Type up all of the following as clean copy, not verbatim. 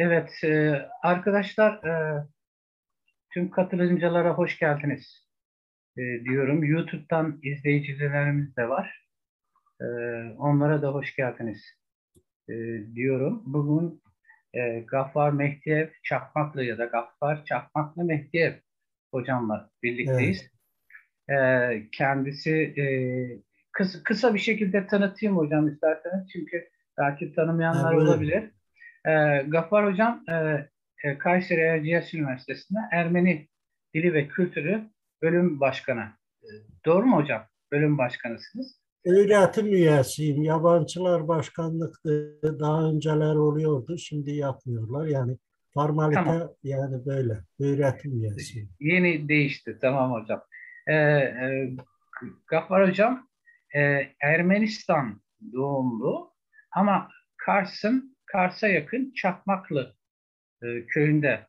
Evet, arkadaşlar, tüm katılımcılara hoş geldiniz diyorum. YouTube'dan izleyicilerimiz de var. E, Onlara da hoş geldiniz e, diyorum. Bugün Gaffar Mehdiyev Çakmaklı ya da Gaffar Çakmaklı Mehdiyev hocamla Evet, birlikteyiz. Kendisi kısa bir şekilde tanıtayım hocam isterseniz. Çünkü belki tanımayanlar buyurun. olabilir. Gaffar Hocam Kayseri Erciyes Üniversitesi'nde Ermeni Dili ve Kültürü Bölüm Başkanı. E, doğru mu hocam? Bölüm başkanısınız. Öğretim üyesiyim. Yabancılar başkanlıkta daha önceler oluyordu. Şimdi yapmıyorlar. Yani Tamam. formalite yani böyle. Öğretim üyesiyim. Yeni değişti. Tamam hocam. Gaffar Hocam Ermenistan doğumlu ama Kars'a yakın Çakmaklı köyünde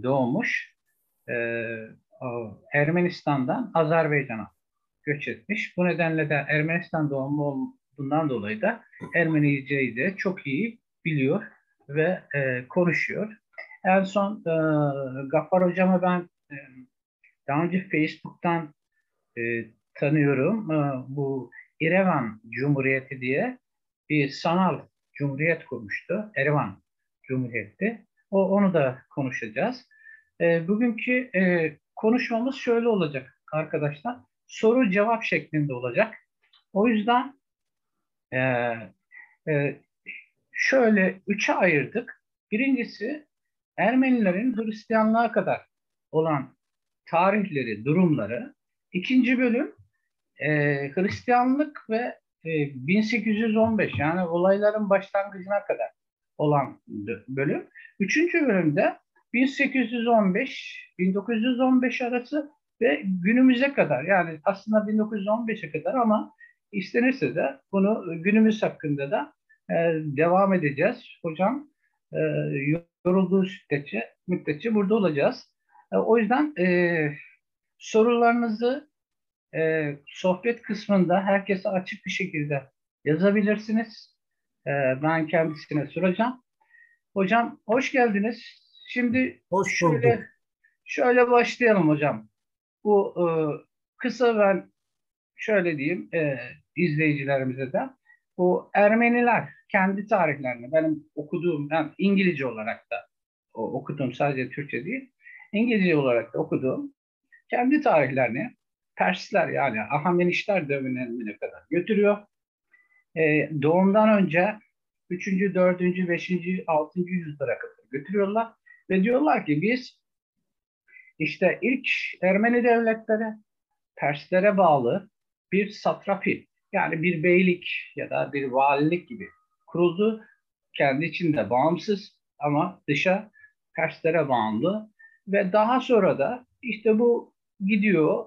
doğmuş. E, Ermenistan'dan Azerbaycan'a göç etmiş. Bu nedenle de Ermenistan doğumlu olduğundan dolayı da Ermenice'yi de çok iyi biliyor ve konuşuyor. En son Gaffar Hocam'ı ben daha önce Facebook'tan e, tanıyorum. Bu İrevan Cumhuriyeti diye bir sanal cumhuriyet kurmuştu. Erivan Cumhuriyeti. Onu da konuşacağız. Bugünkü konuşmamız şöyle olacak arkadaşlar. Soru cevap şeklinde olacak. O yüzden e, e, şöyle üçe ayırdık. Birincisi Ermenilerin Hristiyanlığa kadar olan tarihleri, durumları. İkinci bölüm Hristiyanlık ve 1815 yani olayların başlangıcına kadar olan bölüm. Üçüncü bölümde 1815-1915 arası ve günümüze kadar yani aslında 1915'e kadar ama istenirse de bunu günümüz hakkında da devam edeceğiz. Hocam e, yorulduğu müddetçe burada olacağız. O yüzden sorularınızı sohbet kısmında herkese açık bir şekilde yazabilirsiniz. Ben kendisine soracağım. Hocam hoş geldiniz. Şimdi Hoş şöyle bulduk. şöyle başlayalım hocam. Bu kısa ben şöyle diyeyim izleyicilerimize de. Bu Ermeniler kendi tarihlerini benim okuduğum ben İngilizce olarak da okudum sadece Türkçe değil. İngilizce olarak da okuduğum kendi tarihlerini Persler yani Ahamenişler dönemine kadar götürüyor. Doğumdan önce üçüncü, dördüncü, beşinci, altıncı yüzyıllara kadar götürüyorlar. Ve diyorlar ki biz işte ilk Ermeni devletleri Perslere bağlı bir satrapi yani bir beylik ya da bir valilik gibi kuruldu. Kendi içinde bağımsız ama dışa Perslere bağımlı ve daha sonra da işte bu gidiyor.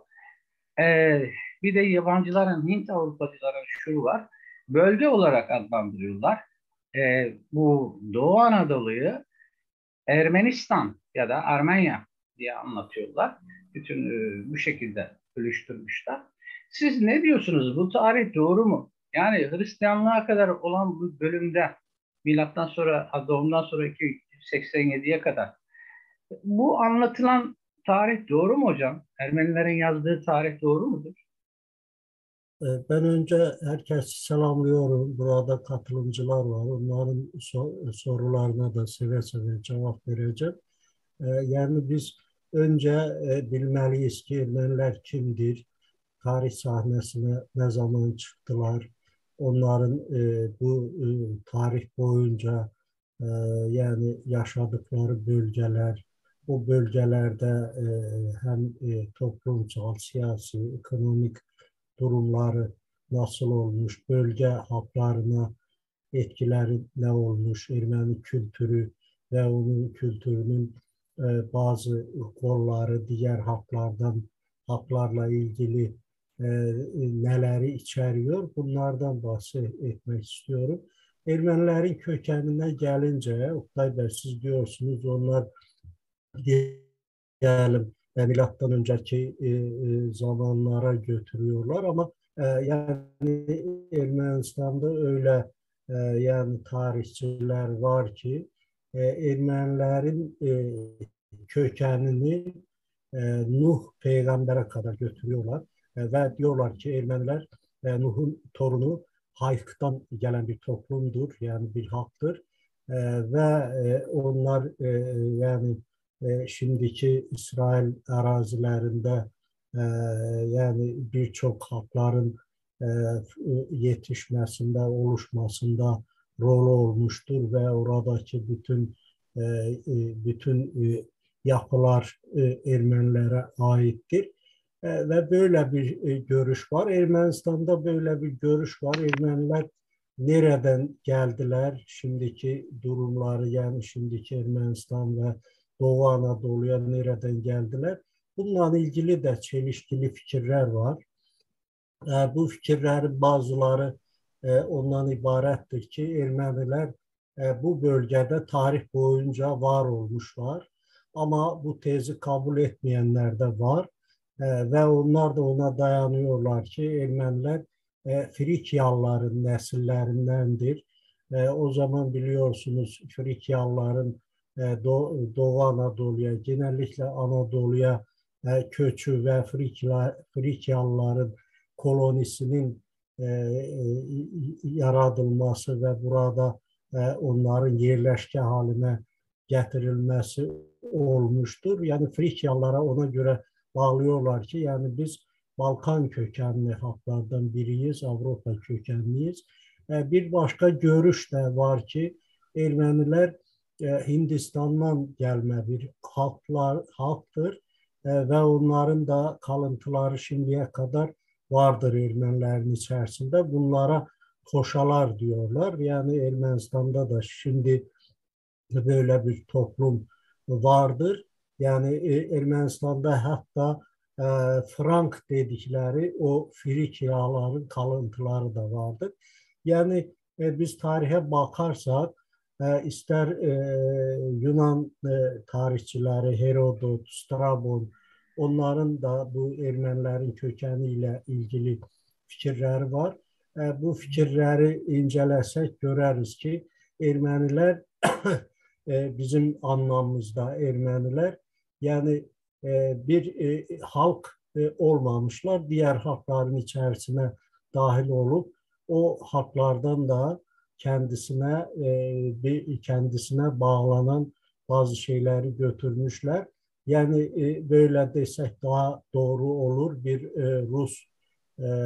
Ee, Bir de yabancıların, Hint Avrupacıların şu var. Bölge olarak adlandırıyorlar. Bu Doğu Anadolu'yu Ermenistan ya da Armenya diye anlatıyorlar. Bütün bu şekilde bölüştürmüşler. Siz ne diyorsunuz? Bu tarih doğru mu? Yani Hristiyanlığa kadar olan bu bölümde milattan sonra doğumdan sonra 287'ye kadar bu anlatılan tarih doğru mu hocam? Ermenilerin yazdığı tarih doğru mudur? Ben önce herkesi selamlıyorum. Burada katılımcılar var. Onların sorularına da seve seve cevap vereceğim. Yani biz önce bilmeliyiz ki Ermeniler kimdir? Tarih sahnesine ne zaman çıktılar? Onların bu tarih boyunca e, yani yaşadıkları bölgeler, o bölgelerde hem toplumsal, siyasi, ekonomik durumları nasıl olmuş, bölge halklarına etkileri ne olmuş, Ermeni kültürü ve onun kültürünün bazı kolları diğer halklarla ilgili neleri içeriyor, bunlardan bahsetmek istiyorum. Ermenilerin kökenine gelince, Oktay Bey siz diyorsunuz onlar diyelim milattan önceki zamanlara götürüyorlar ama yani Ermenistan'da öyle yani tarihçiler var ki Ermenilerin kökenini Nuh peygambere kadar götürüyorlar. Ve diyorlar ki Ermeniler Nuh'un torunu Hayk'tan gelen bir toplumdur, yani bir halktır. Ve onlar yani şimdiki İsrail arazilerinde e, yani birçok halkların e, yetişmesinde, oluşmasında rol olmuştur ve oradaki bütün yapılar Ermenilere aittir. Ve böyle bir görüş var. Ermenistan'da böyle bir görüş var. Ermeniler nereden geldiler? Şimdiki durumları, yani şimdiki Ermenistan ve Doğu Anadolu'ya nereden geldiler? Bununla ilgili de çelişkili fikirler var. Bu fikirlerin bazıları ondan ibarettir ki Ermeniler bu bölgede tarih boyunca var olmuşlar. Ama bu tezi kabul etmeyenler de var. Ve onlar da ona dayanıyorlar ki Ermeniler Frikyalıların nesillerindendir. O zaman biliyorsunuz Frikyalıların Doğu Anadolu'ya, genellikle Anadolu'ya köçü ve Frikyalıların kolonisinin yaradılması ve burada onların yerleşke haline getirilmesi olmuştur. Yani Frikyalılara ona göre bağlıyorlar ki yani biz Balkan kökenli halklardan biriyiz, Avrupa kökenliyiz. Bir başka görüş de var ki Ermeniler Hindistan'dan gelme bir halktır ve onların da kalıntıları şimdiye kadar vardır Ermenilerin içerisinde. Bunlara Koşalar diyorlar. Yani Ermenistan'da da şimdi böyle bir toplum vardır. Yani Ermenistan'da hatta e, Frank dedikleri o Frikyaların kalıntıları da vardır. Yani biz tarihe bakarsak ister Yunan tarihçileri Herodot, Strabon, onların da bu Ermenilerin kökeniyle ilgili fikirleri var. Bu fikirleri incelesek göreriz ki Ermeniler bizim anlamımızda Ermeniler yani bir halk olmamışlar. Diğer halkların içerisine dahil olup o halklardan da kendisine bağlanan bazı şeyleri götürmüşler. Yani böyle desek daha doğru olur. Bir Rus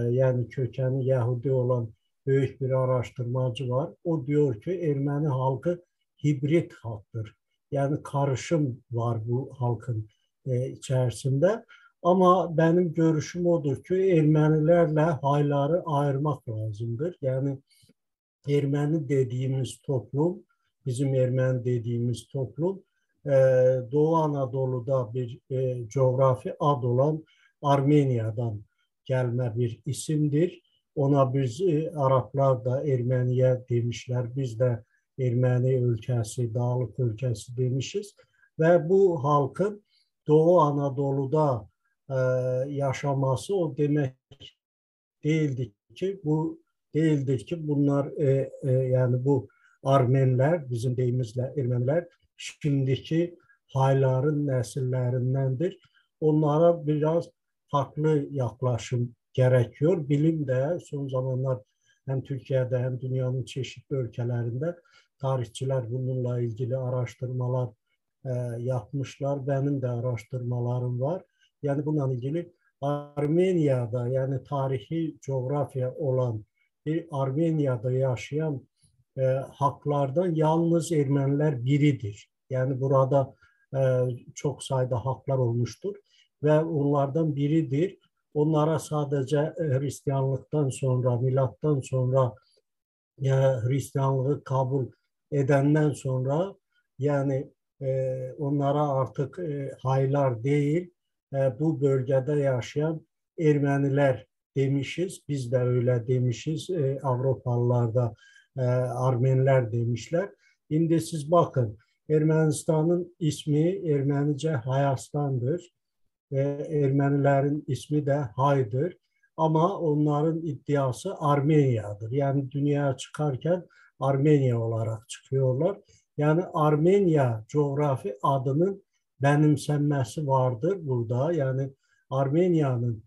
yani kökeni Yahudi olan büyük bir araştırmacı var. O diyor ki Ermeni halkı hibrit halktır. Yani karışım var bu halkın içerisinde. Ama benim görüşüm odur ki Ermenilerle Hayları ayırmak lazımdır. Yani Ermeni dediğimiz toplum, bizim Ermeni dediğimiz toplum e, Doğu Anadolu'da bir coğrafi ad olan Armenia'dan gelme bir isimdir. Ona biz Araplar da Ermeniye demişler. Biz de Ermeni ülkesi, Dağlık ülkesi demişiz. Ve bu halkın Doğu Anadolu'da e, yaşaması o demek değildi ki bunlar yani bu Armeniler bizim deyimizle Ermeniler şimdiki Hayların nesillerindendir. Onlara biraz farklı yaklaşım gerekiyor. Bilim de son zamanlar hem Türkiye'de hem dünyanın çeşitli ülkelerinde tarihçiler bununla ilgili araştırmalar yapmışlar. Benim de araştırmalarım var. Yani bununla ilgili Armenia'da yani tarihi coğrafya olan bir Armenia'da yaşayan halklardan yalnız Ermeniler biridir. Yani burada çok sayıda halklar olmuştur ve onlardan biridir. Onlara sadece Hristiyanlıktan sonra, milattan sonra Hristiyanlığı kabul edenden sonra yani onlara artık haylar değil, bu bölgede yaşayan Ermeniler demişiz. Biz de öyle demişiz. Avrupalılar da Armeniler demişler. Şimdi siz bakın Ermenistan'ın ismi Ermenice Hayastan'dır. Ermenilerin ismi de Hay'dır. Ama onların iddiası Armenia'dır. Yani dünyaya çıkarken Armenya olarak çıkıyorlar. Yani Armeniya coğrafi adının benimsenmesi vardır burada. Yani Armeniyanın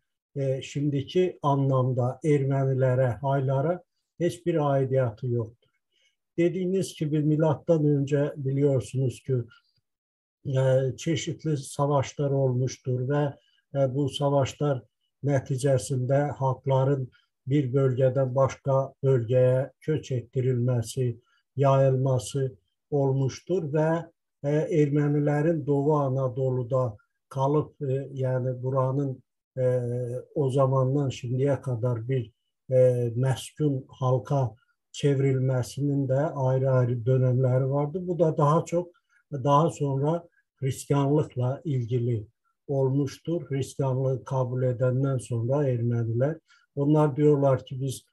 şimdiki anlamda Ermenilere, Haylara hiçbir aidiyatı yoktur. Dediğiniz gibi milattan önce biliyorsunuz ki çeşitli savaşlar olmuştur ve bu savaşlar neticesinde halkların bir bölgeden başka bölgeye göç ettirilmesi, yayılması olmuştur ve Ermenilerin Doğu Anadolu'da kalıp yani buranın o zamandan şimdiye kadar bir meskun halka çevrilmesinin de ayrı ayrı dönemleri vardı. Bu da daha sonra Hristiyanlıkla ilgili olmuştur. Hristiyanlığı kabul edenden sonra Ermeniler, onlar diyorlar ki biz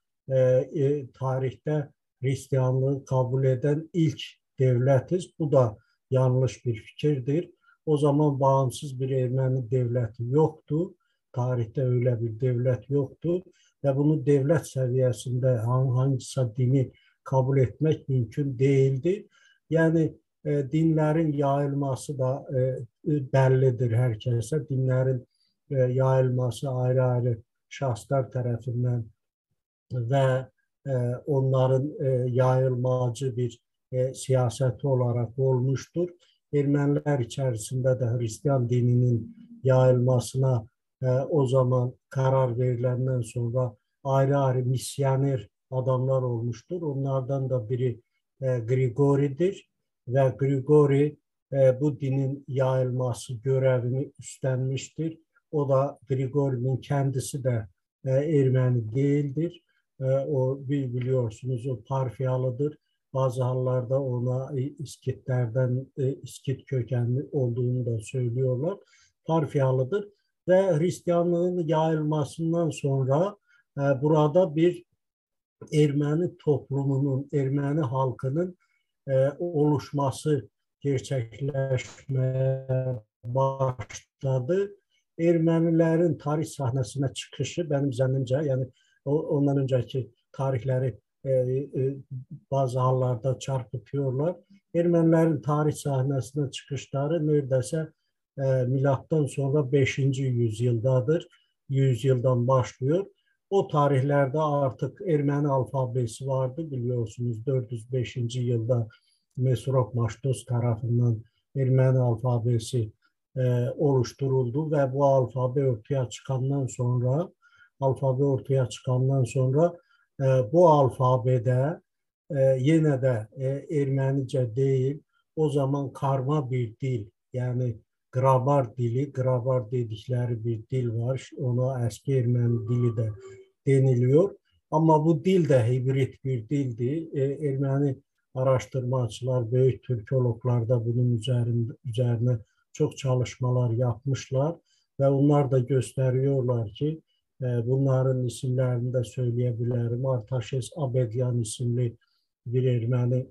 tarihte Hristiyanlığı kabul eden ilk devletiz. Bu da yanlış bir fikirdir. O zaman bağımsız bir Ermeni devleti yoktu. Tarihte öyle bir devlet yoktu ve bunu devlet seviyesinde hangisi dini kabul etmek mümkün değildi. Yani dinlerin yayılması da bellidir herkese. Dinlerin yayılması ayrı ayrı şahıslar tarafından ve onların yayılmacı bir siyaseti olarak olmuştur. Ermeniler içerisinde de Hristiyan dininin yayılmasına o zaman karar verilenden sonra ayrı ayrı misyoner adamlar olmuştur. Onlardan da biri Grigori'dir ve Grigori bu dinin yayılması görevini üstlenmiştir. O da Grigori'nin kendisi de Ermeni değildir. O biliyorsunuz o Parfiyalıdır. Bazı hallarda ona İskitlerden İskit kökenli olduğunu da söylüyorlar. Parfiyalıdır ve Hristiyanlığın yayılmasından sonra burada bir Ermeni toplumunun, Ermeni halkının oluşması gerçekleşmeye başladı. Ermenilerin tarih sahnesine çıkışı benim zannımca yani ondan önceki tarihleri bazı hallarda çarpıtıyorlar. Ermenilerin tarih sahnesine çıkışları neredeyse milattan sonra 5. yüzyıldadır. Yüzyıldan başlıyor. O tarihlerde artık Ermeni alfabesi vardı biliyorsunuz 405. yılda Mesrop Maştos tarafından Ermeni alfabesi oluşturuldu ve bu alfabe ortaya çıkandan sonra bu alfabede yine de Ermenice değil o zaman karma bir dil yani Grabar dedikleri bir dil var. Ona eski Ermeni dili de deniliyor. Ama bu dil de hibrit bir dildi. Ermeni araştırmacılar, büyük Türkologlar da bunun üzerine çok çalışmalar yapmışlar ve onlar da gösteriyorlar ki bunların isimlerini de söyleyebilirim. Artaşes Abedyan isimli bir Ermeni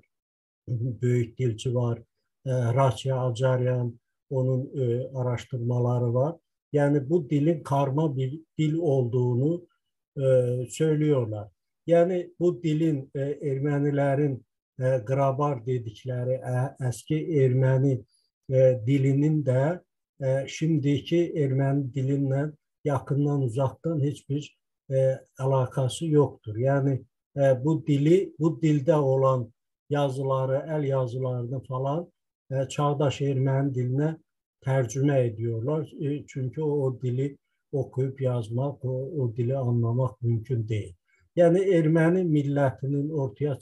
büyük dilci var. Raçya Acaryan onun araştırmaları var. Yani bu dilin karma bir dil olduğunu söylüyorlar. Yani bu dilin Ermenilerin Grabar dedikleri eski Ermeni dilinin de şimdiki Ermeni dilinden yakından uzaktan hiçbir alakası yoktur. Yani bu dilde olan yazıları, el yazılarını falan çağdaş Ermeni diline tercüme ediyorlar. Çünkü o dili okuyup yazmak, o dili anlamak mümkün değil. Yani Ermeni milletinin ortaya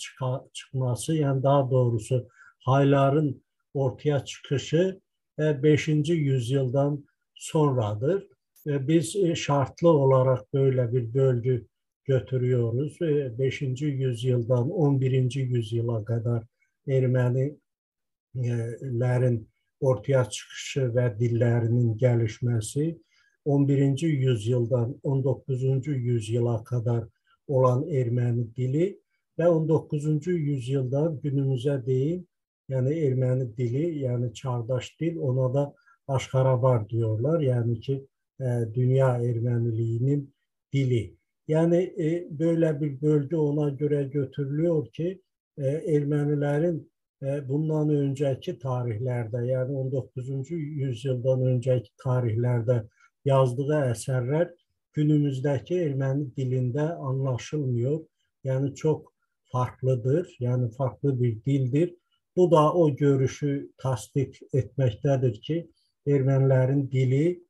çıkması, yani daha doğrusu Haylar'ın ortaya çıkışı 5. yüzyıldan sonradır. Biz şartlı olarak böyle bir bölgü götürüyoruz. 5. yüzyıldan 11. yüzyıla kadar Ermenilerin ortaya çıkışı ve dillerinin gelişmesi, 11. yüzyıldan 19. yüzyıla kadar olan Ermeni dili ve 19. yüzyıldan günümüze değin yani Ermeni dili yani çağdaş dil ona da Aşkarabar diyorlar. Yani ki dünya Ermeniliğinin dili. Yani böyle bir bölge ona göre götürülüyor ki Ermenilerin bundan önceki tarihlerde, yani 19. yüzyıldan önceki tarihlerde yazdığı eserler günümüzdeki Ermeni dilinde anlaşılmıyor. Yani çok farklıdır, yani farklı bir dildir. Bu da o görüşü tasdik etmektedir ki Ermenilerin dili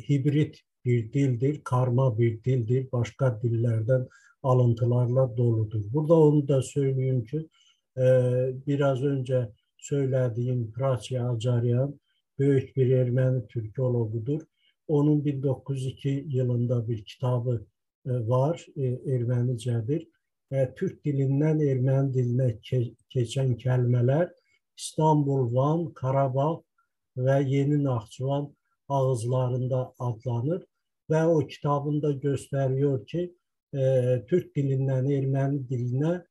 hibrit bir dildir, karma bir dildir, başka dillerden alıntılarla doludur. Burada onu da söyleyeyim ki biraz önce söylediğim Praçya Acaryan büyük bir Ermeni Türkologudur. Onun 1902 yılında bir kitabı var, Ermenicedir. Türk dilinden Ermeni diline geçen kelimeler İstanbul, Van, Karabağ ve Yeni Nahçıvan ağızlarında adlanır. Ve o kitabında gösteriyor ki Türk dilinden Ermeni diline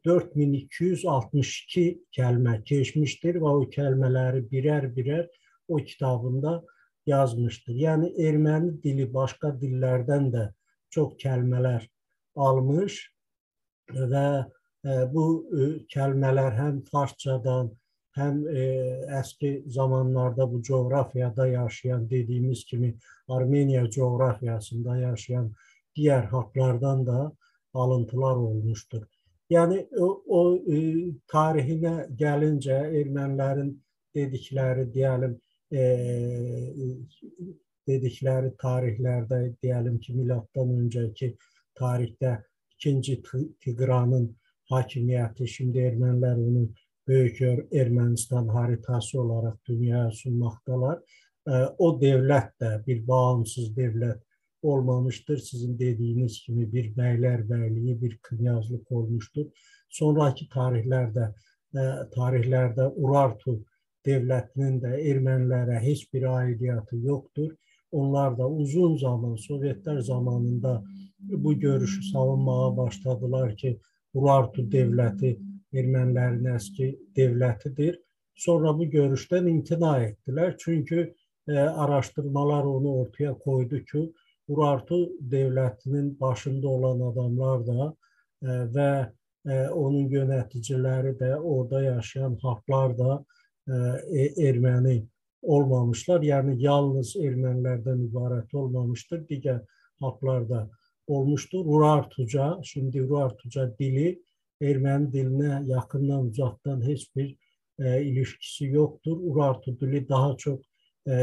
4262 kelime geçmiştir ve o kelimeleri birer birer o kitabında yazmıştır. Yani Ermeni dili başka dillerden de çok kelimeler almış ve bu kelimeler hem Farsçadan hem eski zamanlarda bu coğrafyada yaşayan, dediğimiz gibi Armenya coğrafyasında yaşayan diğer halklardan da alıntılar olmuştur. Yani o tarihine gelince Ermenilerin dedikleri diyelim e, dedikleri tarihlerde diyelim ki milattan önceki tarihte İkinci Tigran'ın hakimiyeti, şimdi Ermeniler onu Büyük Ermenistan haritası olarak dünyaya sunmaktalar. O devlet de bir bağımsız devlet olmamıştır. Sizin dediğiniz gibi bir beylerbeyliği, bir knyazlık olmuştur. Sonraki tarihlerde Urartu devletinin de Ermenilere hiçbir aidiyatı yoktur. Onlar da uzun zaman Sovyetler zamanında bu görüşü savunmaya başladılar ki Urartu devleti Ermenilerin eski devletidir. Sonra bu görüşten imtina ettiler. Çünkü araştırmalar onu ortaya koydu ki Urartu devletinin başında olan adamlar da ve onun yöneticileri de orada yaşayan halklar da Ermeni olmamışlar. Yani yalnız Ermenilerden ibaret olmamıştır. Diğer halklar da olmuştur. Urartuca, şimdi Urartuca dili Ermeni diline yakından uzaktan hiçbir ilişkisi yoktur. Urartu dili daha çok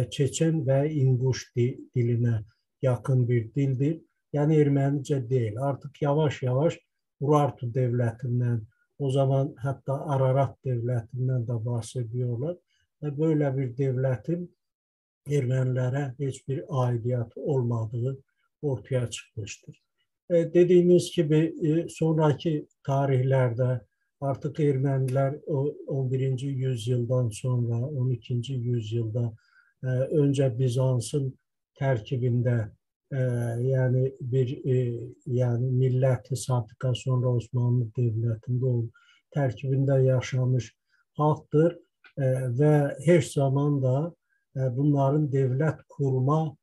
Çeçen ve İnguş diline yakın bir dildir. Yani Ermenice değil. Artık yavaş yavaş Urartu devletinden, o zaman hatta Ararat devletinden de bahsediyorlar. Ve böyle bir devletin Ermenilere hiçbir aidiyatı olmadığı ortaya çıkmıştır. Dediğimiz gibi sonraki tarihlerde artık Ermeniler 11. yüzyıldan sonra 12. yüzyılda önce Bizans'ın terkibinde yani yani Millet-i Sadık'a sonra Osmanlı Devleti'nde terkibinde yaşamış halktır ve her zaman da bunların devlet kurma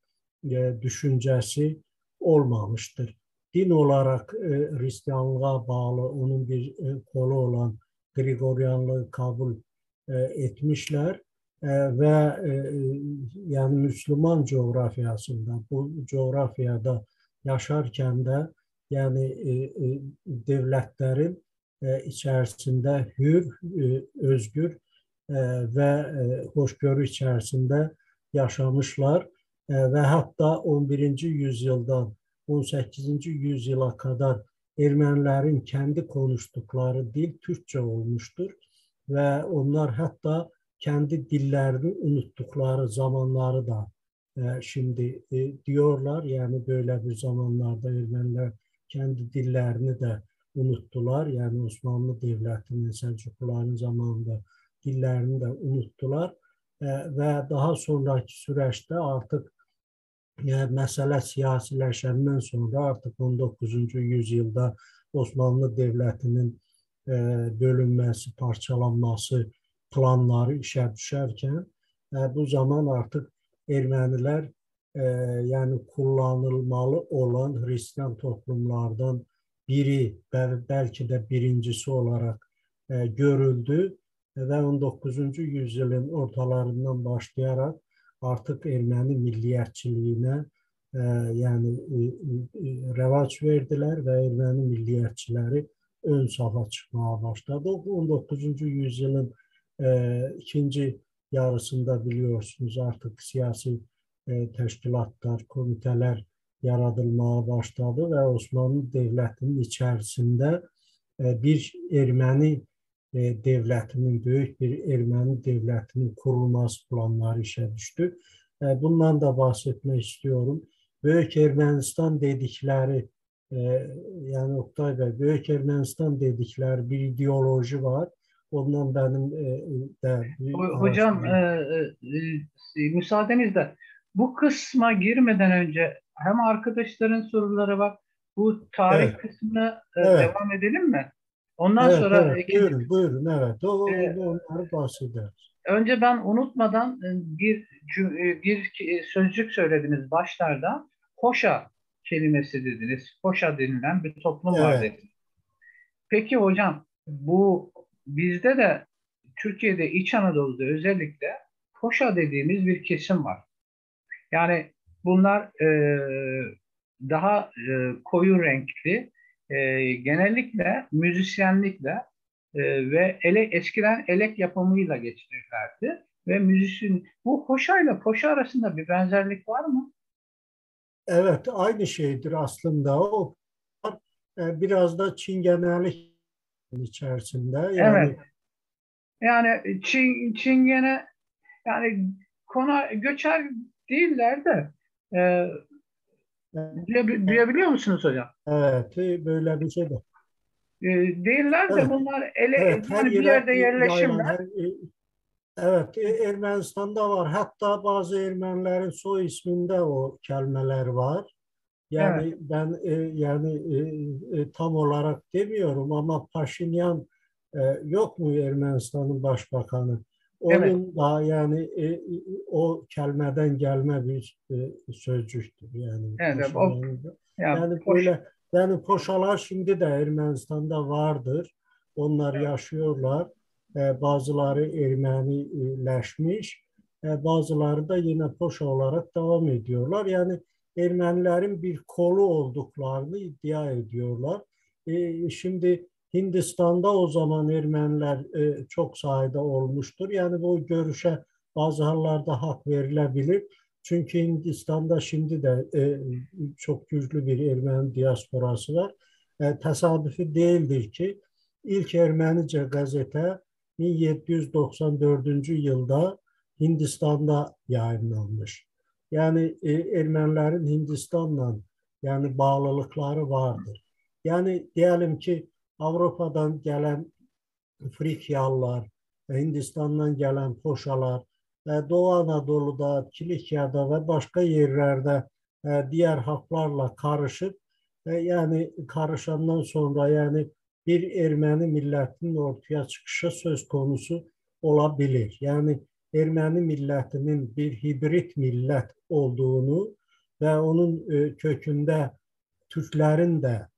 düşüncesi olmamıştır. Din olarak Hristiyanlığa bağlı onun bir kolu olan Grigoryanlığı kabul etmişler ve yani Müslüman coğrafyasında bu coğrafyada yaşarken de yani devletlerin içerisinde hür, özgür ve hoşgörü içerisinde yaşamışlar ve hatta 11. yüzyıldan 18. yüzyıla kadar Ermenilerin kendi konuştukları dil Türkçe olmuştur ve onlar hatta kendi dillerini unuttukları zamanları da şimdi diyorlar. Yani böyle bir zamanlarda Ermeniler kendi dillerini de unuttular. Yani Osmanlı Devleti'nin Selçukluların zamanında dillerini de unuttular ve daha sonraki süreçte artık mesele siyasileşenden sonra artık 19. yüzyılda Osmanlı Devleti'nin bölünmesi, parçalanması planları işe düşerken bu zaman artık Ermeniler yani kullanılmalı olan Hristiyan toplumlardan biri, belki de birincisi olarak görüldü ve 19. yüzyılın ortalarından başlayarak artık Ermeni milliyetçiliğine yani revaç verdiler ve Ermeni milliyetçileri ön safa çıkmaya başladı. 19. yüzyılın ikinci yarısında biliyorsunuz artık siyasi teşkilatlar, komiteler yaradılmaya başladı ve Osmanlı Devleti'nin içerisinde bir Ermeni devletinin, büyük bir Ermeni devletinin kurulması planları işe düştü. Bundan da bahsetmek istiyorum. Büyük Ermenistan dedikleri, e, yani Oktay Bey, Büyük Ermenistan dedikleri bir ideoloji var. Ondan benim de bir Hocam, araştırma. müsaadenizle bu kısma girmeden önce hem arkadaşların soruları var. Bu tarih Evet, kısmına evet, devam edelim mi? Ondan evet, sonra evet. ikinci. Buyurun, buyurun. Evet, e, onları bahsederiz. Önce ben unutmadan bir sözcük söylediniz başlarda. Hoşa kelimesi dediniz. Hoşa denilen bir toplum var Evet, dediniz. Peki hocam, bu bizde de Türkiye'de İç Anadolu'da özellikle Hoşa dediğimiz bir kesim var. Yani bunlar daha koyu renkli, genellikle müzisyenlikle ve eskiden elek yapımıyla geçirirlerdi. Ve müzisyen, bu hoşayla poşa arasında bir benzerlik var mı? evet, aynı şeydir aslında o. Biraz da çingenelik içerisinde Evet. yani Yani Çingene, yani göçer değiller de e, duyabiliyor musunuz hocam? evet, böyle bir şey de. Değiller de Evet, bunlar evet, her yani bir yere yerde yayılan yerleşimler. evet, Ermenistan'da var. Hatta bazı Ermenilerin soy isminde o kelimeler var. Evet, Yani ben yani tam olarak demiyorum ama Paşinyan yok mu Ermenistan'ın başbakanı? evet, Onun da yani o kelimeden gelme bir sözcüktür. Yani evet. Paşinyan'ın da. Yani Yani böyle yani poşalar şimdi de Ermenistan'da vardır. Onlar yaşıyorlar. Bazıları Ermenileşmiş. Bazıları da yine poşa olarak devam ediyorlar. Yani Ermenilerin bir kolu olduklarını iddia ediyorlar. Şimdi Hindistan'da o zaman Ermeniler çok sayıda olmuştur. Yani bu görüşe bazı hallerde hak verilebilir. Çünkü Hindistan'da şimdi de çok güçlü bir Ermeni diasporası var. Tesadüfi değildir ki ilk Ermenice gazete 1794. yılda Hindistan'da yayınlanmış. Yani Ermenilerin Hindistan'la yani bağlılıkları vardır. Yani diyelim ki Avrupa'dan gelen Frikyalılar, Hindistan'dan gelen Poşalar, Doğu Anadolu'da, Kilikya'da ve başka yerlerde diğer halklarla karışıp yani karışandan sonra yani bir Ermeni milletinin ortaya çıkışı söz konusu olabilir. Yani Ermeni milletinin bir hibrit millet olduğunu ve onun kökünde Türklerin de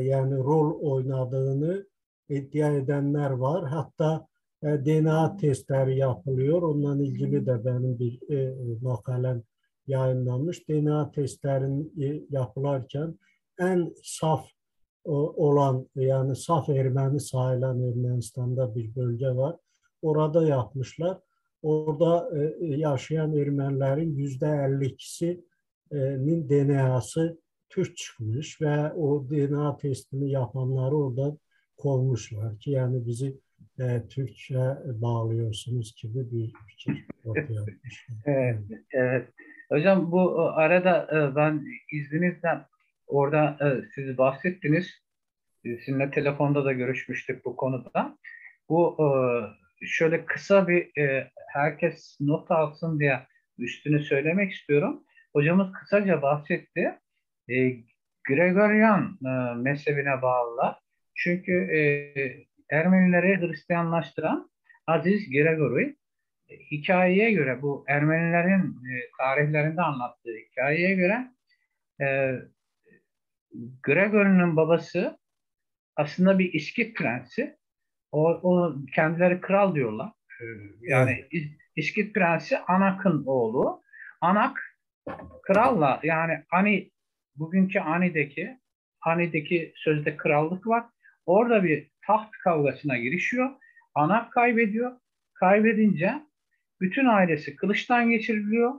yani rol oynadığını iddia edenler var. Hatta DNA testleri yapılıyor. Onunla ilgili de benim bir makalem yayınlanmış. DNA testlerin yapılarken en saf olan yani saf Ermeni sayılan Ermenistan'da bir bölge var. Orada yapmışlar. Orada yaşayan Ermenilerin %52'sinin DNA'sı Türk çıkmış ve o DNA testini yapanları orada kovmuşlar ki yani bizi Türkçe bağlıyorsunuz gibi bir fikir ortaya atmışlar. evet, Evet. evet. Hocam, bu arada ben izninizle orada siz bahsettiniz. Sizinle telefonda da görüşmüştük bu konuda. Bu şöyle kısa bir herkes not alsın diye üstünü söylemek istiyorum. Hocamız kısaca bahsetti. E, Gregorian mezhebine bağlılar. Çünkü Ermenileri Hristiyanlaştıran Aziz Gregory hikayeye göre, bu Ermenilerin tarihlerinde anlattığı hikayeye göre e, Gregory'nin babası aslında bir İskit prensi. O kendileri kral diyorlar. Yani Evet, İskit Prensi Anak'ın oğlu. Anak kralla, yani bugünkü Ani'deki sözde krallık var. Orada bir taht kavgasına girişiyor. Anak kaybediyor. Kaybedince bütün ailesi kılıçtan geçiriliyor.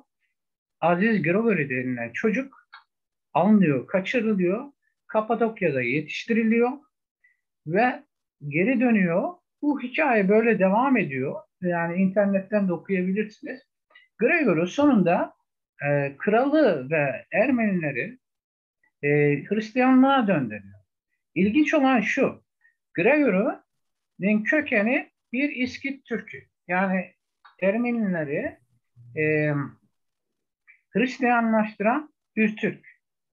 Aziz Grigori denilen çocuk alınıyor, kaçırılıyor. Kapadokya'da yetiştiriliyor ve geri dönüyor. Bu hikaye böyle devam ediyor. Yani internetten de okuyabilirsiniz. Grigori sonunda kralı ve Ermenileri Hristiyanlığa döndürüyor. İlginç olan şu: Grigori'nin kökeni bir İskit Türk'ü. Yani Ermenileri e, Hristiyanlaştıran bir Türk.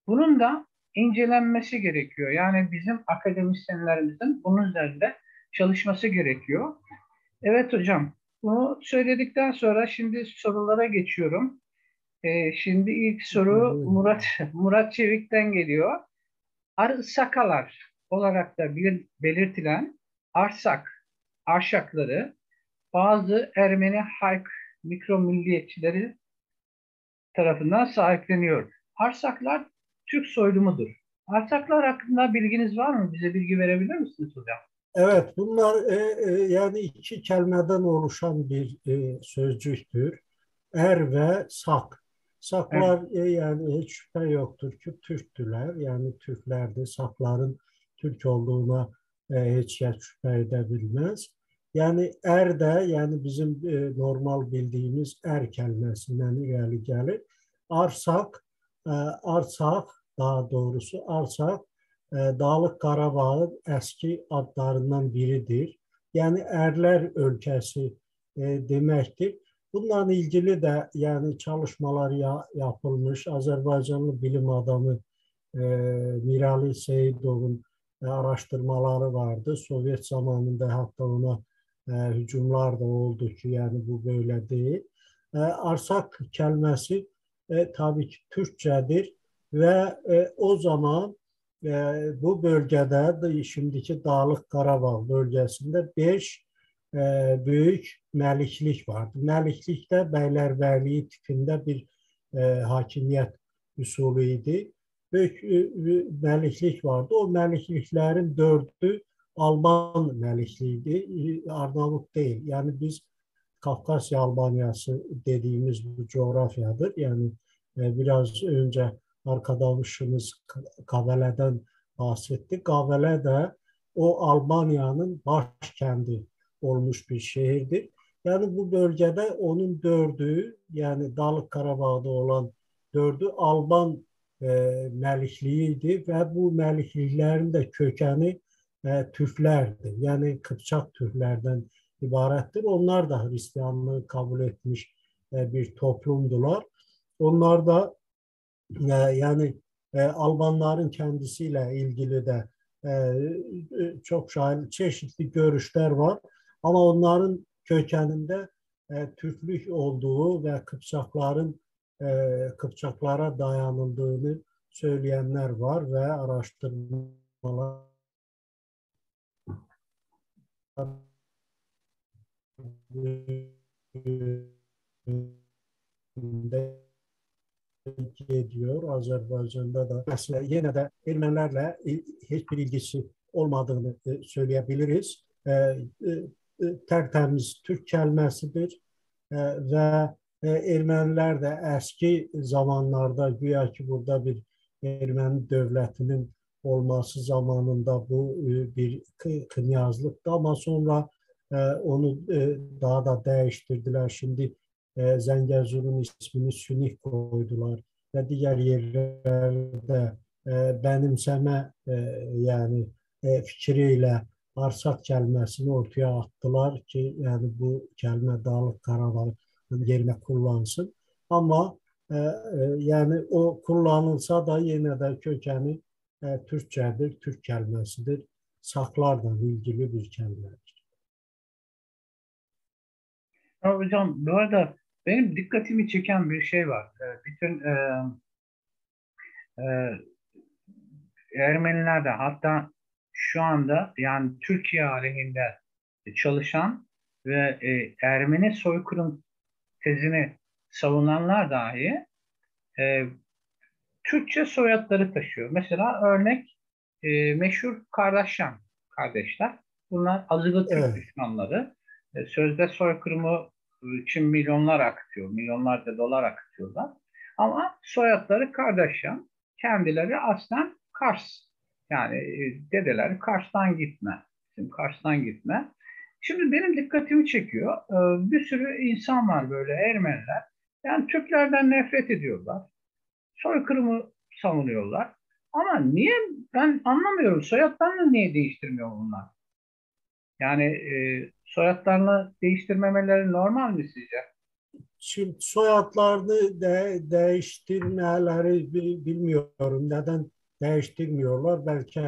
Bunun da incelenmesi gerekiyor. Yani bizim akademisyenlerimizin bunun üzerinde çalışması gerekiyor. Evet hocam, bunu söyledikten sonra şimdi sorulara geçiyorum. Şimdi ilk soru buyurun. Murat Çevik'ten geliyor. Arsakalar olarak da belirtilen Arşakları bazı Ermeni halk mikromilliyetçileri tarafından sahipleniyor. Arsaklar Türk soylumudur. Arsaklar hakkında bilginiz var mı? Bize bilgi verebilir misiniz hocam? Evet, bunlar yani iki kelimeden oluşan bir sözcüktür. Er ve sak. Evet. Saklar yani hiç şüphe yoktur ki Türktüler. Yani Türklerdi. Sakların Türk olduğuna hiç şüphe edebilmez. Yani er de yani bizim normal bildiğimiz er kelimesinden ileri gelir. Arsak, arsak daha doğrusu arsak Dağlık Qarabağın eski adlarından biridir. Yani Erlər ölkəsi deməkdir. Bununla ilgili də yəni çalışmalar yapılmış. Azərbaycanlı bilim adamı e, Mirali Seyidovun araştırmaları vardı. Sovyet zamanında hatta ona hücumlar da oldu ki, yani bu böyle değil. Arsak kelimesi tabii ki Türkçedir ve o zaman bu bölgede şimdiki Dağlıq Qarabağ bölgesinde 5 büyük məliklik vardı. Məliklik de beylerbeyliği tipinde bir hakimiyet üsulü idi. Büyük məliklik vardı. O məlikliklerin dördü Alban məlikliydi, Arnavut değil. Yani biz Kafkasya Albanyası dediğimiz bu coğrafyadır. Yani biraz önce arkadaşımız Kavele'den bahsetti. Kavele de o Albanya'nın başkenti olmuş bir şehirdir. Yani bu bölgede onun dördü, yani Dağlık Karabağ'da olan dördü Alban məlikliyiydi ve bu məlikliklerin de kökeni Türklerdi. Yani Kıpçak Türklerden ibarettir. Onlar da Hristiyanlığı kabul etmiş bir toplumdular. Onlar da yani Almanların kendisiyle ilgili de çok çeşitli görüşler var. Ama onların kökeninde Türklük olduğu ve Kıpçaklara dayanıldığını söyleyenler var ve araştırmalar ediyor. Azerbaycan'da da mesela yine de Ermenilerle hiçbir ilgisi olmadığını söyleyebiliriz. Tertemiz Türk kelimesidir ve Ermeniler de eski zamanlarda güya ki burada bir Ermeni devletinin olması zamanında bu bir knyazlıktı ama sonra onu daha da değiştirdiler. Şimdi Zengezur'un ismini Sünih koydular ve diğer yerlerde benimseme yani fikriyle Arsak kelimesini ortaya attılar ki yani bu kelime Dağlık Karabağ yerine kullansın. Ama yani o kullanılsa da yine de kökeni Türkçedir, Türk kelimesidir. Saklarla ilgili bir kelimedir. Ya hocam, bu arada benim dikkatimi çeken bir şey var. Bütün e, Ermeniler de, hatta şu anda yani Türkiye aleyhinde çalışan ve Ermeni soykırım tezini savunanlar dahi e, Türkçe soyadları taşıyor. Mesela örnek meşhur Kardeşyan kardeşler. Bunlar azılı Türk Evet. düşmanları. Sözde soykırımı için milyonlar akıtıyor, milyonlarca dolar akıtıyorlar. Ama soyadları Kardeşyan. Kendileri aslen Kars. Yani dedeleri Kars'tan gitme. Bizim Kars'tan gitme. Şimdi benim dikkatimi çekiyor. Bir sürü insan var böyle Ermeniler. Yani Türklerden nefret ediyorlar. Soykırımı savunuyorlar. Ama niye ben anlamıyorum. Soyadlarını niye değiştirmiyor bunlar? Yani soyadlarını değiştirmemeleri normal mi sizce? Şimdi soyadlarını değiştirmeleri bilmiyorum. Neden değiştirmiyorlar? Belki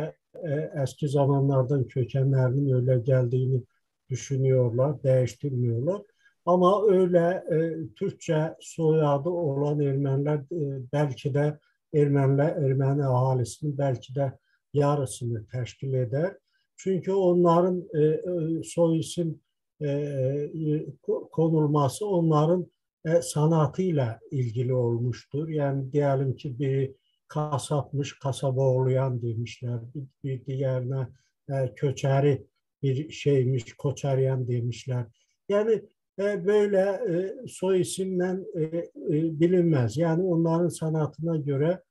eski zamanlardan kökenlerinin öyle geldiğini düşünüyorlar, değiştirmiyorlar. Ama öyle Türkçe soyadı olan Ermeniler belki de Ermeni ahalisinin belki de yarısını teşkil eder. Çünkü onların soy isim konulması onların sanatıyla ilgili olmuştur. Yani diyelim ki bir kasapmış, kasaba oğlayan demişler. Bir diğerine köçeri bir şeymiş, koçeryan demişler. Yani böyle soy isimle bilinmez. Yani onların sanatına göre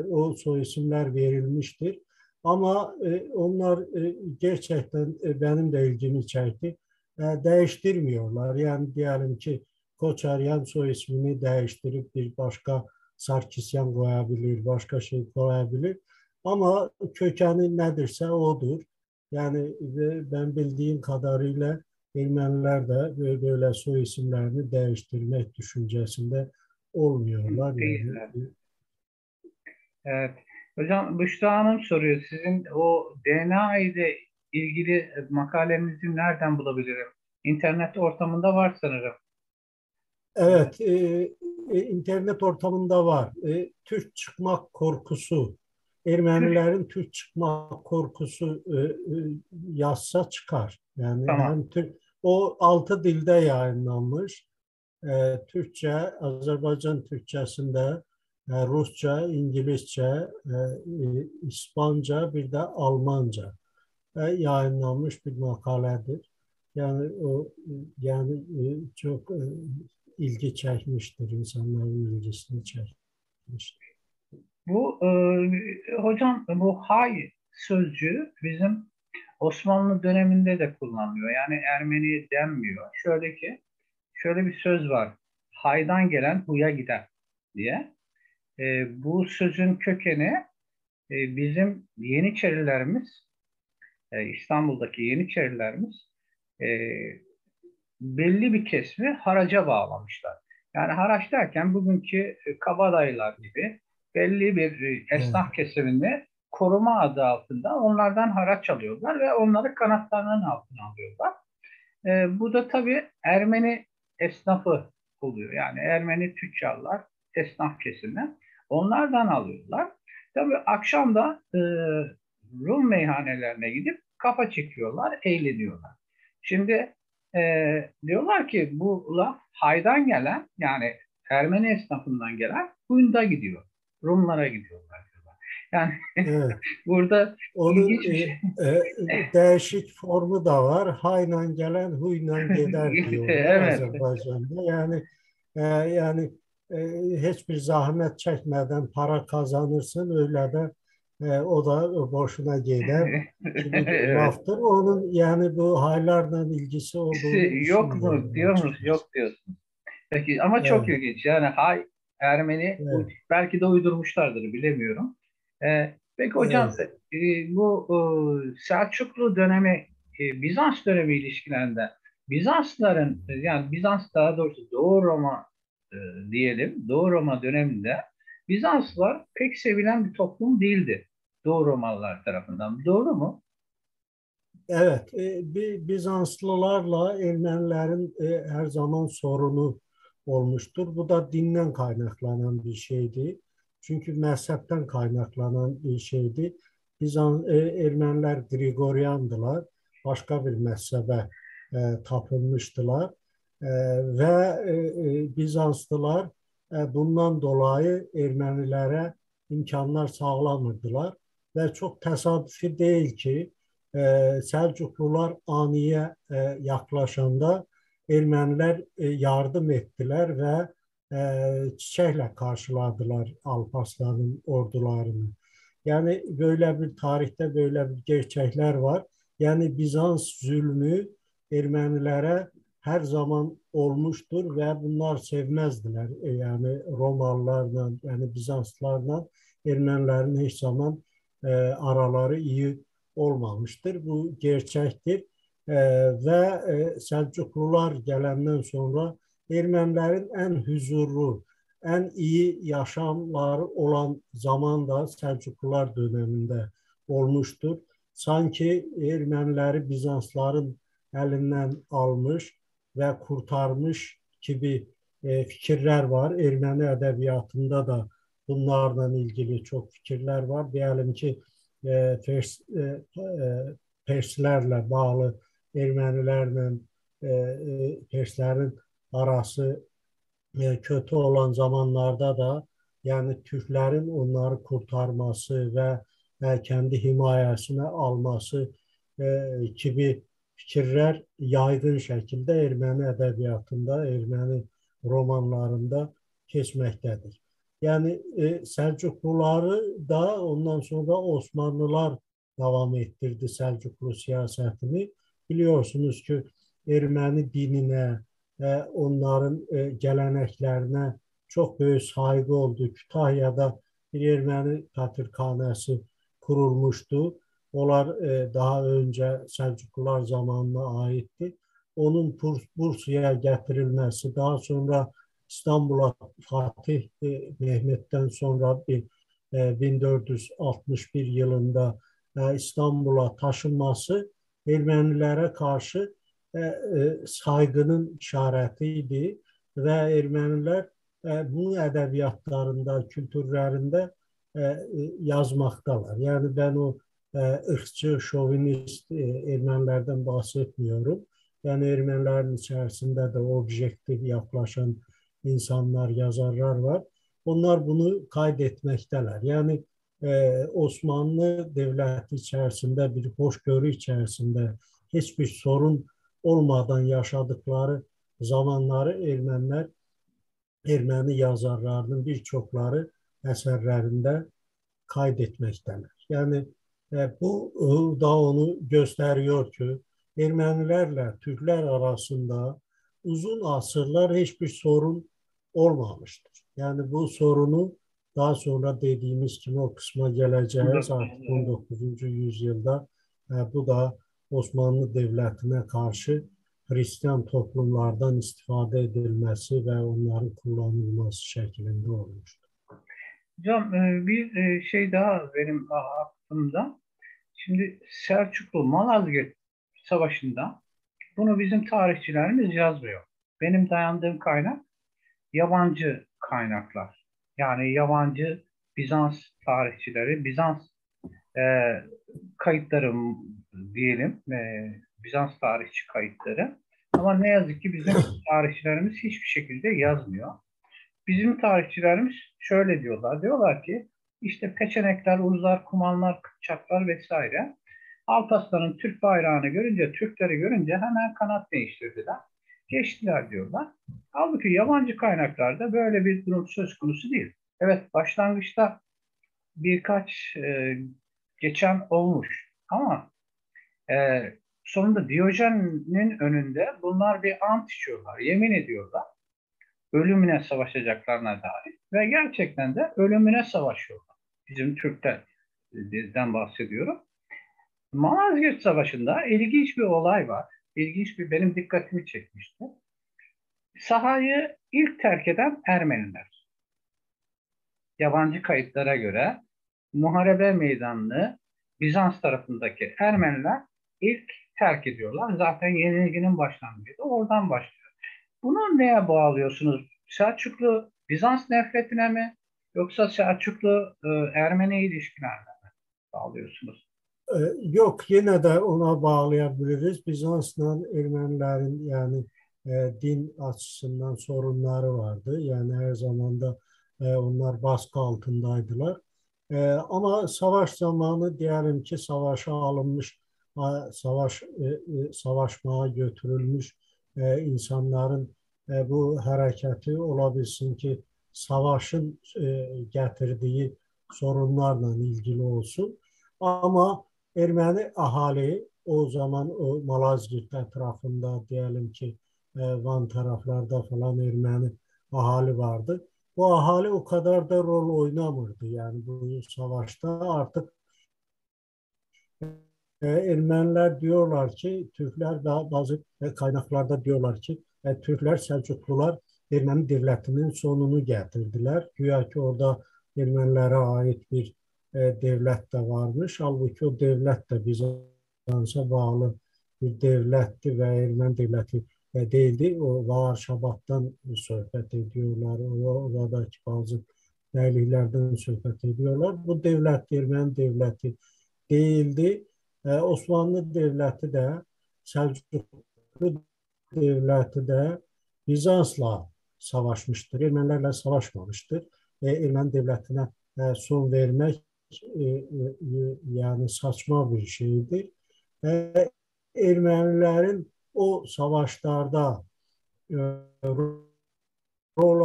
o soy isimler verilmiştir. Ama onlar gerçekten benim de ilgimi çekti. Değiştirmiyorlar. Yani diyelim ki Koçaryan soy ismini değiştirip bir başka Sarkisyan koyabilir, başka şey koyabilir. Ama kökeni nedirse odur. Yani ben bildiğim kadarıyla Ermeniler de böyle soy isimlerini değiştirmek düşüncesinde olmuyorlar. Yani Değiller. Evet. Hocam Büşra Hanım soruyor. Sizin o DNA ile ilgili makalenizi nereden bulabilirim? İnternet ortamında var sanırım. evet, internet ortamında var. Türk çıkmak korkusu, Tüh, Ermenilerin Türk çıkmak korkusu yazsa çıkar. Yani tamam. hem Türk, o 6 dilde yayınlanmış. Türkçe, Azerbaycan Türkçesinde, Rusça, İngilizce, İspanca, bir de Almanca yayınlanmış bir makaledir. Yani o yani çok ilgi çekmiştir, insanların ilgisini çekmiştir. Bu hocam bu hay sözcüğü bizim Osmanlı döneminde de kullanılıyor. Yani Ermeniye denmiyor. Şöyle bir söz var. Haydan gelen huya gider diye. Bu sözün kökeni bizim Yeniçerilerimiz, İstanbul'daki Yeniçerilerimiz e, belli bir kesimi haraca bağlamışlar. Yani haraç derken bugünkü kabadayılar gibi belli bir Evet, esnaf kesimini koruma adı altında onlardan haraç alıyorlar ve onları kanatlarının altına alıyorlar. Bu da tabii Ermeni esnafı oluyor. Yani Ermeni tüccarlar, esnaf kesimi onlardan alıyorlar. Tabii akşam da Rum meyhanelerine gidip kafa çekiyorlar, eğleniyorlar. Şimdi diyorlar ki bu laf haydan gelen yani Ermeni esnafından gelen Hunda gidiyor. Rumlara gidiyorlar diyorlar. Yani evet. burada Onun ilginç bir şey. değişik formu da var. Hayla gelen huyla gider diyorlar Evet. Azerbaycan'da. Yani hiçbir zahmet çekmeden para kazanırsın öyle de o da boşuna gider gibi bir Evet. laftır. Onun yani bu haylarla ilgisi olduğunu Yok mu düşünmüyorum diyor musun? açıkçası. Yok diyorsun. Peki ama çok Evet, ilginç. Yani hay Ermeni evet, belki de uydurmuşlardır bilemiyorum. Peki hocam evet. bu Selçuklu dönemi Bizans dönemi ilişkilerinde Bizansların yani Bizans daha doğrusu Doğu Roma e, diyelim Doğu Roma döneminde Bizanslılar pek sevilen bir toplum değildi Doğu Romalılar tarafından. Doğru mu? Evet, Bizanslılarla Ermenilerin her zaman sorunu olmuştur. Bu da dinden kaynaklanan bir şeydi. Çünkü mezhepten kaynaklanan bir şeydi. Ermeniler Grigoryandılar. başka bir mezhebe tapınmıştılar. Ve Bizanslılar bundan dolayı Ermenilere imkanlar sağlamırdılar. Ve çok tesadüfi değil ki Selçuklular Ani'ye yaklaşanda Ermeniler yardım ettiler ve çiçekle karşıladılar Alparslan'ın ordularını. Yani böyle bir tarihte böyle bir gerçekler var. Yani Bizans zulmü Ermenilere her zaman olmuştur ve bunlar sevmezdiler. Yani Romalılarla yani Bizanslarla Ermenilerin hiç zaman araları iyi olmamıştır. Bu gerçektir. Ve Selçuklular gelenden sonra Ermenilerin en huzurlu, en iyi yaşamları olan zaman da Selçuklular döneminde olmuştur. Sanki Ermenileri Bizansların elinden almış ve kurtarmış gibi fikirler var. Ermeni edebiyatında da bunlarla ilgili çok fikirler var. Diyelim ki Perslerle bağlı Ermenilerle Perslerin arası kötü olan zamanlarda da yani Türklerin onları kurtarması ve kendi himayesine alması gibi fikirler yaygın şekilde Ermeni edebiyatında, Ermeni romanlarında geçmektedir. Yani Selçukluları da ondan sonra Osmanlılar devam ettirdi Selçuklu siyasetini. Biliyorsunuz ki Ermeni dinine, onların geleneklerine çok büyük saygı oldu. Kütahya'da bir Ermeni Patrikhanesi kurulmuştu. Onlar daha önce Selçuklular zamanına aitti. Onun Bursa'ya getirilmesi, daha sonra İstanbul'a Fatih Mehmet'ten sonra 1461 yılında İstanbul'a taşınması Ermenilere karşı saygının işaretiydi ve Ermeniler bunu edebiyatlarında, kültürlerinde yazmaktalar. Yani ben o ırkçı, şovinist Ermenilerden bahsetmiyorum. Yani Ermenilerin içerisinde de objektif yaklaşan insanlar, yazarlar var. Onlar bunu kaydetmekteler. Yani Osmanlı Devleti içerisinde bir hoşgörü içerisinde hiçbir sorun olmadan yaşadıkları zamanları Ermeni yazarlarının birçokları eserlerinde kaydetmektedir. Yani bu da onu gösteriyor ki Ermenilerle Türkler arasında uzun asırlar hiçbir sorun olmamıştır. Yani bu sorunu daha sonra dediğimiz gibi o kısma geleceğiz artık 19. yüzyılda bu da Osmanlı Devleti'ne karşı Hristiyan toplumlardan istifade edilmesi ve onların kullanılması şeklinde olmuştur. Hocam bir şey daha benim aklımda. Şimdi Selçuklu Malazgirt Savaşı'nda bunu bizim tarihçilerimiz yazmıyor. Benim dayandığım kaynak yabancı kaynaklar. Yani yabancı Bizans tarihçileri, Bizans e, kayıtları diyelim, Bizans tarihçi kayıtları. Ama ne yazık ki bizim tarihçilerimiz hiçbir şekilde yazmıyor. Bizim tarihçilerimiz şöyle diyorlar. Diyorlar ki işte peçenekler, uruzlar, kumanlar, kıpçaklar vesaire Alparslan'ın Türk bayrağını görünce, Türkleri görünce hemen kanat değiştirdiler. Geçtiler diyorlar. Halbuki yabancı kaynaklarda böyle bir durum söz konusu değil. Evet, başlangıçta birkaç geçen olmuş ama e, sonunda Diyojen'in önünde bunlar bir ant içiyorlar, yemin ediyorlar ölümüne savaşacaklarına dair ve gerçekten de ölümüne savaşıyorlar. Bizim Türklerden bahsediyorum. Malazgirt Savaşı'nda ilginç bir olay var. İlginç bir benim dikkatimi çekmişti. Sahayı ilk terk eden Ermeniler. Yabancı kayıtlara göre muharebe meydanını Bizans tarafındaki Ermeniler ilk terk ediyorlar. Zaten yenilginin başlangıcı da oradan başlıyor. Bunu neye bağlıyorsunuz? Selçuklu Bizans nefretine mi yoksa Selçuklu Ermeni ilişkilerine mi bağlıyorsunuz? Yok, yine de ona bağlayabiliriz. Bizansla Ermenilerin yani din açısından sorunları vardı. Yani her zaman da onlar baskı altındaydılar. Ama savaş zamanı diyelim ki savaşa alınmış, savaşmaya götürülmüş insanların bu hareketi olabilsin ki savaşın getirdiği sorunlarla ilgili olsun. Ama Ermeni ahali o zaman o Malazgirt etrafında diyelim ki Van taraflarda falan Ermeni ahali vardı. Bu ahali o kadar da rol oynamırdı. Yani bu savaşta artık Ermeniler diyorlar ki Türkler daha bazı kaynaklarda diyorlar ki Türkler Selçuklular Ermeni devletinin sonunu getirdiler. Güya ki orada Ermenilere ait bir devlet de varmış. Halbuki o devlet de Bizans'a bağlı bir devletti ve Ermeni devleti değildi. O Vaar Şabat'tan söhbət ediyorlar. Oradaki bazı beyliklerden söhbət ediyorlar. Bu devlet Ermeni devleti değildi. Osmanlı Devləti də, Səlcuqlu Devləti də Bizansla savaşmışdır, ermənilərlə savaşmamışdır. Erməni devlətinə son vermək yani saçma bir şeydir. Ermənilərin o savaşlarda rol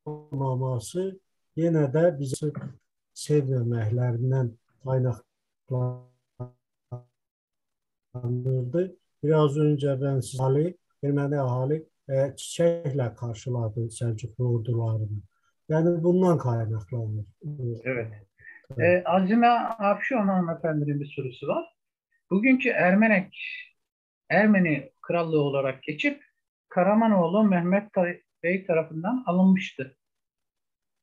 almaması yenə də bizi sevməməklərindən kaynaklanırdı. Biraz önce ben size Ermeni ahali çiçekle karşıladı Selçuklu ordularını. Yani bundan kaynaklanır. Evet. Azime Afşon hanımefendinin bir sorusu var. Bugünkü Ermeni krallığı olarak geçip Karamanoğlu Mehmet Bey tarafından alınmıştı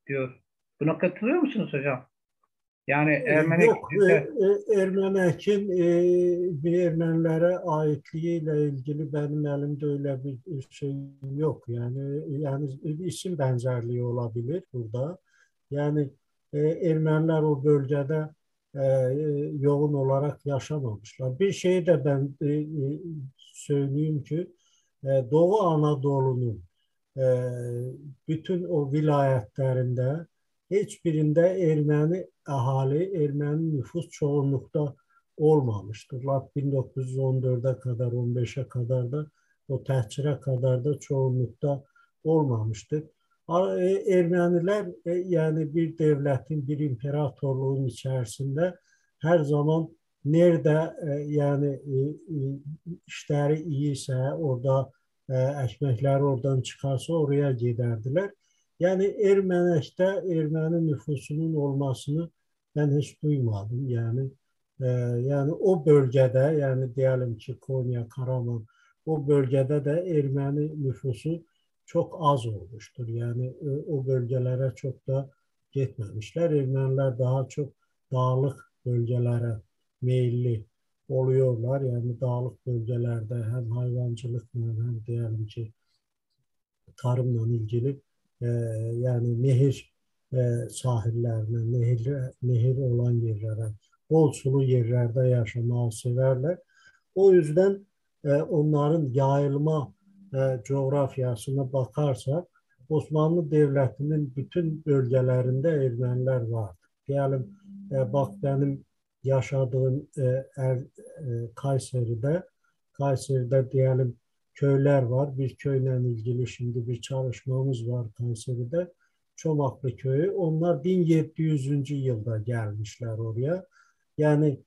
diyor. Buna katılıyor musunuz hocam? Yani Yok, Ermenek'te Ermenek'in bir Ermenilere aitliğiyle ilgili benim elimde öyle bir şey yok. Yani bir isim benzerliği olabilir burada. Yani Ermeniler o bölgede e, yoğun olarak yaşamamışlar. Bir şeyi de ben söyleyeyim ki Doğu Anadolu'nun e, bütün o vilayetlerinde hiçbirinde Ermeni ahali, Ermeni nüfus çoğunlukta olmamıştır. 1914'e kadar, 15'e kadar da o tehcire kadar da çoğunlukta olmamıştır. Ermeniler yani bir devletin, bir imparatorluğun içerisinde her zaman nerede işleri iyiyse orada ekmekler oradan çıkarsa oraya giderdiler. Yani Ermenek'te Ermeni nüfusunun olmasını ben hiç duymadım. Yani o bölgede yani diyelim ki Konya, Karaman o bölgede de Ermeni nüfusu çok az olmuştur. Yani o bölgelere çok da gitmemişler. Ermeniler daha çok dağlık bölgelere meyilli oluyorlar. Yani dağlık bölgelerde hem hayvancılıkla hem diyelim ki tarımla ilgili yani nehir sahillerine, nehir olan yerlere, bol sulu yerlerde yaşamayı severler. O yüzden onların yayılma coğrafyasına bakarsak Osmanlı Devleti'nin bütün bölgelerinde Ermeniler vardı. Diyelim bak benim yaşadığım Kayseri'de diyelim köyler var. Bir köyle ilgili şimdi bir çalışmamız var Kayseri'de. Çomaklı köyü. Onlar 1700. yılda gelmişler oraya. Yani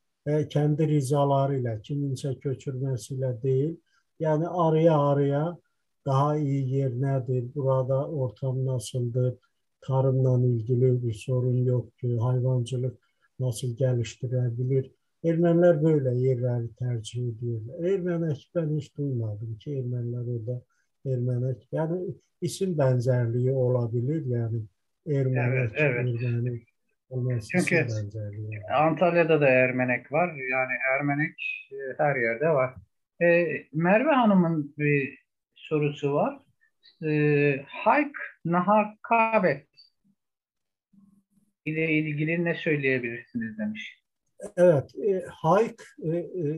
kendi rızalarıyla, kiminse köçürmesiyle değil. Yani araya araya daha iyi yer nedir, burada ortam nasıldır, tarımla ilgili bir sorun yoktu, hayvancılık nasıl geliştirebilir. Ermeniler böyle yerleri tercih ediyorlar. Ermenek ben hiç duymadım ki Ermeniler orada Ermenek. Yani isim benzerliği olabilir yani evet, Ermenek, evet. Ermeni olması Çünkü isim benzerliği. Antalya'da da Ermenek var. Yani Ermenek her yerde var. Merve Hanım'ın bir sorusu var. Hayk Nahakabet ile ilgili ne söyleyebilirsiniz demiş. Evet, Hayk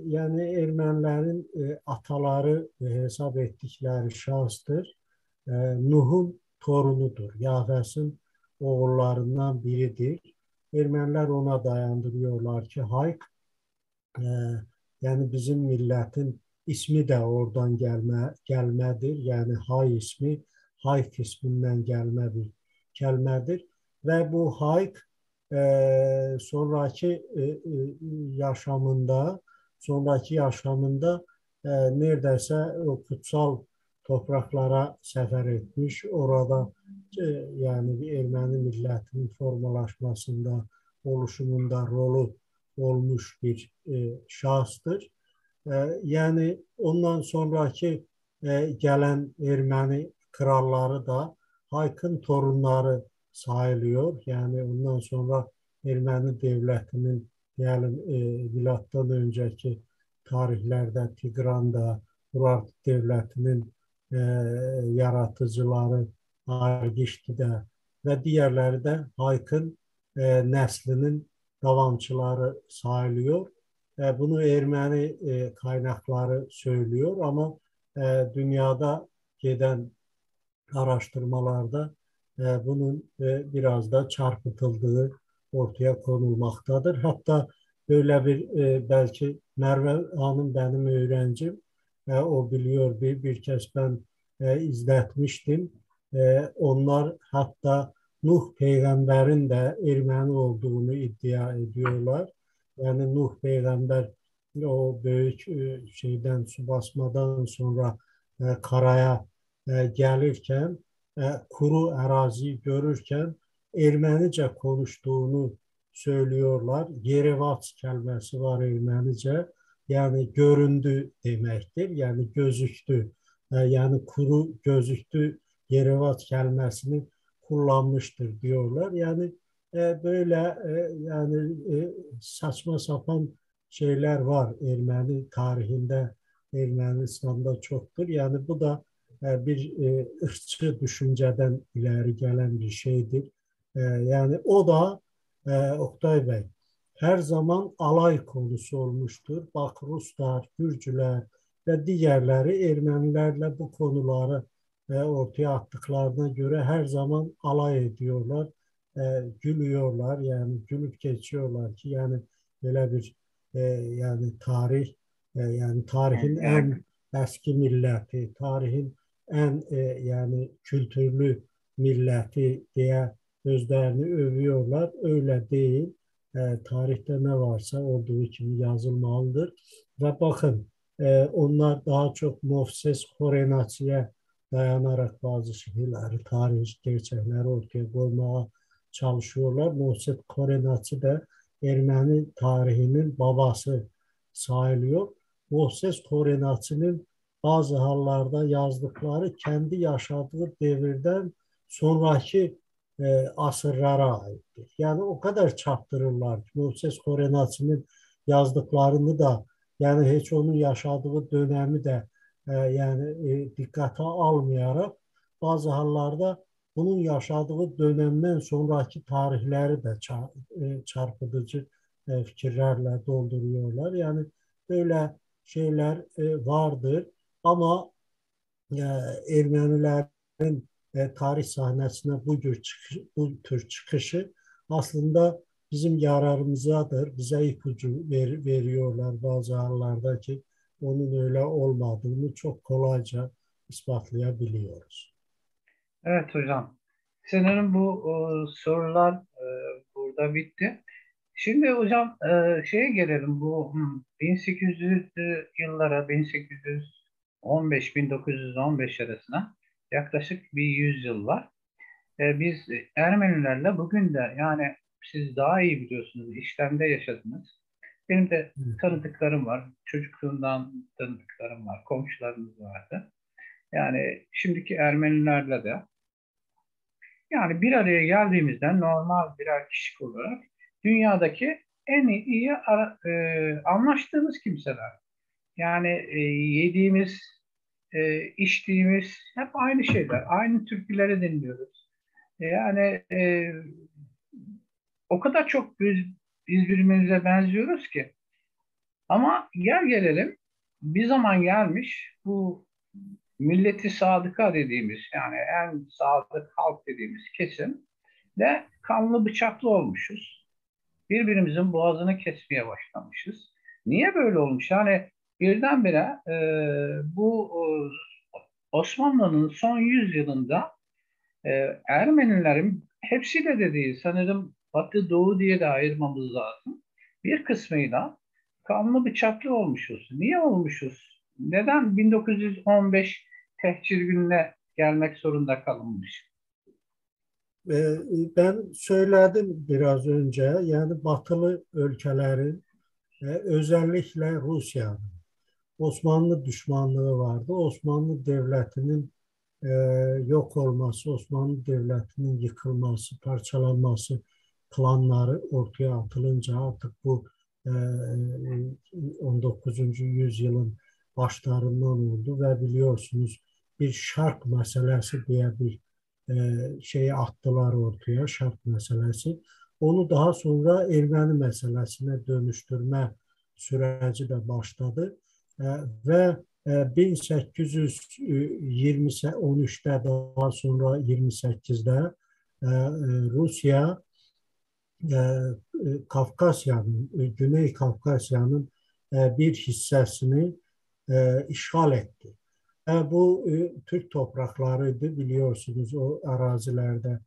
yani Ermenilerin ataları hesap ettikleri şahıstır. Nuh'un torunudur. Yafes'in oğullarından biridir. Ermeniler ona dayandırıyorlar ki Hayk e, yani bizim milletin ismi de oradan gelmedir. Yani Hay ismi Hayk isminden gelme bir kelimedir. Ve bu Hayk sonraki yaşamında sonraki yaşamında neredeyse o kutsal topraklara sefer etmiş. Orada yani bir Ermeni milletinin formalaşmasında, oluşumunda rolü olmuş bir şahıstır. Yani ondan sonraki gelen Ermeni kralları da Hayk'ın torunları sayılıyor. Yani ondan sonra Ermeni devletinin diyelim milattan önceki tarihlerde Tigran'da Urartu devletinin e, yaratıcıları Argişti'de ve diğerleri de Hayk'ın neslinin davamçıları sayılıyor. Bunu Ermeni kaynakları söylüyor ama dünyada giden araştırmalarda bunun biraz da çarpıtıldığı ortaya konulmaktadır. Hatta böyle bir belki Merve Hanım benim öğrencim, o biliyor bir kez ben izletmiştim. Onlar hatta Nuh peygamberin de Ermeni olduğunu iddia ediyorlar. Yani Nuh peygamber o büyük şeyden su basmadan sonra karaya gelirken kuru arazi görürken Ermenice konuştuğunu söylüyorlar. Yerevat kelimesi var Ermenice. Yani göründü demektir. Yani gözüktü. Yani kuru gözüktü Yerevat kelimesini kullanmıştır diyorlar. Yani böyle yani saçma sapan şeyler var Ermeni tarihinde, Ermenistan'da çoktur. Yani bu da bir ırkçı düşünceden ileri gelen bir şeydir. Yani o da Oktay Bey her zaman alay konusu olmuştur. Bak Ruslar, Gürcüler ve diğerleri Ermenilerle bu konuları ortaya attıklarına göre her zaman alay ediyorlar, gülüyorlar yani gülüp geçiyorlar ki yani böyle bir yani tarih yani tarihin en eski milleti, tarihin en yani kültürlü milleti diye özlerini övüyorlar. Öyle değil. Tarihte ne varsa olduğu gibi yazılmalıdır. Ve bakın onlar daha çok Mofses Korenatsi'ye dayanarak bazı şeyleri, tarih gerçekleri ortaya koymaya çalışıyorlar. Mofses Korenatsi de Ermeni tarihinin babası sayılıyor. Moses Korenatsi'nin bazı hallarda yazdıkları kendi yaşadığı devirden sonraki asırlara aittir. Yani o kadar çarptırırlar ki Moses Korenatsi'nin yazdıklarını da yani hiç onun yaşadığı dönemi de yani dikkate almayarak bazı hallarda bunun yaşadığı dönemden sonraki tarihleri de çarpıtıcı fikirlerle dolduruyorlar. Yani böyle şeyler vardır ama e, Ermenilerin tarih sahnesine bu tür çıkışı aslında bizim yararımızadır. Bize ipucu veriyorlar bazı anlarda ki onun öyle olmadığını çok kolayca ispatlayabiliyoruz. Evet hocam. Sanırım bu sorular burada bitti. Şimdi hocam şeye gelelim, bu 1800'lü yıllara, 1815-1915 arasına yaklaşık bir 100 yıl var. Biz Ermenilerle bugün de, yani siz daha iyi biliyorsunuz, işlemde yaşadınız. Benim de tanıdıklarım var. Çocukluğumdan tanıdıklarım var. Komşularımız vardı. Yani şimdiki Ermenilerle de, yani bir araya geldiğimizde normal birer kişi olarak dünyadaki en iyi anlaştığımız kimseler. Yani yediğimiz, içtiğimiz hep aynı şeyler. Aynı türküleri dinliyoruz. Yani o kadar çok biz birbirimize benziyoruz ki. Ama gel gelelim, bir zaman gelmiş bu milleti sadıka dediğimiz, yani en sadık halk dediğimiz kesim de kanlı bıçaklı olmuşuz. Birbirimizin boğazını kesmeye başlamışız. Niye böyle olmuş? Yani birdenbire bu Osmanlı'nın son 100 yılında Ermenilerin hepsi de değil, sanırım Batı Doğu diye de ayırmamız lazım. Bir kısmıyla kanlı bıçaklı olmuşuz. Niye olmuşuz? Neden 1915 tehcir gününe gelmek zorunda kalınmış? Ben söyledim biraz önce, yani batılı ülkelerin, özellikle Rusya'nın Osmanlı düşmanlığı vardı. Osmanlı Devleti'nin e, yok olması, Osmanlı Devleti'nin yıkılması, parçalanması planları ortaya atılınca artık bu 19. yüzyılın başlarından oldu ve biliyorsunuz bir şark meselesi diye bir şeyi attılar ortaya, şark meselesi. Onu daha sonra Ermeni meselesine dönüştürme süreci de başladı. E, ve 1813'te, daha sonra 28'de Rusya Kafkasya'nın, Güney Kafkasya'nın bir hissesini işgal etti. Bu Türk topraklarıydı, biliyorsunuz. O arazilerde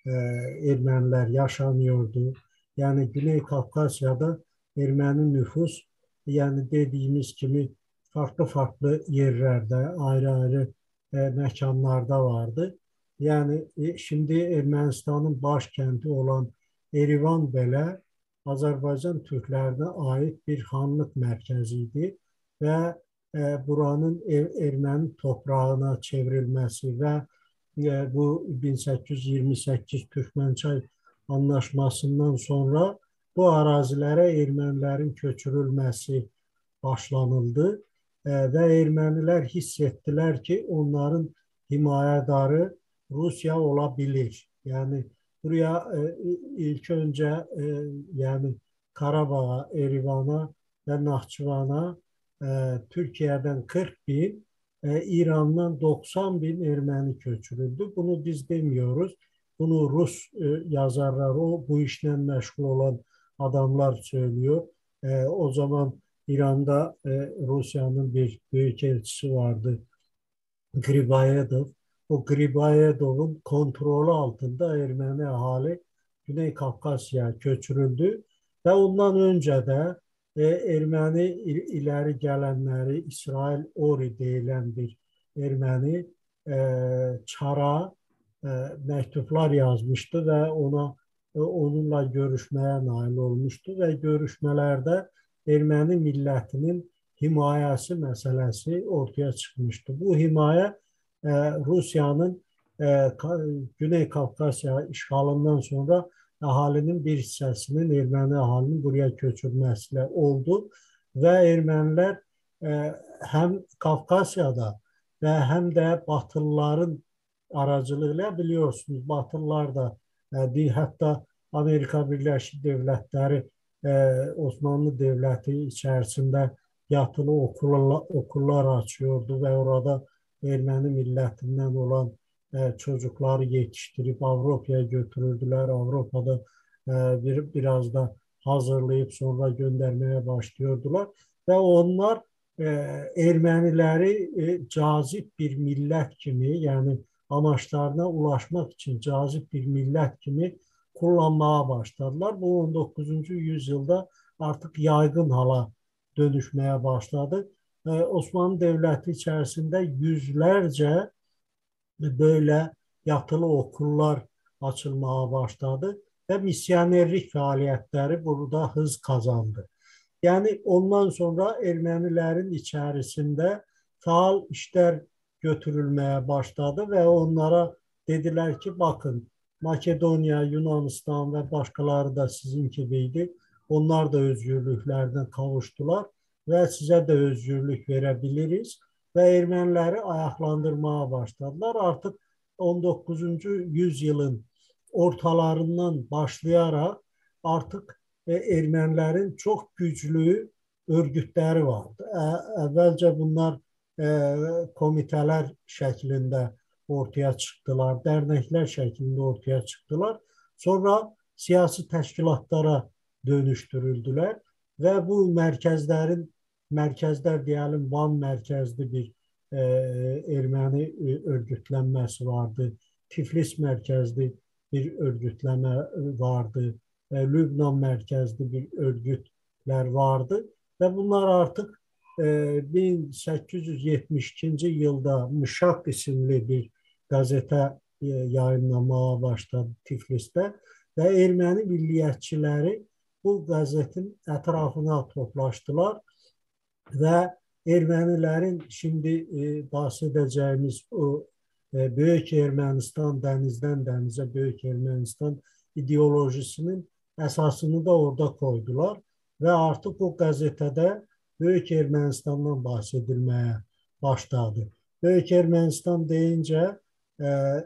Ermeniler yaşamıyordu. Yani Güney Kafkasya'da Ermeni nüfus, yani dediğimiz gibi farklı farklı yerlerde, ayrı ayrı mekanlarda vardı. Yani şimdi Ermenistan'ın başkenti olan Erivan belə Azərbaycan Türklərinə aid bir xanlıq mərkəziydi və buranın erməni toprağına çevrilməsi və bu 1828 Türkmençay anlaşmasından sonra bu ərazilərə ermənilərin köçürülməsi başlanıldı və ermənilər hiss etdilər ki, onların himayədarı Rusiya ola bilir. Yəni buraya ilk önce yani Karabağ'a, Erivan'a ve Nahçıvan'a Türkiye'den 40 bin, İran'dan 90 bin Ermeni köçürüldü. Bunu biz demiyoruz. Bunu Rus yazarlar, bu işle meşgul olan adamlar söylüyor. O zaman İran'da Rusya'nın bir büyükelçisi vardı, Gribayedov. O Gribayedov'un kontrolü altında Ermeni ahali Güney Kafkasya köçürüldü ve ondan önce de Ermeni ileri gelenleri, İsrail Ori deyilen bir Ermeni Çar'a mektuplar yazmıştı ve onunla görüşmeye nail olmuştu ve görüşmelerde Ermeni milletinin himayesi meselesi ortaya çıkmıştı. Bu himaye Rusya'nın Güney Kafkasya işgalından sonra ahalinin bir hissəsinin, Erməni ahalinin buraya köçürmesiyle oldu ve Ermeniler hem Kafkasya'da ve hem de Batılıların aracılığıyla, biliyorsunuz, Batılılar da hatta Amerika Birleşik Devletleri Osmanlı Devleti içerisinde yatılı okullar açıyordu ve orada Ermeni milletinden olan çocukları yetiştirip Avrupa'ya götürürdüler. Avrupa'da biraz da hazırlayıp sonra göndermeye başlıyordular. Ve onlar e, Ermenileri cazip bir millet kimi, yani amaçlarına ulaşmak için cazip bir millet kimi kullanmaya başladılar. Bu 19. yüzyılda artık yaygın hala dönüşmeye başladı. Osmanlı Devleti içerisinde yüzlerce böyle yatılı okullar açılmaya başladı ve misyonerlik faaliyetleri burada hız kazandı. Yani ondan sonra Ermenilerin içerisinde faal işler götürülmeye başladı ve onlara dediler ki bakın, Makedonya, Yunanistan ve başkaları da sizin gibiydi. Onlar da özgürlüklerden kavuştular ve size de özgürlük verebiliriz ve Ermenileri ayaklandırmaya başladılar. Artık 19. yüzyılın ortalarından başlayarak artık ermənilərin çox güclü örgütləri vardı. Əvvəlcə bunlar komitələr şəklində ortaya çıxdılar, dərnəklər şəklində ortaya çıxdılar. Sonra siyasi təşkilatlara dönüşdürüldülər və bu mərkəzlər deyəlim, Van mərkəzli bir erməni örgütlənməsi vardı, Tiflis mərkəzli bir örgütləmə vardı, Lübnan mərkəzli bir örgütlər vardı və bunlar artıq 1872-ci yılda Mışaq isimli bir qəzetə yayınlamağa başladı Tiflisdə və erməni milliyyətçiləri bu qəzetin ətrafına toplaşdılar və ermənilərin şimdi bahs edəcəyimiz o Böyük Ermənistan, dənizdən dənizə Böyük Ermənistan ideolojisinin əsasını da orada koydular və artıq o qəzetədə Böyük Ermənistandan bahs edilməyə başladı. Böyük Ermənistan deyincə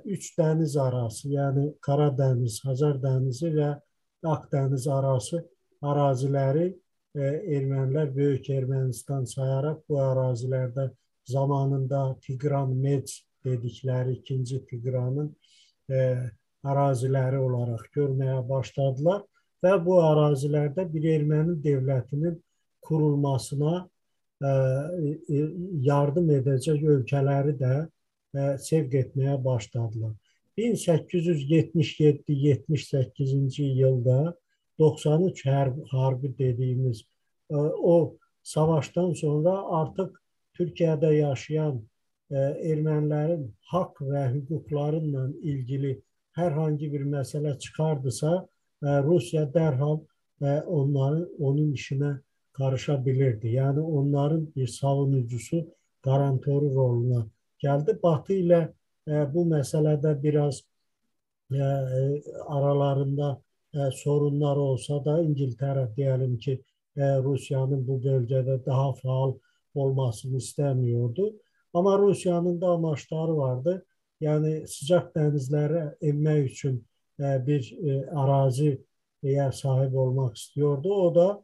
üç dəniz arası, yəni Karadəniz, Xəzər dənizi və Akdəniz arası əraziləri ermənilər Böyük Ermənistan sayaraq bu ərazilərdə zamanında Tigran Mec dedikləri ikinci Tigranın əraziləri olaraq görməyə başladılar və bu ərazilərdə bir erməni dövlətinin kurulmasına yardım edəcək ölkələri də sevk etməyə başladılar. 1877-78-ci yılda 93 harbi dediyimiz o savaştan sonra artıq Türkiyədə yaşayan ermənilərin haqq və hüquqlarıyla ilgili hər hangi bir məsələ çıxardısa, Rusiya dərhal onun işinə karışa bilirdi. Yəni onların bir savunucusu, garantoru roluna gəldi. Batı ilə bu məsələdə biraz aralarında sorunlar olsa da İngiltərə deyəlim ki, Rusiyanın bu bölgədə daha faal olmasını istəmiyordu. Amma Rusiyanın da amaçları vardı. Yəni sıcaq dənizlərə enmək üçün bir araziyə sahib olmaq istiyordu. O da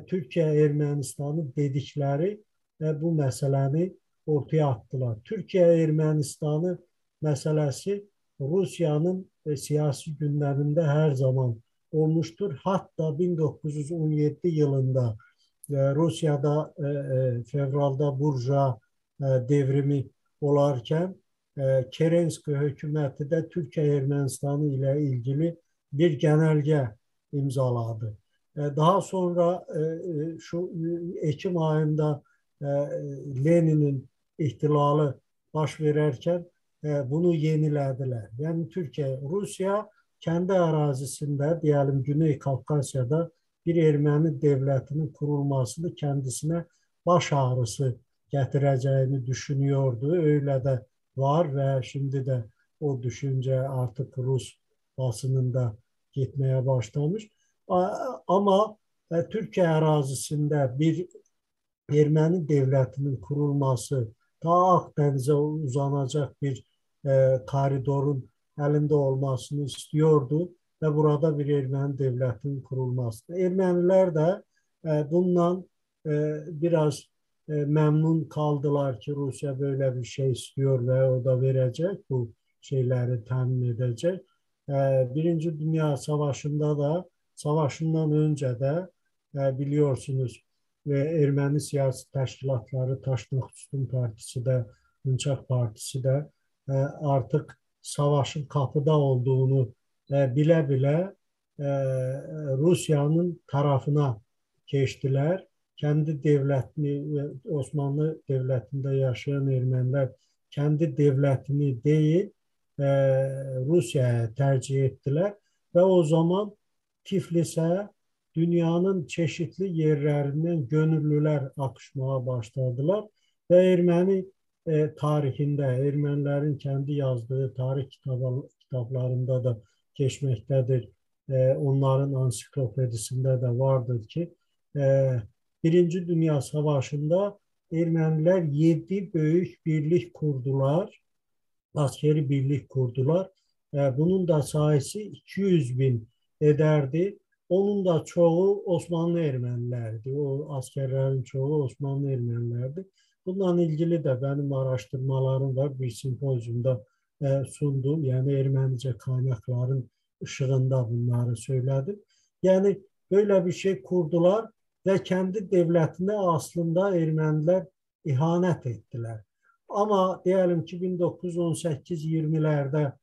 Türkiyə Ermənistanı dedikləri bu məsələni ortaya attılar. Türkiyə Ermənistanı məsələsi Rusiyanın siyasi gündəmində hər zaman olmuştur. Hatta 1917 yılında Rusiyada fevralda Burja devrimi olarkən Kerenski hökuməti də Türkiyə Ermənistanı ilə ilgili bir genelge imzaladı. Daha sonra şu Ekim ayında Lenin'in ihtilalı baş verərkən bunu yenilediler. Yani Türkiye, Rusya kendi arazisinde diyelim Güney Kafkasya'da bir Ermeni devletinin kurulmasını kendisine baş ağrısı getireceğini düşünüyordu. Öyle de var ve şimdi de o düşünce artık Rus basınında gitmeye başlamış. Ama Türkiye arazisinde bir Ermeni devletinin kurulması, ta Akdeniz'e uzanacak bir koridorun elinde olmasını istiyordu ve burada bir Ermeni devletinin kurulması. Ermeniler de bundan biraz memnun kaldılar ki Rusya böyle bir şey istiyor ve o da verecek, bu şeyleri temin edecek. Birinci Dünya Savaşı'nda da, savaşından önce de biliyorsunuz ve Ermeni siyasi təşkilatları Taşnak Sütun Partisi de, Hınçaq Partisi de artık savaşın kapıda olduğunu bile Rusya'nın tarafına geçtiler. Kendi devletini, Osmanlı Devleti'nde yaşayan Ermeniler kendi devletini değil Rusya'ya tercih ettiler ve o zaman Tiflis'e dünyanın çeşitli yerlerinden gönüllüler akışmaya başladılar ve Ermeni tarihinde, Ermenilerin kendi yazdığı tarih kitaplarında da geçmektedir. Onların ansiklopedisinde de vardır ki Birinci Dünya Savaşı'nda Ermeniler 7 büyük birlik kurdular, askeri birlik kurdular. Bunun da sayısı 200 bin ederdi. Onun da çoğu Osmanlı ermənilərdi. O askerlerin çoğu Osmanlı ermənilərdi. Bununla ilgili de benim araştırmalarım var. Bir simpozyumda sundum. Yani Ermenice kaynakların ışığında bunları söyledim. Yani böyle bir şey kurdular ve kendi devletine aslında Ermeniler ihanet ettiler. Ama diyelim ki 1918-20'lerde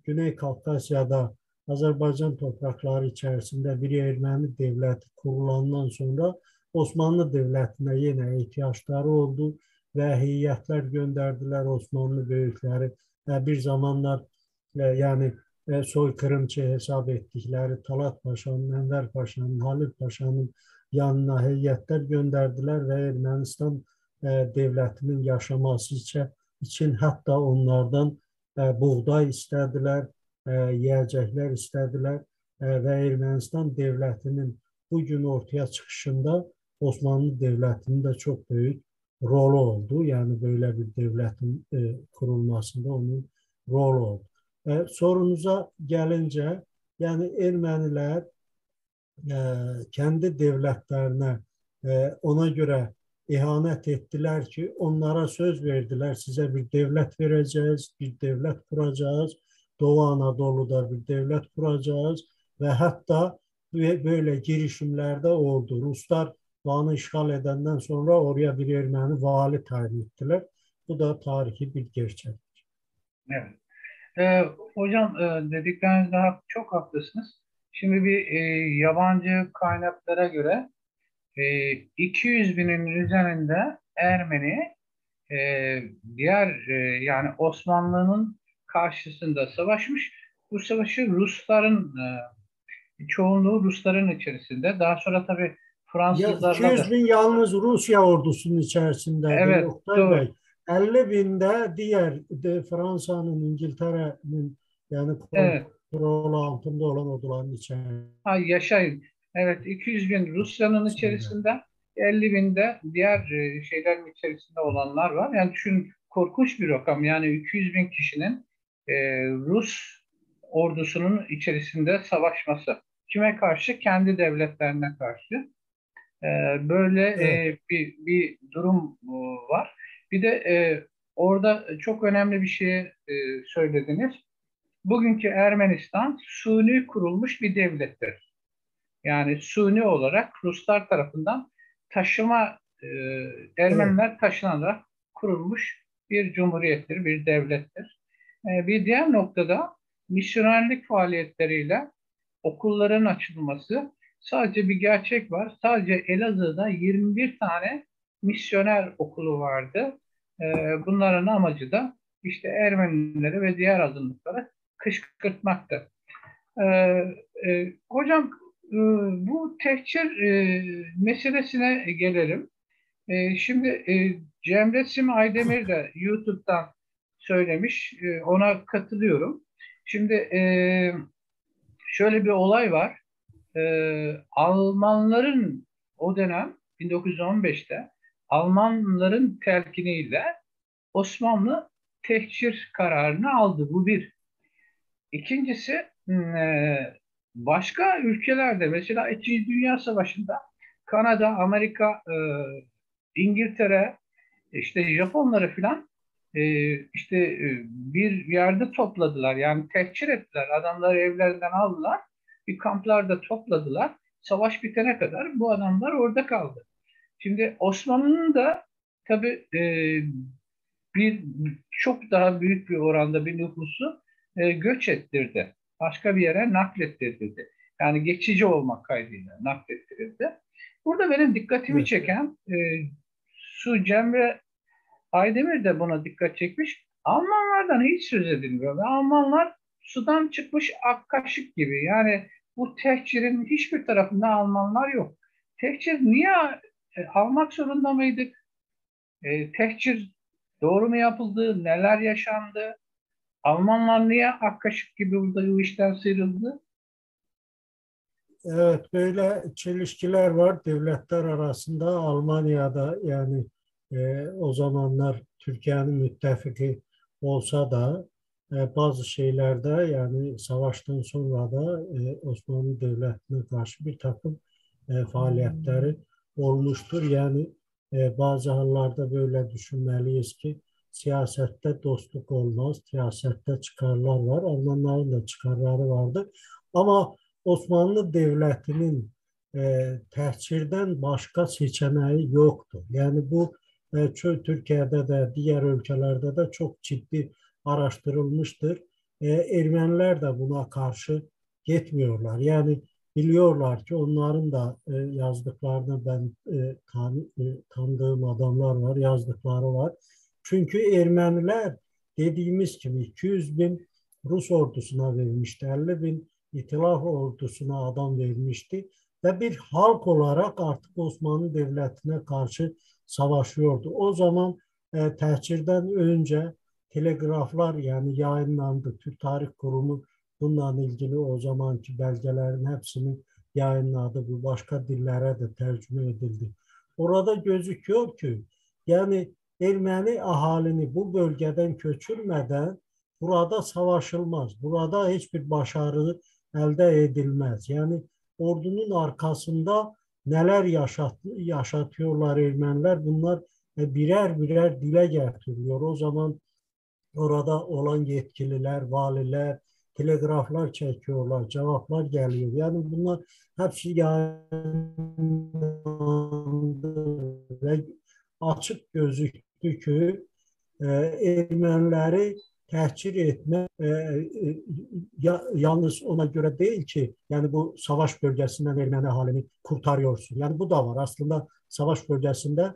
Güney Kafkasya'da Azerbaycan toprakları içerisinde bir Ermeni devleti kurulandan sonra Osmanlı Devleti'ne yine ihtiyaçları oldu ve heyetler gönderdiler Osmanlı büyükleri. Bir zamanlar yani soykırımcı hesap ettikleri Talat Paşa'nın, Enver Paşa'nın, Halil Paşa'nın yanına heyetler gönderdiler ve Ermənistan devletinin yaşaması için hatta onlardan buğday istediler, yiyecekler istediler ve Ermənistan devletinin bugün ortaya çıkışında Osmanlı Devleti'nin de çok büyük rolü oldu. Yani böyle bir devletin kurulmasında onun rolü oldu. Sorunuza gelince yani Ermeniler e, kendi devletlerine ona göre ihanet ettiler ki onlara söz verdiler. Size bir devlet vereceğiz, bir devlet kuracağız. Doğu Anadolu'da bir devlet kuracağız ve hatta böyle girişimlerde oldu. Ruslar Van'ı işgal edenden sonra oraya bir Ermeni vali tayin ettiler. Bu da tarihi bir gerçek. Evet. Hocam, dediklerinizde çok haklısınız. Şimdi bir yabancı kaynaklara göre 200 binin üzerinde Ermeni e, diğer yani Osmanlı'nın karşısında savaşmış. Bu savaşı Rusların çoğunluğu Rusların içerisinde. Daha sonra tabii Ya Fransızlarla 200 da, bin yalnız Rusya ordusunun içerisindedir evet, Oktay doğru. Bey. 50 binde diğer Fransa'nın, İngiltere'nin yani Evet. kontrol altında olan orduların içerisinde. Ha, yaşayın. Evet, 200 bin Rusya'nın içerisinde, 50 bin de diğer şeylerin içerisinde olanlar var. Yani düşün, korkunç bir rakam. Yani 200 bin kişinin Rus ordusunun içerisinde savaşması. Kime karşı? Kendi devletlerine karşı. E, Böyle Evet, bir durum var. Bir de orada çok önemli bir şey söylediniz. Bugünkü Ermenistan suni kurulmuş bir devlettir. Yani suni olarak Ruslar tarafından taşıma evet, Ermeniler taşınarak kurulmuş bir cumhuriyettir, bir devlettir. Bir diğer noktada misyonerlik faaliyetleriyle okulların açılması, sadece bir gerçek var. Sadece Elazığ'da 21 tane misyoner okulu vardı. E, Bunların amacı da işte Ermenileri ve diğer azınlıkları kışkırtmaktı. Ee, Hocam, bu tehcir meselesine gelelim. Şimdi Cemre Sim Aydemir de YouTube'dan söylemiş. Ona katılıyorum. Şimdi şöyle bir olay var. Almanların o dönem 1915'te Almanların telkiniyle Osmanlı tehcir kararını aldı. Bu bir. İkincisi, başka ülkelerde mesela İkinci Dünya Savaşı'nda Kanada, Amerika, İngiltere, işte Japonları filan işte bir yerde topladılar. Yani tehcir ettiler. Adamları evlerinden aldılar. Bir kamplarda topladılar. Savaş bitene kadar bu adamlar orada kaldı. Şimdi Osmanlı'nın da tabii bir çok daha büyük bir oranda bir nüfusu göç ettirdi. Başka bir yere naklettirdi. Yani geçici olmak kaydıyla naklettirildi. Burada benim dikkatimi evet. çeken Su Cemre Aydemir de buna dikkat çekmiş. Almanlardan hiç söz edilmiyor. Ve Almanlar sudan çıkmış ak kaşık gibi. Yani bu tehcirin hiçbir tarafında Almanlar yok. Tehcir niye almak zorunda mıydık? Tehcir doğru mu yapıldı? Neler yaşandı? Almanlar niye ak kaşık gibi burada bu işten sıyrıldı? Evet, böyle çelişkiler var devletler arasında. Almanya'da yani o zamanlar Türkiye'nin müttefiki olsa da bazı şeylerde yani savaştan sonra da Osmanlı Devleti'ne karşı bir takım faaliyetleri olmuştur. Yani bazı hallarda böyle düşünmeliyiz ki siyasette dostluk olmaz, siyasette çıkarlar var. Almanların da çıkarları vardı. Ama Osmanlı Devleti'nin tehcirden başka seçeneği yoktu. Yani bu Türkiye'de de diğer ülkelerde de çok ciddi araştırılmıştır. Ermeniler de buna karşı gitmiyorlar. Yani biliyorlar ki onların da yazdıklarını ben tanıdığım adamlar var, yazdıkları var. Çünkü Ermeniler dediğimiz gibi 200 bin Rus ordusuna vermişti, 50 bin İtilaf ordusuna adam vermişti ve bir halk olarak artık Osmanlı Devleti'ne karşı savaşıyordu. O zaman tehcirden önce telegraflar yani yayınlandı. Türk Tarih Kurumu bununla ilgili o zamanki belgelerin hepsini yayınladı. Bu başka dillere de tercüme edildi. Orada gözüküyor ki yani Ermeni ahalini bu bölgeden köçürmeden burada savaşılmaz. Burada hiçbir başarı elde edilmez. Yani ordunun arkasında neler yaşatıyorlar Ermeniler bunlar birer birer dile getiriliyor. O zaman orada olan yetkililer, valiler, telegraflar çekiyorlar, cevaplar geliyor. Yani bunlar hepsi yayınlandı ve açık gözüktü ki Ermenileri tehcir etme yalnız ona göre değil ki yani bu savaş bölgesinden Ermeni ahalini kurtarıyorsun. Yani bu da var. Aslında savaş bölgesinde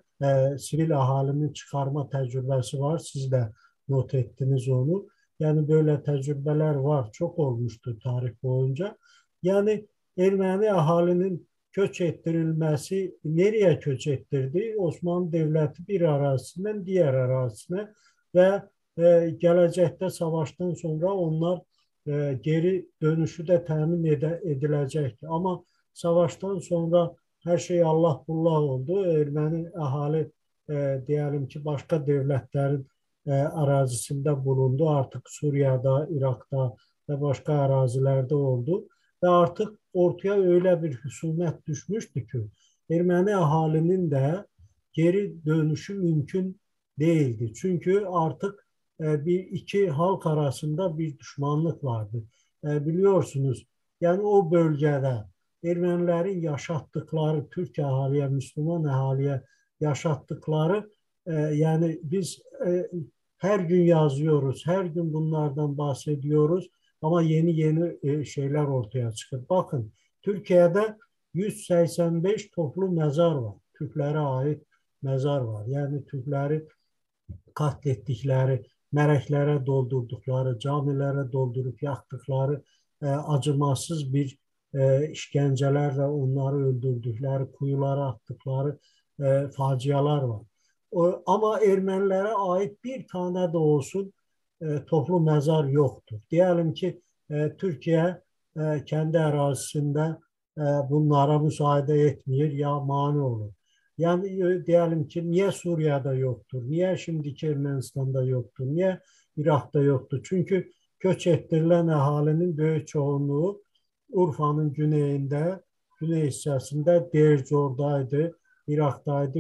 sivil ahalinin çıkarma tecrübesi var. Siz de not ettiniz onu. Yani böyle tecrübeler var. Çok olmuştu tarih boyunca. Yani Ermeni ahalinin köç ettirilmesi nereye köç ettirdi? Osmanlı Devleti bir arazisinden diğer arazisine ve gelecekte savaştan sonra onlar geri dönüşü de temin edilecek. Ama savaştan sonra her şey Allah bullah oldu. Ermeni ahali diyelim ki başka devletlerin arazisinde bulundu. Artık Suriye'de, Irak'ta ve başka arazilerde oldu. Ve artık ortaya öyle bir husumet düşmüştü ki Ermeni ahalinin de geri dönüşü mümkün değildi. Çünkü artık bir iki halk arasında bir düşmanlık vardı. Biliyorsunuz yani o bölgede Ermenilerin yaşattıkları Türk ahaliye, Müslüman ahaliye yaşattıkları yani biz her gün yazıyoruz, her gün bunlardan bahsediyoruz ama yeni yeni şeyler ortaya çıkıyor. Bakın Türkiye'de 185 toplu mezar var. Türklere ait mezar var. Yani Türkleri katlettikleri, mərəklərə doldurdukları, camilərə doldurup yaktıkları acımasız bir işkencelerle onları öldürdükleri, kuyulara attıkları facialar var. Ama Ermenilere ait bir tane de olsun toplu mezar yoktur. Diyelim ki Türkiye kendi arazisinde bunlara müsaade etmiyor ya mani olur. Yani diyelim ki niye Suriye'de yoktur? Niye şimdiki Ermenistan'da yoktur? Niye Irak'ta yoktur? Çünkü göç ettirilen ahalinin büyük çoğunluğu Urfa'nın güneyinde, güney hissesinde Deir-Zor'daydı, Irak'taydı,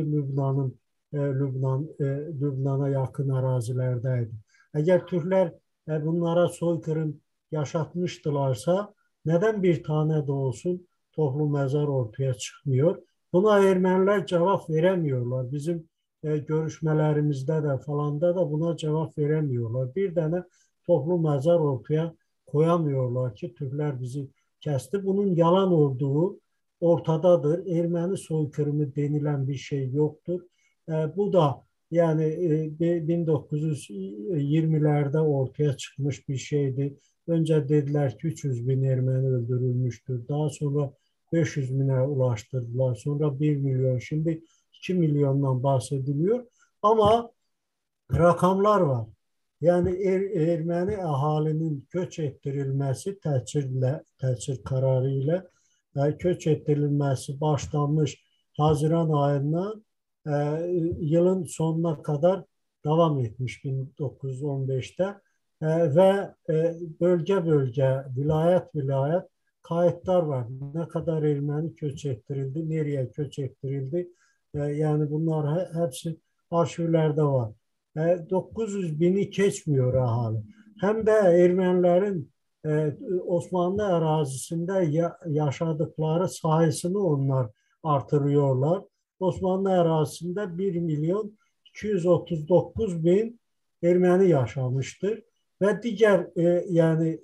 Lübnan'a yakın arazilerdeydi. Eğer Türkler bunlara soykırım yaşatmıştılarsa neden bir tane de olsun toplu mezar ortaya çıkmıyor? Buna Ermeniler cevap veremiyorlar. Bizim görüşmelerimizde de falanda da buna cevap veremiyorlar. Bir tane toplu mezar ortaya koyamıyorlar ki Türkler bizi kesti. Bunun yalan olduğu ortadadır. Ermeni soykırımı denilen bir şey yoktur. Bu da yani 1920'lerde ortaya çıkmış bir şeydi. Önce dediler ki 300 bin Ermeni öldürülmüştür. Daha sonra 500 bine ulaştırdılar. Sonra 1 milyon, şimdi 2 milyondan bahsediliyor. Ama rakamlar var. Yani Ermeni ahalinin göç ettirilmesi tehcir kararıyla göç ettirilmesi başlanmış Haziran ayına yılın sonuna kadar devam etmiş 1915'te. ve bölge bölge, vilayet vilayet kayıtlar var. Ne kadar Ermeni köç ettirildi, nereye köç ettirildi. Yani bunlar hepsi arşivlerde var. 900 bini geçmiyor ahali. Hem de Ermenilerin Osmanlı arazisinde yaşadıkları sayısını onlar artırıyorlar. Osmanlı arazisinde 1 milyon 239 bin Ermeni yaşamıştır ve diğer yani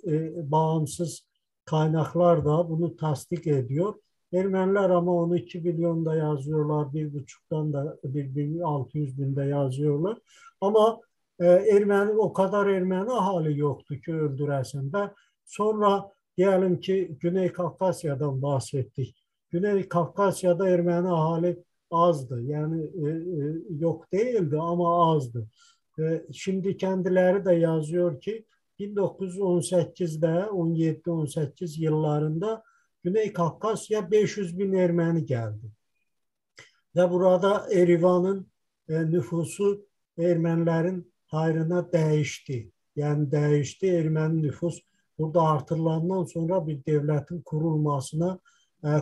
bağımsız kaynaklar da bunu tasdik ediyor. Ermeniler ama onu 2 milyonda yazıyorlar, 1,5'tan da 1.600 binde yazıyorlar. Ama Ermeni o kadar Ermeni ahali yoktu ki öldüresin. Ve sonra diyelim ki Güney Kafkasya'dan bahsettik. Güney Kafkasya'da Ermeni ahali azdı. Yani yok değildi ama azdı. Şimdi kendileri de yazıyor ki 1918'de 17-18 yıllarında Güney Kafkasya 500 bin Ermeni geldi. Ve burada Erivan'ın nüfusu Ermenilerin hayrına değişti. Yani değişti. Ermeni nüfus burada artırılandan sonra bir devletin kurulmasına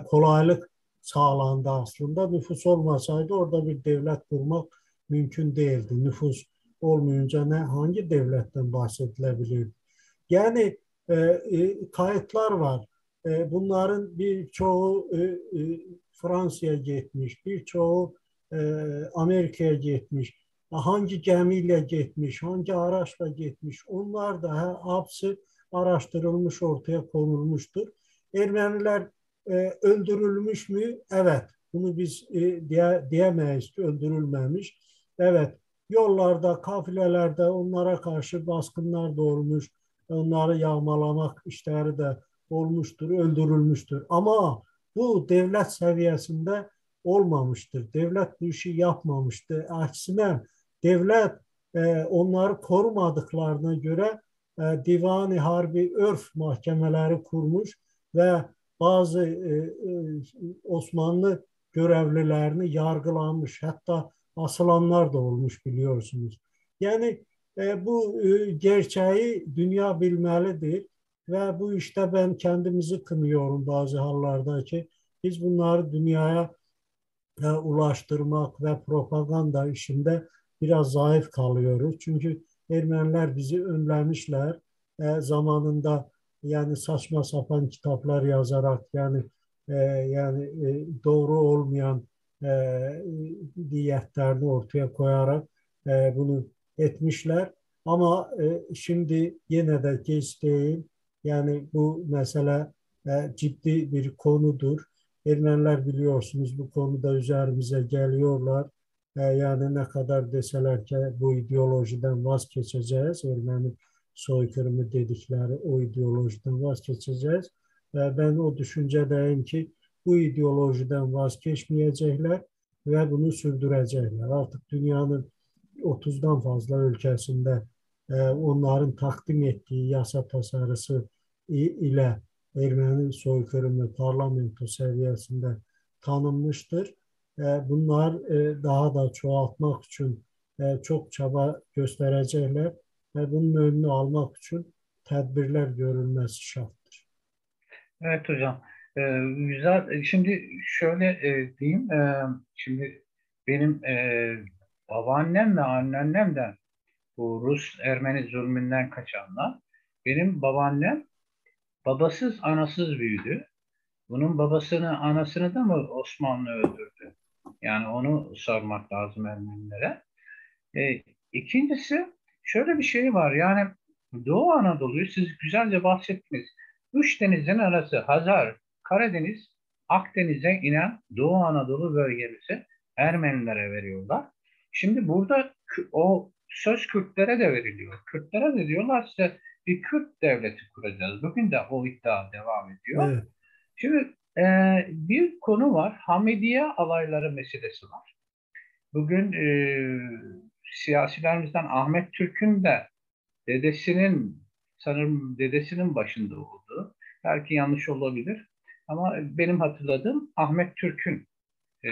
kolaylık sağlandı aslında. Nüfus olmasaydı orada bir devlet kurmak mümkün değildi. Nüfus olmayınca hangi devletten bahsedilebilirdi? Yani kayıtlar var. Bunların birçoğu Fransa'ya gitmiş, birçoğu Amerika'ya gitmiş. Hangi gemiyle gitmiş, hangi araçla gitmiş, onlar da hepsi araştırılmış, ortaya konulmuştur. Ermeniler öldürülmüş mü? Evet. Bunu biz diyemeyiz ki öldürülmemiş. Evet. Yollarda, kafilelerde onlara karşı baskınlar da olmuş. Onları yağmalamak işleri de olmuştur, öldürülmüştür. Ama bu devlet seviyesinde olmamıştır. Devlet bu işi yapmamıştır. Aksine devlet onları korumadıklarına göre Divani Harbi Örf mahkemeleri kurmuş ve bazı Osmanlı görevlilerini yargılanmış. Hatta asılanlar da olmuş biliyorsunuz. Yani bu gerçeği dünya bilmelidir ve bu işte ben kendimizi kınıyorum bazı hallerde ki biz bunları dünyaya ulaştırmak ve propaganda işinde biraz zayıf kalıyoruz. Çünkü Ermeniler bizi önlemişler. Zamanında yani saçma sapan kitaplar yazarak yani doğru olmayan diyetlerini ortaya koyarak bunu etmişler. Ama şimdi yine de geç değil. Yani bu mesele ciddi bir konudur. Ermeniler biliyorsunuz bu konuda üzerimize geliyorlar. Yani ne kadar deseler ki bu ideolojiden vazgeçeceğiz, Ermeni soykırımı dedikleri o ideolojiden vazgeçeceğiz. Ben o düşüncedeyim ki bu ideolojiden vazgeçmeyecekler ve bunu sürdürecekler. Artık dünyanın 30'dan fazla ülkesinde onların takdim ettiği yasa tasarısı ile Ermeni soykırımı parlamento seviyesinde tanınmıştır. Bunlar daha da çoğaltmak için çok çaba gösterecekler ve bunun önünü almak için tedbirler görülmesi şarttır. Evet hocam. Güzel. Şimdi şöyle diyeyim. Şimdi benim babaannem ve anneannem de bu Rus-Ermeni zulmünden kaçanlar. Benim babaannem babasız anasız büyüdü. Bunun babasını anasını da mı Osmanlı öldürdü? Yani onu sormak lazım Ermenilere. İkincisi şöyle bir şey var. Yani Doğu Anadolu'yu siz güzelce bahsettiniz. Üç denizin arası Hazar, Karadeniz, Akdeniz'e inen Doğu Anadolu bölgemizi Ermenilere veriyorlar. Şimdi burada o söz Kürtlere de veriliyor. Kürtlere de diyorlar size bir Kürt devleti kuracağız. Bugün de o iddia devam ediyor. Evet. Şimdi bir konu var. Hamidiye alayları meselesi var. Bugün siyasilerimizden Ahmet Türk'ün de dedesinin sanırım dedesinin başında olduğu, belki yanlış olabilir ama benim hatırladığım Ahmet Türk'ün e,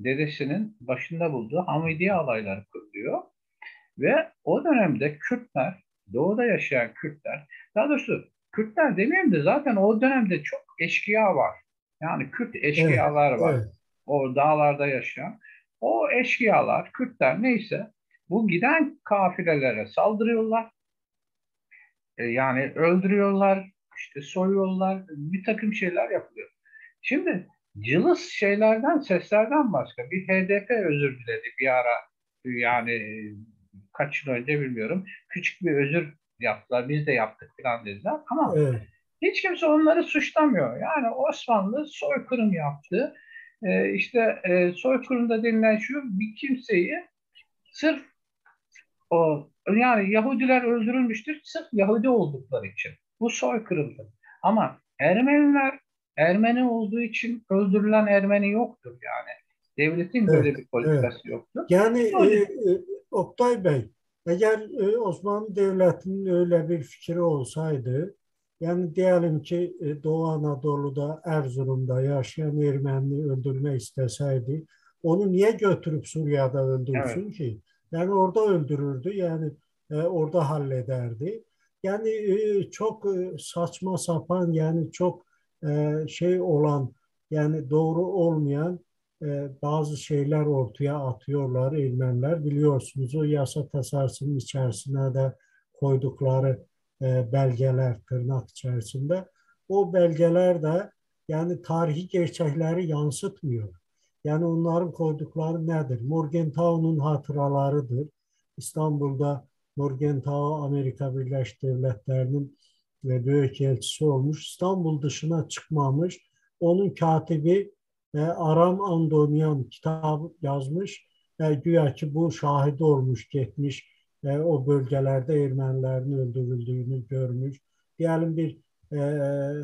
dedesinin başında bulduğu Hamidiye alayları kuruluyor ve o dönemde Kürtler doğuda yaşayan Kürtler, daha doğrusu Kürtler demeyeyim de zaten o dönemde çok eşkıya var. Yani Kürt Evet, eşkıyalar var. evet, O dağlarda yaşayan. O eşkıyalar, Kürtler neyse bu giden kafilelere saldırıyorlar. Yani öldürüyorlar, işte soyuyorlar, bir takım şeyler yapılıyor. Şimdi cılız şeylerden, seslerden başka bir HDP özür diledi bir ara, yani kaç yıl önce bilmiyorum. Küçük bir özür yaptılar, biz de yaptık falan dediler. Ama evet, hiç kimse onları suçlamıyor. Yani Osmanlı soykırım yaptı. İşte soykırımda denilen şu, bir kimseyi sırf yani Yahudiler öldürülmüştür sırf Yahudi oldukları için. Bu soykırımdır. Ama Ermeniler Ermeni olduğu için öldürülen Ermeni yoktur yani. Devletin evet, böyle bir evet. politikası yoktur. Yani O yüzden, Oktay Bey, eğer Osmanlı Devleti'nin öyle bir fikri olsaydı, yani diyelim ki Doğu Anadolu'da, Erzurum'da yaşayan Ermeni öldürme isteseydi, onu niye götürüp Suriye'de evet, öldürsün ki? Yani orada öldürürdü, yani orada hallederdi. Yani çok saçma sapan, yani çok şey olan, yani doğru olmayan bazı şeyler ortaya atıyorlar Ermeniler. Biliyorsunuz o yasa tasarısının içerisine de koydukları belgeler tırnak içerisinde. O belgeler de yani tarihi gerçekleri yansıtmıyor. Yani onların koydukları nedir? Morgenthau'nun hatıralarıdır. İstanbul'da Morgenthau Amerika Birleşik Devletleri'nin büyükelçisi olmuş. İstanbul dışına çıkmamış. Onun katibi Aram Andonyan kitap yazmış. Güya ki bu şahidi olmuş, gitmiş. O bölgelerde Ermenilerin öldürüldüğünü görmüş. Diyelim bir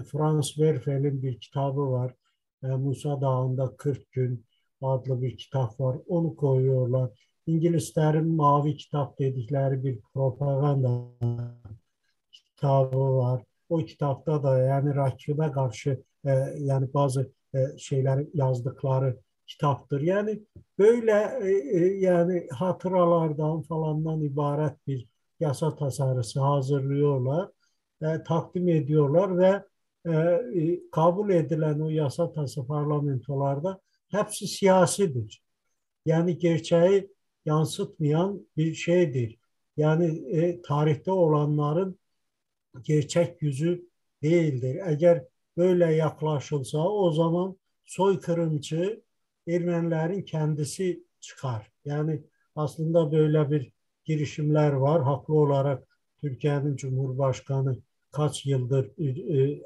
Franz Werfel'in bir kitabı var. Musa Dağı'nda 40 gün adlı bir kitap var. Onu koyuyorlar. İngilizlerin mavi kitap dedikleri bir propaganda kitabı var. O kitapta da yani rakibe karşı yani bazı şeyler yazdıkları kitaptır. Yani böyle yani hatıralardan falandan ibaret bir yasa tasarısı hazırlıyorlar, takdim ediyorlar ve kabul edilen o yasa tasarı parlamentolarda hepsi siyasidir. Yani gerçeği yansıtmayan bir şeydir. Yani tarihte olanların gerçek yüzü değildir. Eğer böyle yaklaşılsa o zaman soykırımcı Ermenilerin kendisi çıkar. Yani aslında böyle bir girişimler var. Haklı olarak Türkiye'nin Cumhurbaşkanı kaç yıldır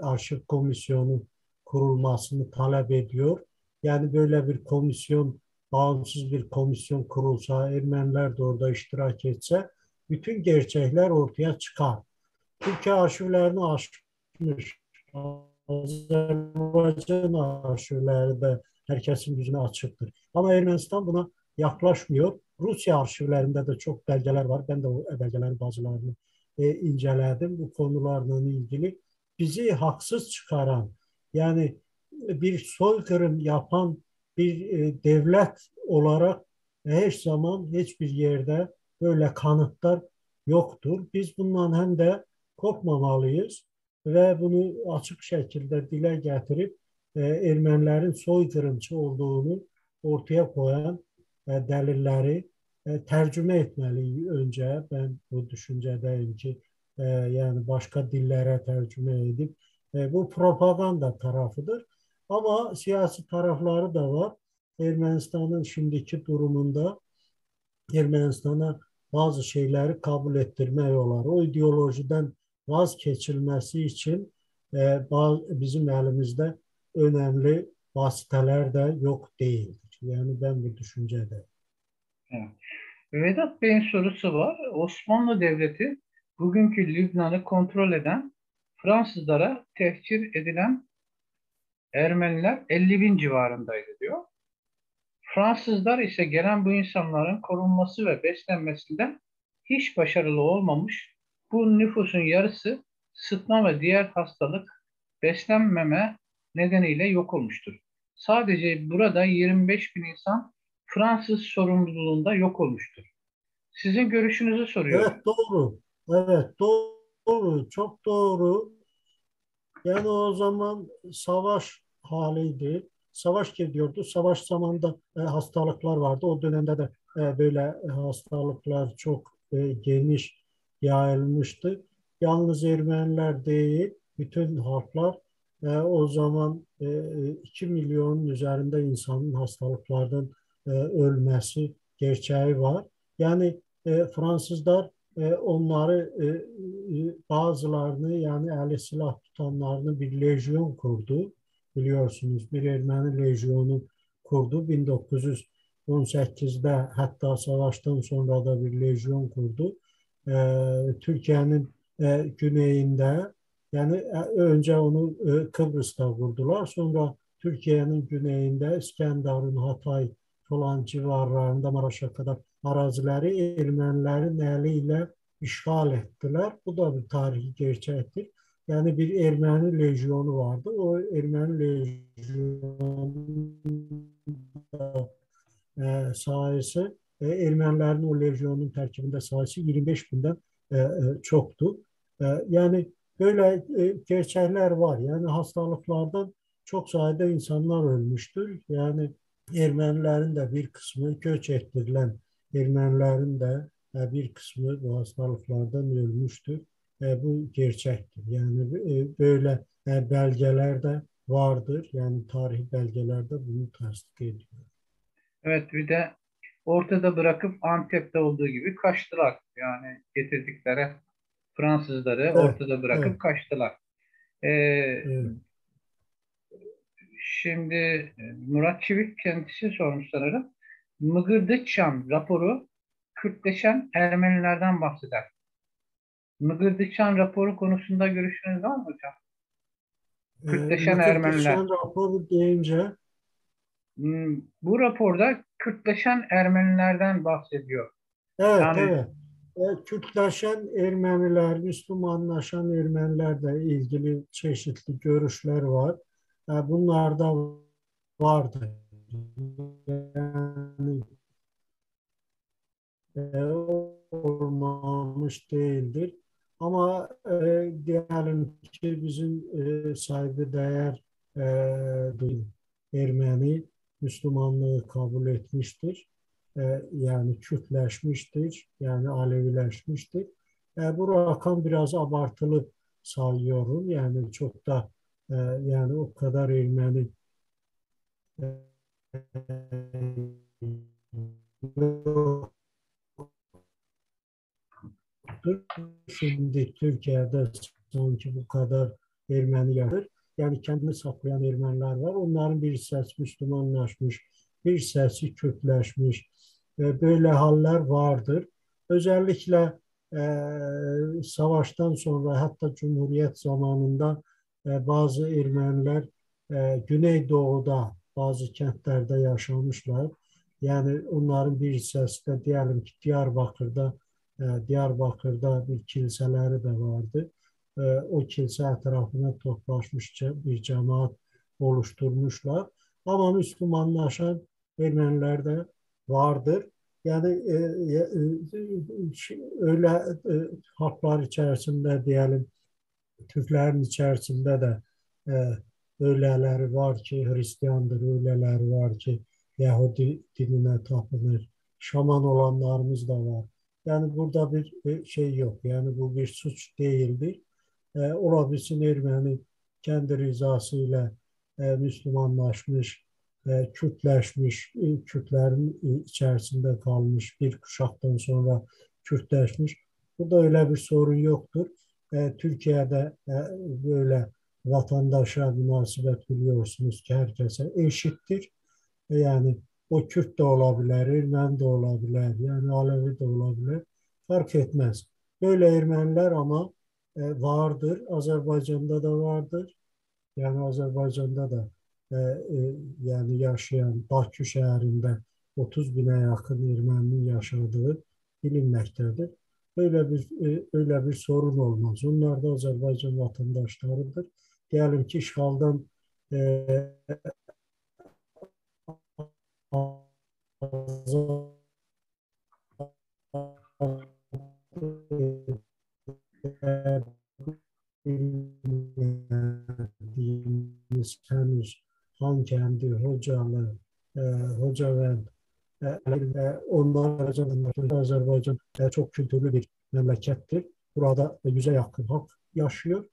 arşiv komisyonu kurulmasını talep ediyor. Yani böyle bir komisyon, bağımsız bir komisyon kurulsa, Ermeniler de orada iştirak etse bütün gerçekler ortaya çıkar. Türkiye arşivlerini aşmış. Azerbaycan arşivleri de herkesin yüzüne açıktır. Ama Ermenistan buna yaklaşmıyor. Rusya arşivlerinde de çok belgeler var. Ben de o belgelerin bazılarını inceledim. Bu konularla ilgili bizi haksız çıkaran, yani bir soykırım yapan bir devlet olarak her zaman hiçbir yerde böyle kanıtlar yoktur. Biz bundan hem de korkmamalıyız ve bunu açık şekilde dile getirip Ermenilerin soykırımcı olduğunu ortaya koyan delilleri tercüme etmeliyiz önce. Ben bu düşüncedeyim ki yani başka dillere tercüme edip bu propaganda tarafıdır. Ama siyasi tarafları da var. Ermenistan'ın şimdiki durumunda Ermenistan'a bazı şeyleri kabul ettirme yolları. O ideolojiden vazgeçilmesi için bizim elimizde önemli vasıtalar da yok değildir. Yani ben bu düşüncede. evet. Vedat Bey'in sorusu var. Osmanlı Devleti bugünkü Lübnan'ı kontrol eden Fransızlara tehcir edilen Ermeniler 50 bin civarındaydı diyor. Fransızlar ise gelen bu insanların korunması ve beslenmesinden hiç başarılı olmamış. Bu nüfusun yarısı sıtma ve diğer hastalık beslenmeme nedeniyle yok olmuştur. Sadece burada 25 bin insan Fransız sorumluluğunda yok olmuştur. Sizin görüşünüzü soruyorum. Evet, doğru. Evet, doğru, çok doğru. Yani o zaman savaş haliydi. Savaş gidiyordu. Savaş zamanında hastalıklar vardı. O dönemde de böyle hastalıklar çok geniş yayılmıştı. Yalnız Ermeniler değil, bütün halklar o zaman 2 milyonun üzerinde insanın hastalıklardan ölmesi gerçeği var. Yani Fransızlar onları bazılarını yani eli silah tutanlarını bir lejyon kurdu. Biliyorsunuz bir Ermeni lejyonu kurdu. 1918'de hatta savaştan sonra da bir lejyon kurdu. Türkiye'nin güneyinde yani önce onu Kıbrıs'ta kurdular. Sonra Türkiye'nin güneyinde İskenderun, Hatay falan civarlarında Maraş'a kadar arazileri Ermenilerin eliyle işgal ettiler. Bu da bir tarihi gerçektir. Yani bir Ermeni lejyonu vardı. O Ermeni lejyonu sayısı Ermenilerin o lejyonun terkibinde sayısı 25 binden çoktu. Yani böyle gerçekler var. Yani hastalıklardan çok sayıda insanlar ölmüştür. Yani Ermenilerin de bir kısmı göç ettirilen Ermenilerin de bir kısmı bu hastalıklardan ölmüştür. Bu gerçektir. Yani böyle belgeler de vardır. Yani tarihi belgelerde bunu tasdik ediyor. Evet, bir de ortada bırakıp Antep'te olduğu gibi kaçtılar. Yani getirdikleri Fransızları Evet, ortada bırakıp evet, kaçtılar. Ee, evet. Şimdi Murat Çivik kendisi sormuş sanırım. Mıgırdıçan raporu Kürtleşen Ermenilerden bahseder. Mıgırdıçan raporu konusunda görüşünüz var mı hocam? Kürtleşen Ermeniler. Mıkırtıçyan raporu deyince Bu raporda Kürtleşen Ermenilerden bahsediyor. evet, Yani evet. Kürtleşen Ermeniler, Müslümanlaşan Ermenilerle ilgili çeşitli görüşler var. Bunlar da vardı. Yani olmamış değildir. Ama diyelim ki bizim saygıdeğer Ermeni Müslümanlığı kabul etmiştir. Yani Kürtleşmiştir, yani Alevileşmiştir. Bu rakam biraz abartılı sayıyorum. Yani çok da yani o kadar Ermeni yoktur. Şimdi Türkiye'de sanki bu kadar Ermeni yaşıyor. Yani kendini saklayan Ermeniler var. Onların bir hissesi Müslümanlaşmış, bir hissesi Kürtleşmiş. Böyle haller vardır. Özellikle savaştan sonra hatta Cumhuriyet zamanında bazı Ermeniler Güneydoğu'da bazı kentlerde yaşamışlar. Yani onların bir hissesi de diyelim ki Diyarbakır'da bir kiliseleri de vardı. O kilise etrafına toplaşmış bir cemaat oluşturmuşlar. Ama Müslümanlaşan Ermeniler de vardır. Yani öyle halklar içerisinde diyelim Türklerin içerisinde de e, öyleleri var ki Hristiyandır, öyleleri var ki Yahudi dinine tapınır. Şaman olanlarımız da var. Yani burada bir şey yok. Yani bu bir suç değildir. Olabilsin Ermeni kendi rızasıyla Müslümanlaşmış, Kürtleşmiş, Kürtlerin içerisinde kalmış bir kuşaktan sonra Kürtleşmiş. Burada öyle bir sorun yoktur. Türkiye'de böyle vatandaşa münasebet biliyorsunuz ki herkese eşittir. Yani o Kürt de olabilir, Ermeni de olabilir, yani Alevi de olabilir. Fark etmez. Böyle Ermeniler ama vardır. Azerbaycan'da da vardır. Yani Azerbaycan'da da yani yaşayan Bakü şehrinde 30 bine yakın Ermeninin yaşadığı bilinmektedir. Öyle bir sorun olmaz. Onlar da Azerbaycan vatandaşlarıdır. Diyelim ki işgaldan e, azad bilmediğimiz henüz Xankəndi, Xocalı, Xocavənd, onlar Azərbaycan çok kültürlü bir memlekettir. Burada yüze yakın halk yaşıyor.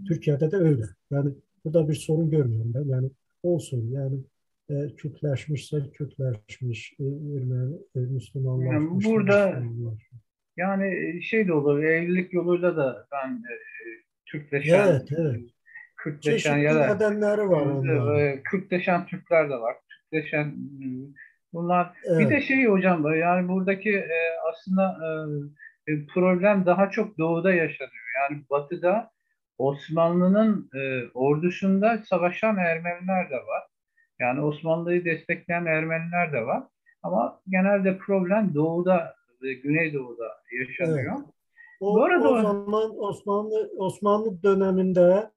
Türkiye'de de öyle. Yani burada bir sorun görmüyorum ben. Yani olsun yani Kürtleşmişse Kürtleşmiş, Yani Müslümanlaşmışsa burada Müslümanlaşmış. yani şey de olur, evlilik yoluyla da ben Türkleşen, Evet, evet. Kürtleşen ya Çeşitli da nedenleri var onların. Kürtleşen Türkler de var. Türkleşen bunlar. Bir de Evet, şey hocam yani buradaki aslında problem daha çok doğuda yaşanıyor. Yani batıda Osmanlı'nın ordusunda savaşan Ermeniler de var. Yani Osmanlı'yı destekleyen Ermeniler de var. Ama genelde problem doğuda ve Güneydoğu'da evet. yaşanıyor. Bu O arada zaman Osmanlı döneminde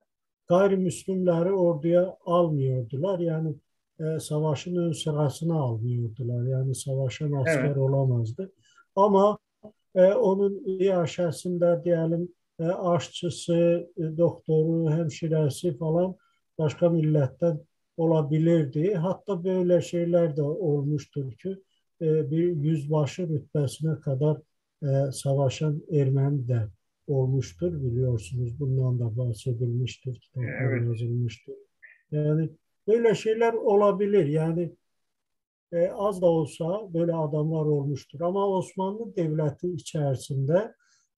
gayrimüslimleri orduya almıyordular. Yani savaşın ön sırasına almıyordular. Yani savaşan asker evet, olamazdı. Ama onun yaşasında diyelim aşçısı, doktoru, hemşiresi falan başka milletten olabilirdi. Hatta böyle şeyler de olmuştur ki bir yüzbaşı rütbesine kadar savaşan Ermeni de olmuştur biliyorsunuz. Bundan da bahsedilmiştir, kitaplar evet, yazılmıştır. Yani böyle şeyler olabilir. Yani az da olsa böyle adamlar olmuştur. Ama Osmanlı Devleti içerisinde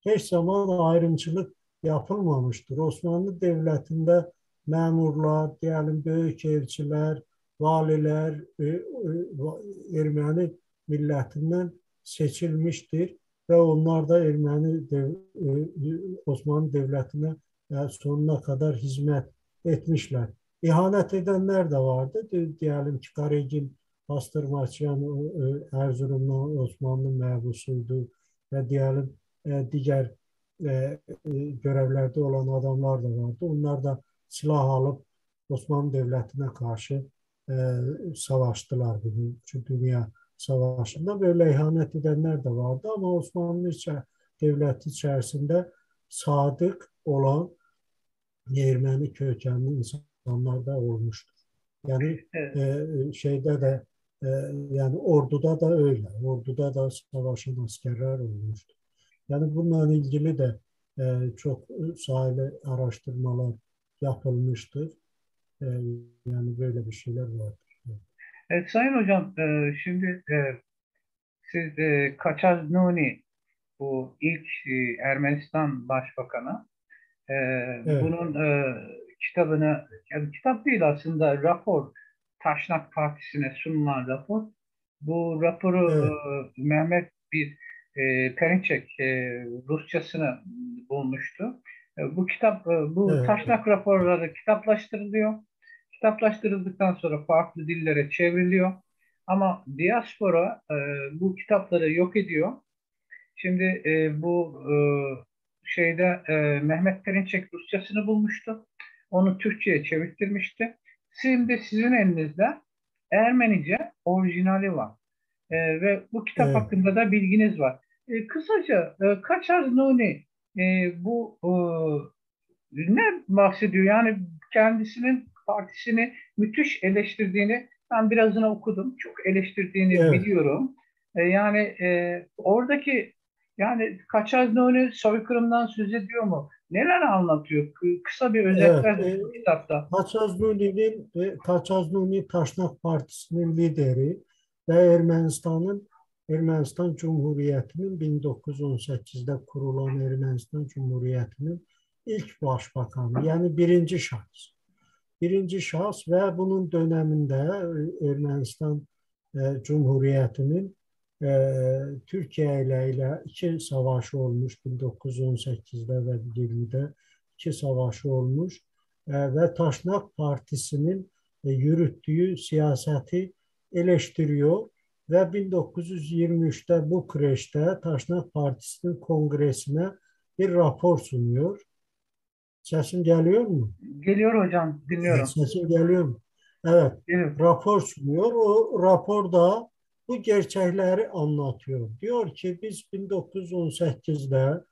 hiç zaman ayrımcılık yapılmamıştır. Osmanlı Devleti'nde memurlar, diyelim büyükelçiler, valiler Ermeni milletinden seçilmiştir ve onlar da Osmanlı Devleti'ne sonuna kadar hizmet etmişler. İhanet edenler de vardı. Diyelim ki Karagil Pastırmaçyan Erzurum'dan Osmanlı mebusuydu ve diyelim diğer görevlerde olan adamlar da vardı. Onlar da silah alıp Osmanlı Devleti'ne karşı e, savaştılar. Çünkü Dünya Savaşı'nda böyle ihanet edenler de vardı ama Osmanlı Devleti içerisinde sadık olan Ermeni kökenli insanlar da olmuştur. Yani evet. şeyde de e, yani orduda da öyle. Orduda da savaşan askerler olmuştu. Yani bununla ilgili de çok sahile araştırmalar yapılmıştır. E, yani böyle bir şeyler vardır. Evet, Sayın Hocam, şimdi siz Kaçar Nuni, bu ilk Ermenistan Başbakanı, e, Evet, bunun kitabını, yani kitap değil aslında, rapor, Taşnak Partisi'ne sunulan rapor. Bu raporu evet, Mehmet bir Perinçek Rusçasını bulmuştu. Bu kitap, bu evet, Taşnak raporları kitaplaştırılıyor. Kitaplaştırıldıktan sonra farklı dillere çevriliyor. Ama diaspora bu kitapları yok ediyor. Şimdi bu şeyde Mehmet Perinçek Rusçasını bulmuştu. Onu Türkçe'ye çevirttirmişti. Şimdi sizin elinizde Ermenice orijinali var. Ve bu kitap evet. hakkında da bilginiz var. Kısaca Kaçar Nuni bu ne bahsediyor? Yani kendisinin partisini müthiş eleştirdiğini ben birazını okudum. Çok eleştirdiğini Evet. biliyorum. Yani oradaki yani Kaçaznoni soykırımdan söz ediyor mu? Neler anlatıyor? Kısa bir Evet, özetler bu kitapta. Kaçaznuni Taşnak Partisi'nin lideri ve Ermenistan Cumhuriyeti'nin 1918'de kurulan Ermenistan Cumhuriyeti'nin ilk başbakanı, yani birinci şahıs. Birinci şahıs ve bunun döneminde Ermenistan Cumhuriyeti'nin Türkiye ile iki savaşı olmuş, 1918'de ve 20'de iki savaşı olmuş ve Taşnak Partisi'nin yürüttüğü siyaseti eleştiriyor ve 1923'te Bukareş'te Taşnak Partisi'nin kongresine bir rapor sunuyor. Sesim geliyor mu? Geliyor hocam, Evet, dinliyorum. sesim geliyor mu? Evet, Geliyor. rapor sunuyor. O raporda bu gerçekleri anlatıyor. Diyor ki biz 1918'de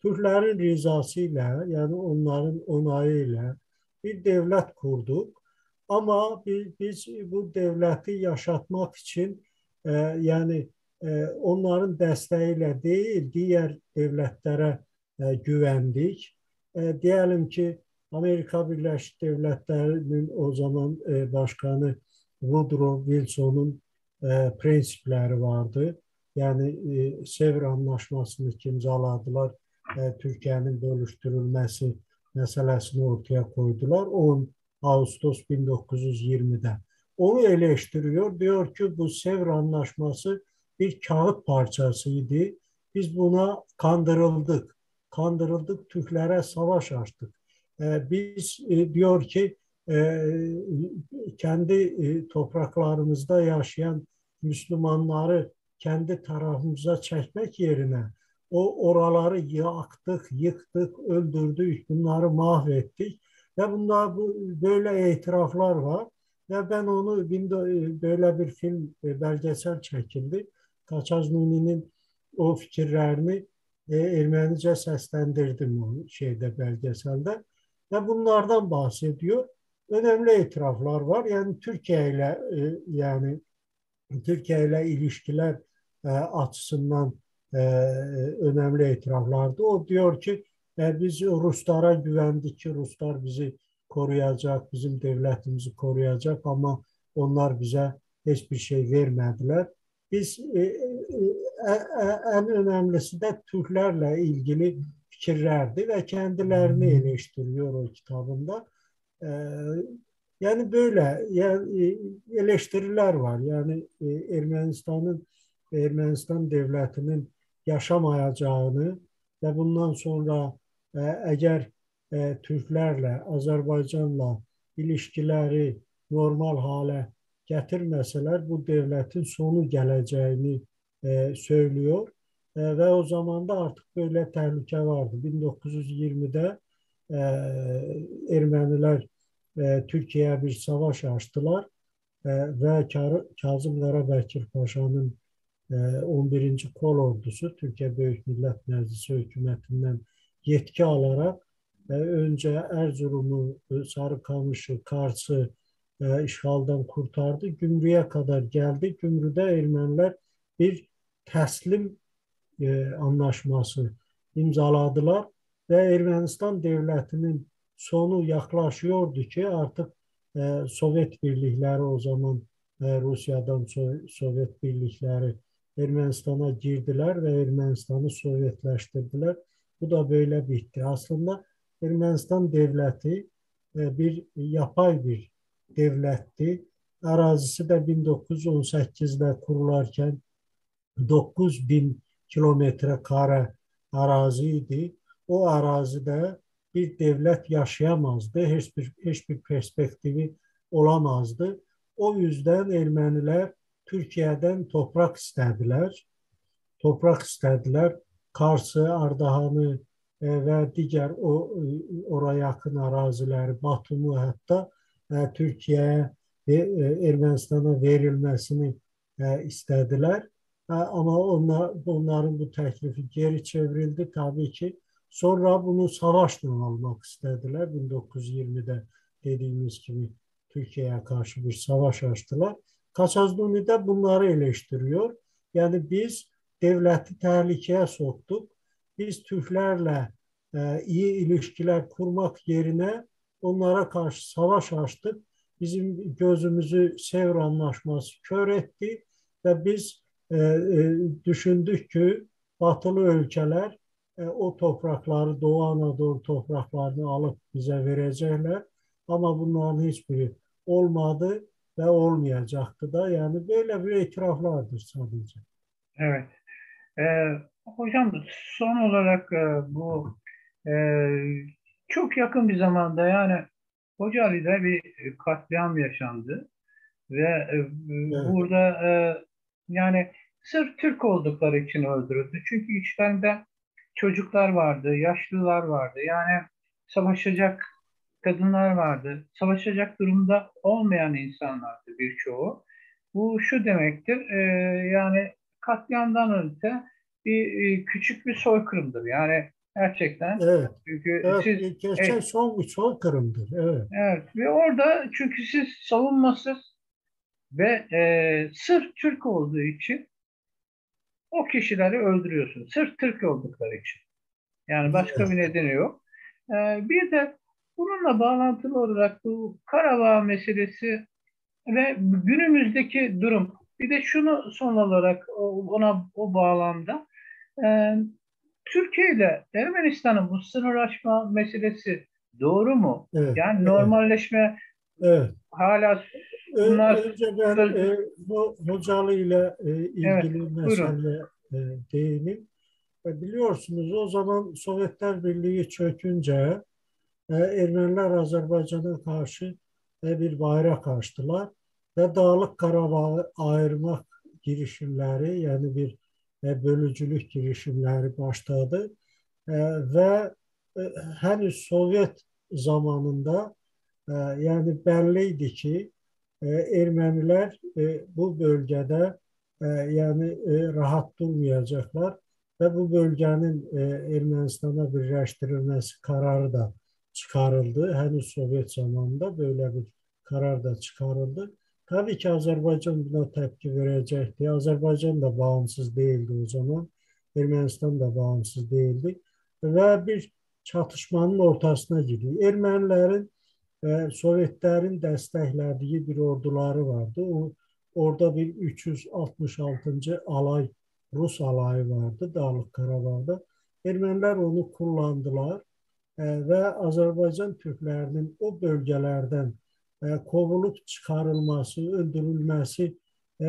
Türklerin rızasıyla, yani onların onayıyla bir devlet kurduk. Ama biz bu devleti yaşatmak için yani onların desteğiyle değil, diğer devletlere güvendik. Diyelim ki Amerika Birleşik Devletleri'nin o zaman başkanı Woodrow Wilson'un prensipleri vardı. Yani Sevr Anlaşması'nı imzaladılar. Türkiye'nin bölüştürülmesi meselesini ortaya koydular. 10 Ağustos 1920'de. Onu eleştiriyor. Diyor ki bu Sevr Anlaşması bir kağıt parçasıydı. Biz buna kandırıldık. Kandırıldık, Türklere savaş açtık. Biz diyor ki kendi topraklarımızda yaşayan Müslümanları kendi tarafımıza çekmek yerine oraları yaktık, yıktık, öldürdük, bunları mahvettik ve böyle itiraflar var. Ve ben onu böyle bir film, belgesel çekildi. Kaçaz Nuni'nin o fikirlerini Ermenice seslendirdim o belgeselde. Ve bunlardan bahsediyor. Önemli itiraflar var. Yani Türkiye ile ilişkiler açısından önemli itiraflardı. O diyor ki biz Ruslara güvendik ki Ruslar bizi koruyacak, bizim devletimizi koruyacak ama onlar bize hiçbir şey vermediler. Biz en önemlisi de Türklerle ilgili fikirlerdi ve kendilerini eleştiriyor o kitabında. E, Yani böyle eleştiriler var. Yani Ermenistan devletinin yaşamayacağını ve bundan sonra eğer Türklerle, Azerbaycanla ilişkileri normal hale getirmeseler bu devletin sonu geleceğini söylüyor. Ve o zaman da artık böyle tehlike vardı. 1920'de e, Ermeniler Türkiye'ye bir savaş açtılar ve Kazım Karabekir Paşa'nın 11. Kol Ordusu Türkiye Büyük Millet Meclisi hükümetinden yetki alarak önce Erzurum'u, Sarıkamış'ı, Kars'ı işgalden kurtardı. Gümrüğe kadar geldi. Gümrüğde Ermeniler bir teslim anlaşması imzaladılar ve Ermənistan devletinin sonu yaklaşıyordu ki artık Sovyet birlikleri o zaman Rusya'dan Sovyet birlikleri Ermenistan'a girdiler ve Ermenistan'ı Sovyetleştirdiler. Bu da böyle bitti. Aslında Ermenistan devleti bir yapay bir devletti. Arazisi de 1918'de kurularken 9.000 kilometre kare araziydi. O arazide bir devlet yaşayamazdı. Hiçbir perspektifi olamazdı. O yüzden Ermeniler Türkiye'den toprak istediler. Kars'ı, Ardahan'ı ve diğer oraya yakın arazileri, Batum'u hatta Türkiye'ye ve Ermenistan'a verilmesini istediler. Ama onların bu teklifi geri çevrildi tabii ki. Sonra bunu savaşla almak istediler. 1920'de dediğimiz gibi Türkiye'ye karşı bir savaş açtılar. Kaçazduni de bunları eleştiriyor. Yani biz devleti tehlikeye soktuk. Biz Türklerle iyi ilişkiler kurmak yerine onlara karşı savaş açtık. Bizim gözümüzü Sevr Anlaşması kör etti ve biz düşündük ki batılı ülkeler o toprakları, Doğu Anadolu topraklarını alıp bize verecekler. Ama bunların hiçbiri olmadı ve olmayacaktı da. Yani böyle bir itiraflardır sadece. Evet. Hocam son olarak bu e, çok yakın bir zamanda yani Kocaeli'de bir katliam yaşandı ve Evet. burada yani sırf Türk oldukları için öldürüldü. Çünkü içlerinde çocuklar vardı, yaşlılar vardı. Yani savaşacak kadınlar vardı. Savaşacak durumda olmayan insanlardı birçoğu. Bu şu demektir, yani katliamdan öte bir küçük bir soykırımdır. Yani Gerçekten. Evet. Çünkü Evet, siz gerçek soykırımdır. Evet. evet, ve orada çünkü siz savunmasız ve sırf Türk olduğu için o kişileri öldürüyorsunuz. Sırf Türk oldukları için. Yani başka bir nedeni yok. Bir de bununla bağlantılı olarak bu Karabağ meselesi ve günümüzdeki durum. Bir de şunu son olarak o bağlamda e, Türkiye ile Ermenistan'ın bu sınırlaşma meselesi doğru mu? Evet. Yani Evet. normalleşme Evet. hala bunlar Önce ben söz, Hocalı ile evet, ilgili buyurun. mesele değineyim. Biliyorsunuz o zaman Sovyetler Birliği çökünce Ermeniler Azerbaycan'a karşı bir bayrak açtılar ve Dağlık Karabağ'ı ayırmak girişimleri yani bir bölücülük girişimleri başladı. E, ve henüz Sovyet zamanında yani belliydi ki Ermeniler bu bölgede yani rahat durmayacaklar ve bu bölgenin Ermenistan'a birleştirilmesi kararı da çıkarıldı. Henüz Sovyet zamanında böyle bir karar da çıkarıldı. Tabii ki Azerbaycan buna tepki verecekti. Azerbaycan da bağımsız değildi o zaman. Ermenistan da bağımsız değildi. Ve bir çatışmanın ortasına gidiyor. Ermenilerin Sovyetlerin desteklədiyi bir orduları vardı. Orada bir 366. alay, Rus alayı vardı Dağlıq Qarabağda. Ermənilər onu kullandılar ve Azerbaycan Türklerinin o bölgelerden kovulup çıkarılması, öldürülmesi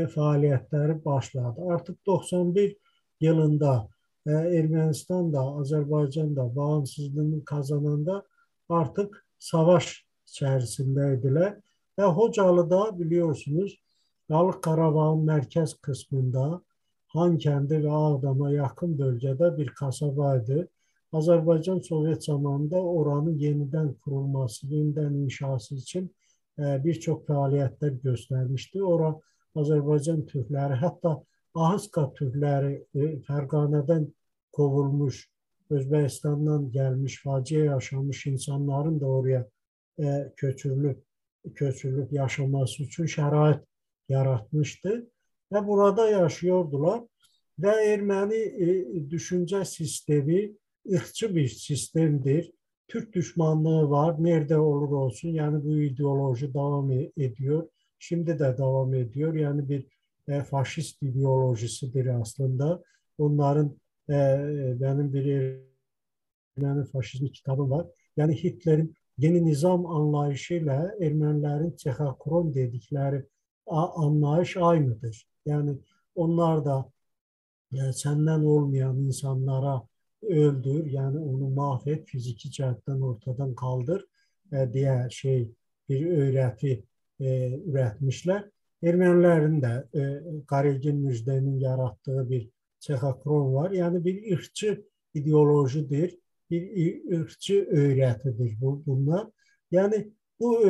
faaliyetleri başladı. Artık 91 yılında Ermenistan da Azerbaycan da bağımsızlığını kazananda artık savaş içerisindeydiler. Ve Hocalı'da biliyorsunuz Dağlık Karabağ'ın merkez kısmında Hankendi ve Ağdam'a yakın bölgede bir kasabaydı. Azerbaycan Sovyet zamanında oranın yeniden kurulması, yeniden inşası için birçok faaliyetler göstermişti. Orada Azerbaycan Türkleri hatta Ahıska Türkleri Fergane'den kovulmuş, Özbekistan'dan gelmiş, facia yaşamış insanların da oraya köçürülüp yaşaması için şərait yaratmıştı ve burada yaşıyordular ve Ermeni düşünce sistemi ırkçı bir sistemdir. Türk düşmanlığı var. Nerede olur olsun. Yani bu ideoloji devam ediyor. Şimdi de devam ediyor. Yani bir faşist ideolojisidir aslında. Onların benim bir Ermeni faşizmi kitabı var. Yani Hitler'in yeni nizam anlayışıyla Ermenilerin Çexakron dedikleri anlayış aynıdır. Yani onlar da senden olmayan insanlara öldür, yani onu mahvet, fiziki cihetten ortadan kaldır diye bir öğreti üretmişler. Ermenilerin de Qaregin Müjde'nin yarattığı bir Çexakron var. Yani bir ırkçı ideolojidir, bir ırkçı öğretidir bunlar. Yani bu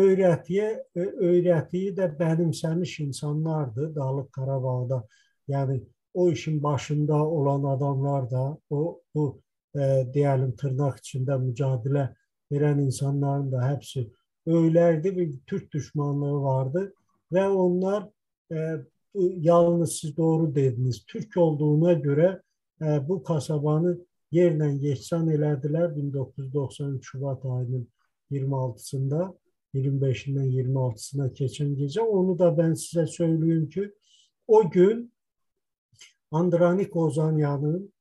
öğretiyi de benimsemiş insanlardı Dağlık Karabağ'da. Yani o işin başında olan adamlar da bu diyelim tırnak içinde mücadele veren insanların da hepsi öyleydi. Bir Türk düşmanlığı vardı ve onlar e, yalnız siz doğru dediniz. Türk olduğuna göre bu kasabanı yerle yeksan elediler 1993 Şubat ayının 26'sında 25'inden 26'sına geçen gece. Onu da ben size söyleyeyim ki o gün Andranik Ozanyan'ın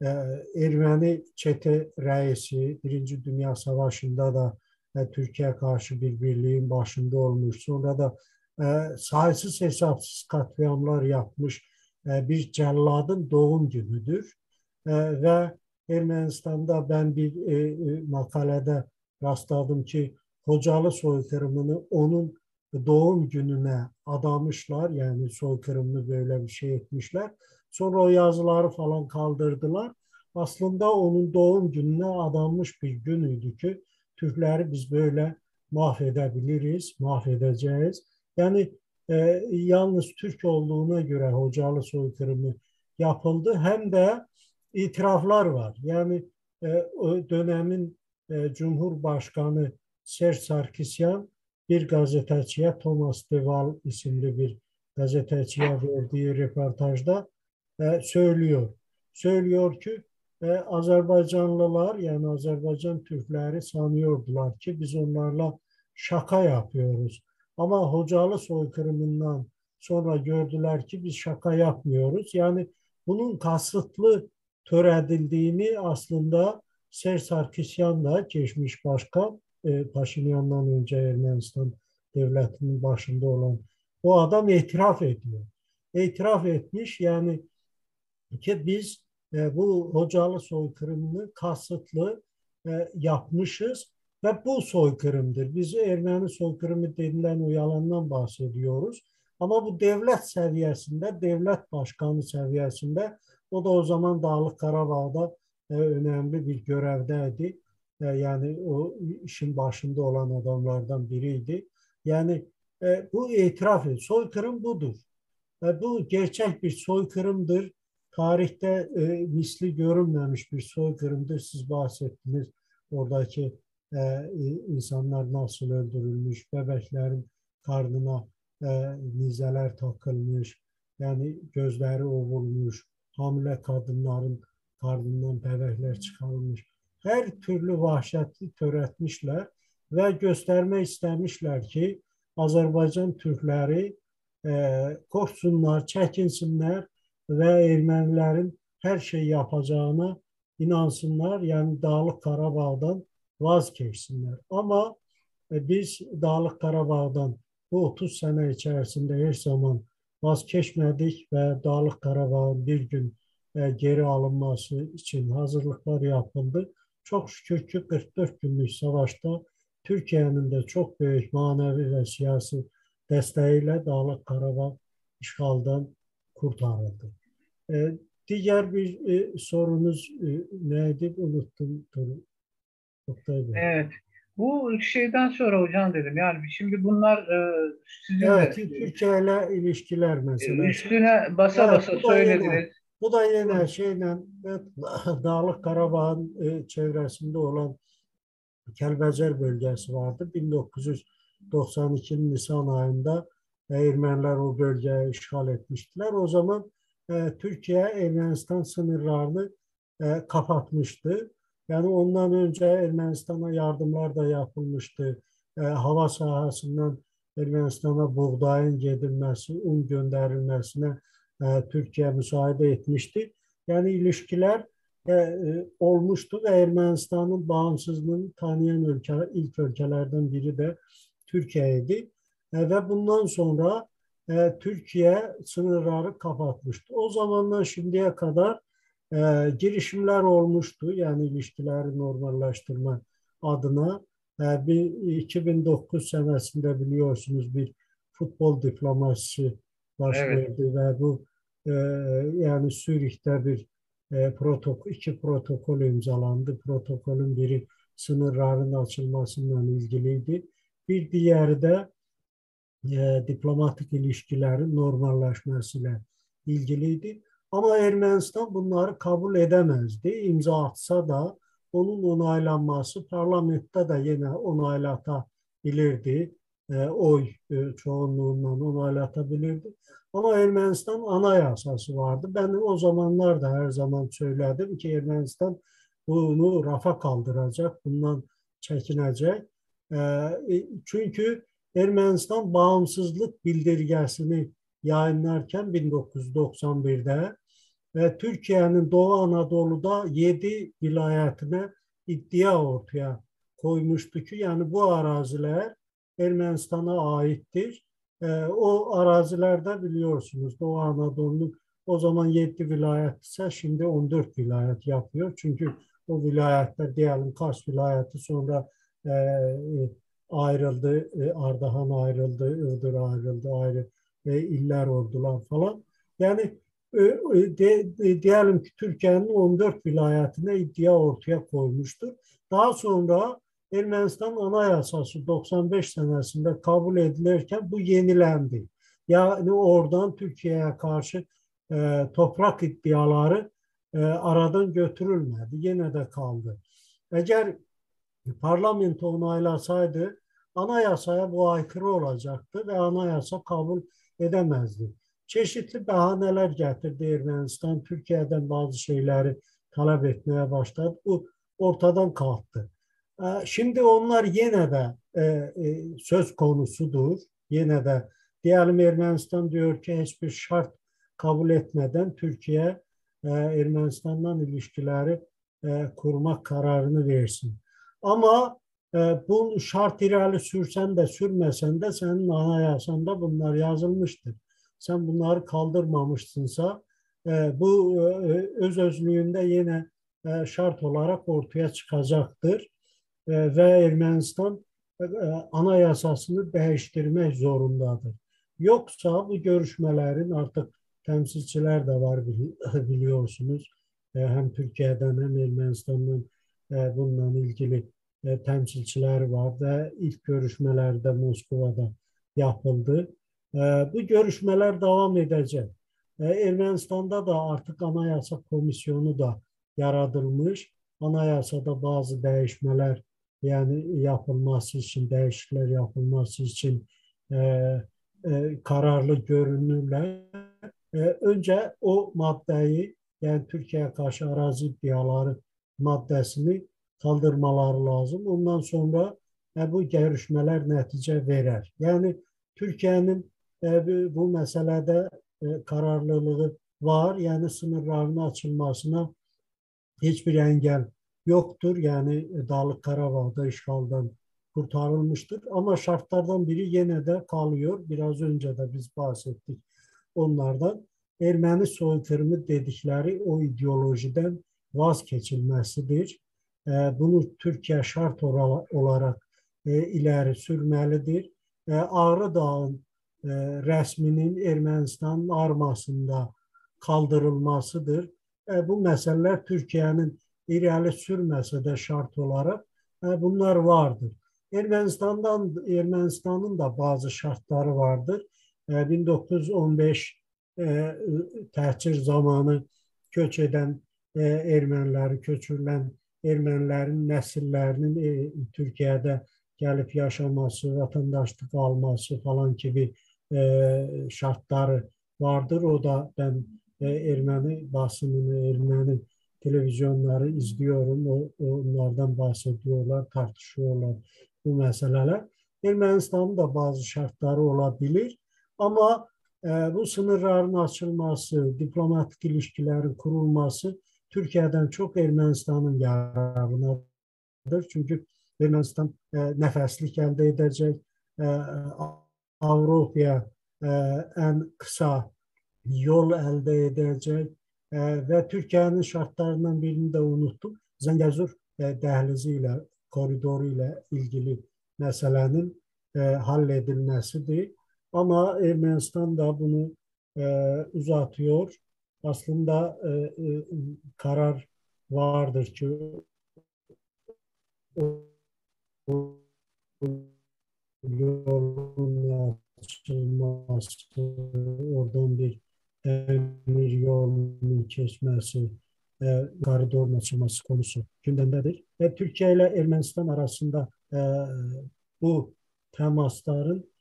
e, Ermeni çete reisi Birinci Dünya Savaşı'nda da Türkiye karşı bir birliğin başında olmuş. Sonra da sayısız hesapsız katliamlar yapmış bir celladın doğum günüdür. Ve Ermenistan'da ben bir makalede rastladım ki Hocalı soykırımını onun doğum gününe adamışlar. Yani soykırımını böyle bir şey etmişler. Sonra o yazıları falan kaldırdılar. Aslında onun doğum gününe adanmış bir günüydü ki Türkleri biz böyle mahvedebiliriz, mahvedeceğiz. Yani yalnız Türk olduğuna göre Hocalı soykırımı yapıldı. Hem de itiraflar var. Yani o dönemin Cumhurbaşkanı Serj Sarkisyan bir gazeteciye, Thomas de Waal isimli bir gazeteciye verdiği röportajda söylüyor. Söylüyor ki Azerbaycanlılar, yani Azerbaycan Türkleri sanıyordular ki biz onlarla şaka yapıyoruz. Ama Hocalı soykırımından sonra gördüler ki biz şaka yapmıyoruz. Yani bunun kasıtlı törədildiyini aslında Serj Sarkisyan da, geçmiş başkan, Paşinyandan önce Ermənistan devletinin başında olan o adam itiraf ediyor. İtiraf etmiş yani ki biz bu Hocalı soykırımını kasıtlı yapmışız ve bu soykırımdır. Biz Ermeni soykırımı denilen o yalandan bahsediyoruz. Ama bu devlet seviyesinde, devlet başkanı seviyesinde, o da o zaman Dağlık Qarabağ'da önemli bir görevdeydi. Yani o işin başında olan adamlardan biriydi. Yani bu itiraf ediyor. Soykırım budur. Bu gerçek bir soykırımdır. Tarihte misli görünmemiş bir soykırımdır. Siz bahsettiniz oradaki insanlar nasıl öldürülmüş, bebeklerin karnına nizeler takılmış, yani gözleri ovulmuş, hamile kadınların karnından bebekler çıkarılmış. Her türlü vahşeti törətmişler ve göstermek istemişler ki Azerbaycan Türkleri korksunlar, çekinsinler ve Ermenilerin her şeyi yapacağına inansınlar. Yani Dağlık Qarabağ'dan vazgeçsinler. Ama biz Dağlık Qarabağ'dan bu 30 sene içerisinde her zaman vazgeçmedik ve Dağlık Qarabağ'ın bir gün geri alınması için hazırlıklar yapıldı. Çok şükür ki 44 günlük savaşta Türkiye'nin de çok büyük manevi ve siyasi desteğiyle Dağlık Qarabağ işgaldan kurtarıldı. Diğer bir sorunuz neydi? Unuttum. Oktay Bey. Evet. Bu şeyden sonra hocam dedim yani şimdi bunlar sizin Evet, de Türkiye ile ilişkiler meselesi. üstüne basa Evet, basa söylediniz. bu da yine şeyle Dağlık Qarabağ'ın çevresinde olan Kəlbəcər bölgesi vardı. 1992'nin Nisan ayında Ermeniler o bölgeyi işgal etmiştiler. O zaman Türkiye Ermenistan sınırlarını kapatmıştı. Yani ondan önce Ermenistan'a yardımlar da yapılmıştı. Hava sahasından Ermenistan'a buğdayın gidilmesi, un gönderilmesine Türkiye müsaade etmişti. Yani ilişkiler olmuştu ve Ermenistan'ın bağımsızlığını tanıyan ilk ülkelerden biri de Türkiye'ydi. Ve bundan sonra Türkiye sınırları kapatmıştı. O zamandan şimdiye kadar girişimler olmuştu. Yani ilişkileri normalleştirme adına. Bir 2009 senesinde biliyorsunuz bir futbol diplomasisi Evet. başladı ve bu yani Zürih'te bir iki protokol imzalandı. Protokolün biri sınırların açılmasıyla ilgiliydi. Bir diğeri de diplomatik ilişkilerin normalleşmesiyle ilgiliydi. Ama Ermenistan bunları kabul edemezdi. İmza atsa da onun onaylanması parlamentte de yine onaylatabilirdi. Oy çoğunluğundan onaylatabilirdi. Ama Ermenistan anayasası vardı. Ben o zamanlar da her zaman söyledim ki Ermenistan bunu rafa kaldıracak, bundan çekinecek. Çünkü Ermənistan bağımsızlık bildirgesini yayınlarken 1991'de ve Türkiye'nin Doğu Anadolu'da 7 vilayetine iddia ortaya koymuştu ki yani bu araziler Ermenistan'a aittir. O arazilerde biliyorsunuz Doğu Anadolu'nun o zaman 7 vilayet ise şimdi 14 vilayet yapıyor. Çünkü o vilayetler diyelim Kars vilayeti sonra e, ayrıldı, Ardahan ayrıldı, Iğdır ayrıldı, ayrı iller oldular falan. Yani diyelim ki Türkiye'nin 14 vilayetine iddia ortaya koymuştur. Daha sonra Ermenistan Anayasası 95 senesinde kabul edilirken bu yenilendi. Yani oradan Türkiye'ye karşı toprak iddiaları aradan götürülmedi. Yine de kaldı. Eğer parlamento onaylasaydı anayasaya bu aykırı olacaktı ve anayasa kabul edemezdi. Çeşitli bahaneler getirdi Ermənistan. Türkiye'den bazı şeyleri talep etmeye başladı. Bu ortadan kalktı. Şimdi onlar yine de söz konusudur. Yine de diyelim Ermənistan diyor ki hiçbir şart kabul etmeden Türkiye Ermənistan'dan ilişkileri kurmak kararını versin. Ama bu şart irəli sürsen de sürmesen de senin anayasanda bunlar yazılmıştır. Sen bunları kaldırmamışsınsa bu öz özlüğünde yine şart olarak ortaya çıkacaktır. Ve Ermənistan anayasasını değiştirmek zorundadır. Yoksa bu görüşmelerin artık temsilciler de var biliyorsunuz. Hem Türkiye'den hem Ermenistan'dan bununla ilgili temsilciler var ve ilk görüşmeler de Moskova'da yapıldı. Bu görüşmeler devam edecek. Ermenistan'da da artık Anayasa Komisyonu da yaratılmış. Anayasada bazı değişmeler yani yapılması için, değişiklikler yapılması için kararlı görünürler. Önce o maddeyi yani Türkiye'ye karşı arazi iddiaları maddesini kaldırmaları lazım. Ondan sonra bu görüşmeler netice verir. Yani Türkiye'nin bu meselede kararlılığı var. Yani sınırların açılmasına hiçbir engel yoktur. Yani Dağlık Karabağ'da işgalden kurtarılmıştır. Ama şartlardan biri yine de kalıyor. Biraz önce de biz bahsettik onlardan. Ermeni soykırımı dedikleri o ideolojiden vazgeçilmesidir. Bunu Türkiye şart olarak ileri sürmelidir. Ağrı Dağı'nın resminin Ermənistanın armasında kaldırılmasıdır. Bu meseleler Türkiye'nin irəli sürmese de şart olarak bunlar vardır. Ermənistan'ın da bazı şartları vardır. 1915 təhcir zamanı köç eden erməniləri, köçürülən ermənilərin nəsillərinin Türkiye'de gelip yaşaması, vatandaşlık alması falan gibi şartları vardır. O da ben Ermeni basınını, Ermeni televizyonları izliyorum. Onlardan bahsediyorlar, tartışıyorlar bu meseleler. Ermenistan'ın da bazı şartları olabilir. Ama bu sınırların açılması, diplomatik ilişkilerin kurulması Türkiye'den çok Ermenistan'ın yararınadır. Çünkü Ermənistan nəfəslik əldə edəcək, Avrupaya ən qısa yol əldə edəcək və Türkiyənin şartlarından birini də unuttum. Zəngəzur dəhlizi ilə, koridoru ilə ilgili məsələnin hall edilməsidir. Ama Ermənistan da bunu uzatıyor. Aslında karar vardır ki yolun açılması, oradan bir demir yolunun geçmesi, koridorun açılması konusu gündemdedir. Türkiye ile Ermenistan arasında bu temasların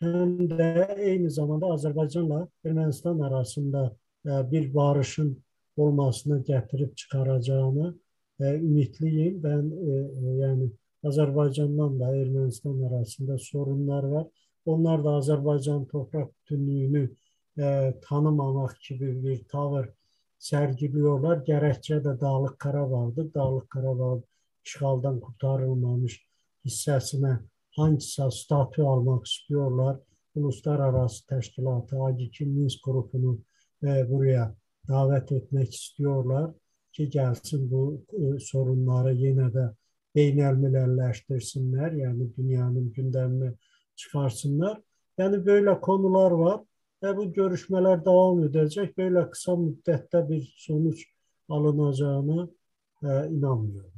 hem de aynı zamanda Azerbaycanla Ermenistan arasında bir barışın olmasını getirip çıkaracağını ümitliyim. Ben yani Azerbaycan'dan da Ermenistan arasında sorunlar var. Onlar da Azerbaycan toprak bütünlüğünü tanımamak gibi bir tavır sergiliyorlar. Gerekçe de Dağlık Karabağ'dır. Dağlık Karabağ işgalden kurtarılmamış hissesine hangisi statü almak istiyorlar. Uluslararası teşkilatı AGİK'in Minsk grubunu buraya davet etmek istiyorlar ki gelsin bu sorunları yine de beynelmilelleştirsinler. Yani dünyanın gündemine çıkarsınlar. Yani böyle konular var. Bu görüşmeler devam edecek. Böyle kısa müddette bir sonuç alınacağına inanmıyorum.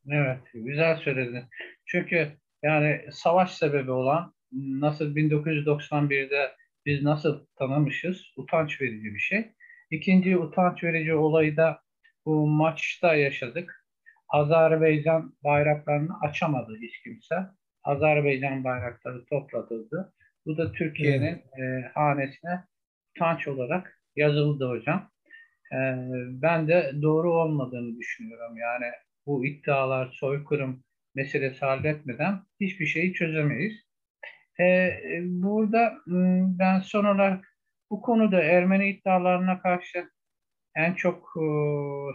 Evet, güzel söyledin. Çünkü yani savaş sebebi olan nasıl 1991'de biz nasıl tanımışız? Utanç verici bir şey. İkinci utanç verici olayı da bu maçta yaşadık. Azerbaycan bayraklarını açamadı hiç kimse. Azerbaycan bayrakları toplatıldı. Bu da Türkiye'nin Evet. hanesine utanç olarak yazıldı hocam. E, Ben de doğru olmadığını düşünüyorum. Yani bu iddialar, soykırım meselesi halletmeden hiçbir şeyi çözemeyiz. Burada ben son olarak bu konuda Ermeni iddialarına karşı en çok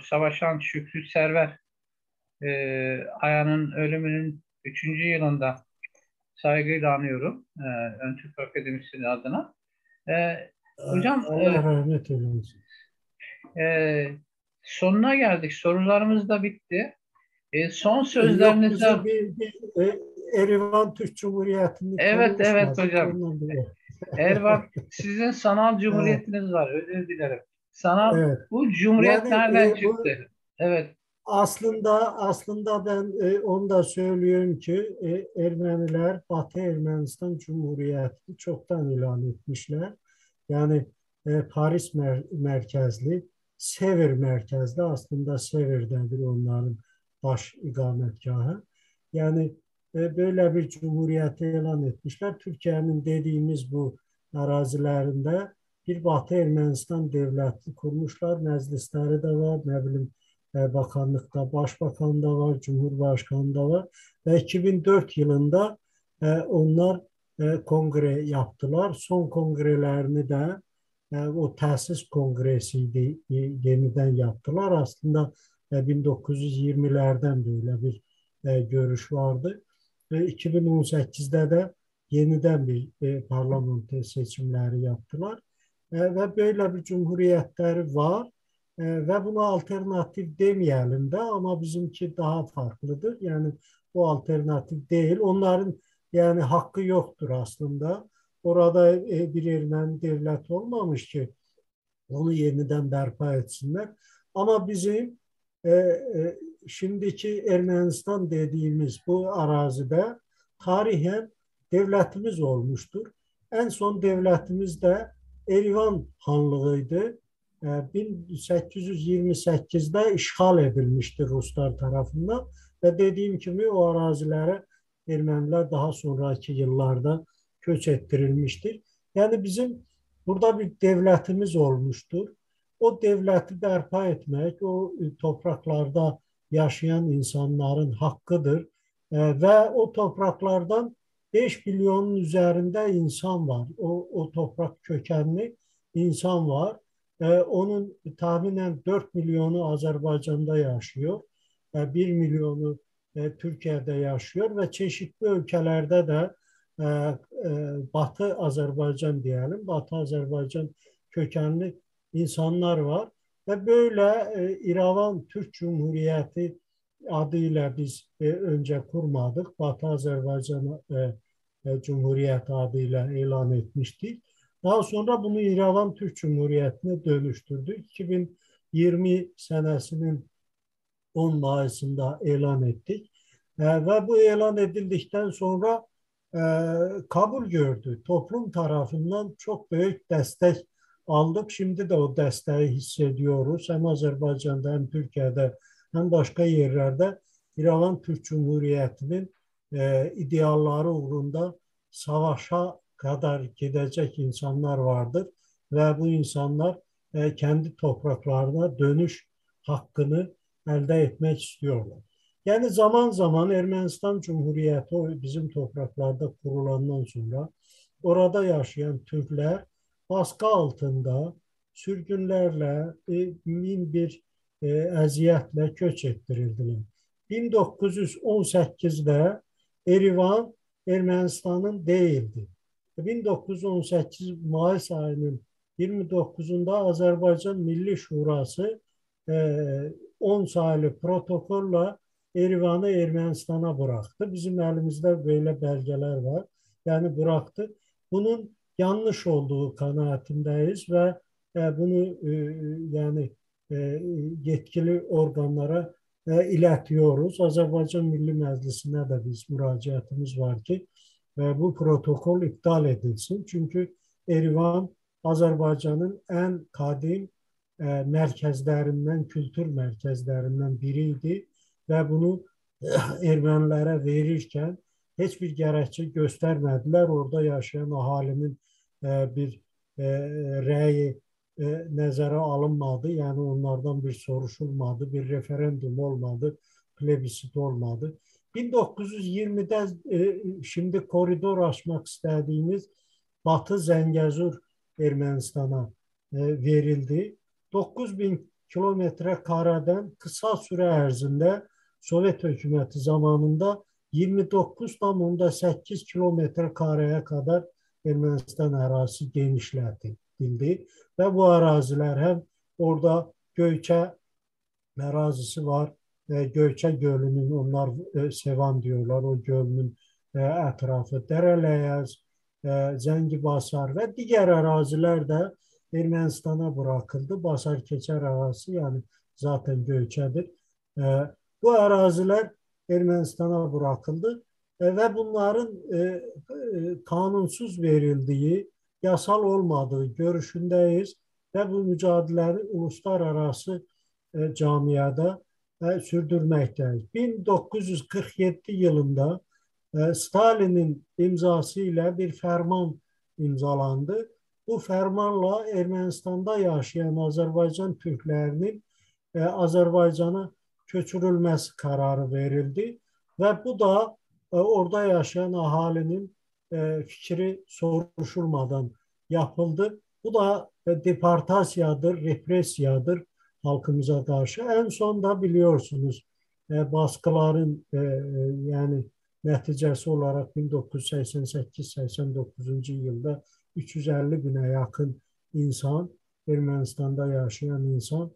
savaşan Şükrü Server Aya'nın ölümünün 3. yılında saygıyla anıyorum. Ön Türk Akademisi adına. E, Hocam, Allah rahmet eylesin. e, sonuna geldik. Sorularımız da bitti. Son Yok sözlerinizi... bize Erivan Türk Cumhuriyeti'ni Evet, evet konuşmadık. hocam. Ondan dolayı. Ervan, sizin sanal Evet, cumhuriyetiniz var. Özür dilerim. Sanal, evet. bu cumhuriyet Yani nereden bu çıktı? Evet, aslında ben onu da söylüyorum ki Ermeniler Batı Ermenistan Cumhuriyeti'ni çoktan ilan etmişler. Yani Paris merkezli, Sevr merkezli, aslında Sevr'dedir onların baş ikametgahı. Yani böyle bir cumhuriyeti ilan etmişler. Türkiye'nin dediğimiz bu arazilerinde bir Batı Ermenistan devleti kurmuşlar. Meclisleri de var, ne bileyim bakanlıkta, başbakan da var, cumhurbaşkanı da var. Ve 2004 yılında onlar kongre yaptılar. Son kongrelerini de o tesis kongresiydi, yeniden yaptılar. Aslında 1920'lerden böyle bir görüş vardı. 2018'de de yeniden bir parlamento seçimleri yaptılar. Ve böyle bir cumhuriyetleri var. Ve buna alternatif demeyelim de ama bizimki daha farklıdır. Yani bu alternatif değil. Onların yani hakkı yoktur aslında. Orada bir Ermeni devlet olmamış ki onu yeniden berpa etsinler. Ama bizim şimdiki Ermenistan dediğimiz bu arazide tarihen devletimiz olmuştur. En son devletimiz de Erivan Hanlığı'ydı. 1828'de işgal edilmiştir Ruslar tarafından ve dediğim gibi o arazilere Ermeniler daha sonraki yıllarda köç ettirilmiştir. Yani bizim burada bir devletimiz olmuştur. O devleti berpa etmek, o topraklarda yaşayan insanların hakkıdır. Ve o topraklardan 5 milyonun üzerinde insan var. O toprak kökenli insan var. Onun tahminen 4 milyonu Azerbaycan'da yaşıyor. 1 milyonu Türkiye'de yaşıyor ve çeşitli ülkelerde de e, Batı Azerbaycan diyelim, Batı Azerbaycan kökenli insanlar var. Ve böyle İravan Türk Cumhuriyeti adıyla biz önce kurmadık. Batı Azerbaycan Cumhuriyeti adıyla ilan etmiştik. Daha sonra bunu İravan Türk Cumhuriyeti'ne dönüştürdük. 2020 senesinin 10 Mayıs'ında ilan ettik. Ve bu ilan edildikten sonra e, kabul gördü. Toplum tarafından çok büyük destek aldık. Şimdi de o desteği hissediyoruz. Hem Azerbaycan'da hem Türkiye'de hem başka yerlerde İran Türk Cumhuriyeti'nin idealları uğrunda savaşa kadar gidecek insanlar vardır. Ve bu insanlar kendi topraklarına dönüş hakkını elde etmek istiyorlar. Yani zaman zaman Ermenistan Cumhuriyeti bizim topraklarda kurulandan sonra orada yaşayan Türkler baskı altında sürgünlerle bin bir eziyetle köç ettirildiler. 1918'de Erivan Ermenistan'ın değildi. 1918 Mayıs ayının 29'unda Azerbaycan Milli Şurası e, 10 sayılı protokolla Erivan'ı Ermenistan'a bıraktı. Bizim elimizde böyle belgeler var. Yani bıraktı. Bunun yanlış olduğu kanaatindeyiz ve bunu yani e, yetkili organlara iletiyoruz. Azerbaycan Milli Meclisi'ne de biz müracaatımız var ki bu protokol iptal edilsin. Çünkü Erivan Azerbaycan'ın en kadim mərkəzlərindən, kültür mərkəzlərindən biriydi və bunu ermənilərə verirkən heç bir gərəkçə göstərmədilər. Orada yaşayan əhalinin bir rəyi nəzərə alınmadı. Yəni onlardan bir soruşulmadı, bir referendum olmadı, plebisit olmadı. 1920'de şimdi koridor açmak istediğimiz Batı Zəngəzur Ermənistana verildi. 9000 kilometre kareden kısa süre ərzində Sovet hökuməti zamanında 29,8 kilometre kareye kadar Ermənistan ərazisi genişlətildi və bu ərazilər həm orada Göyçə ərazisi var, Göyçə gölünün, onlar Sevan diyorlar, o gölünün ətrafı, Dərələyəz, Zəngibasar və digər ərazilər də Ermənistana bırakıldı. Basar keçər ərazisi, yəni zaten Göyçədir. Bu ərazilər Ermənistana bırakıldı ve bunların kanunsuz verildiği, yasal olmadığı görüşündeyiz ve bu mücadeleleri uluslararası camiada sürdürmekteyiz. 1947 yılında Stalin'in imzasıyla bir ferman imzalandı. Bu fermanla Ermenistan'da yaşayan Azerbaycan Türklerinin Azerbaycan'a köçürülmesi kararı verildi ve bu da orada yaşayan ahalinin fikri soruşulmadan yapıldı. Bu da deportasiyadır, represiyadır halkımıza karşı. En son da biliyorsunuz baskıların yani nəticəsi olarak 1988-89 yılda 350 bine yakın insan, Ermenistan'da yaşayan insan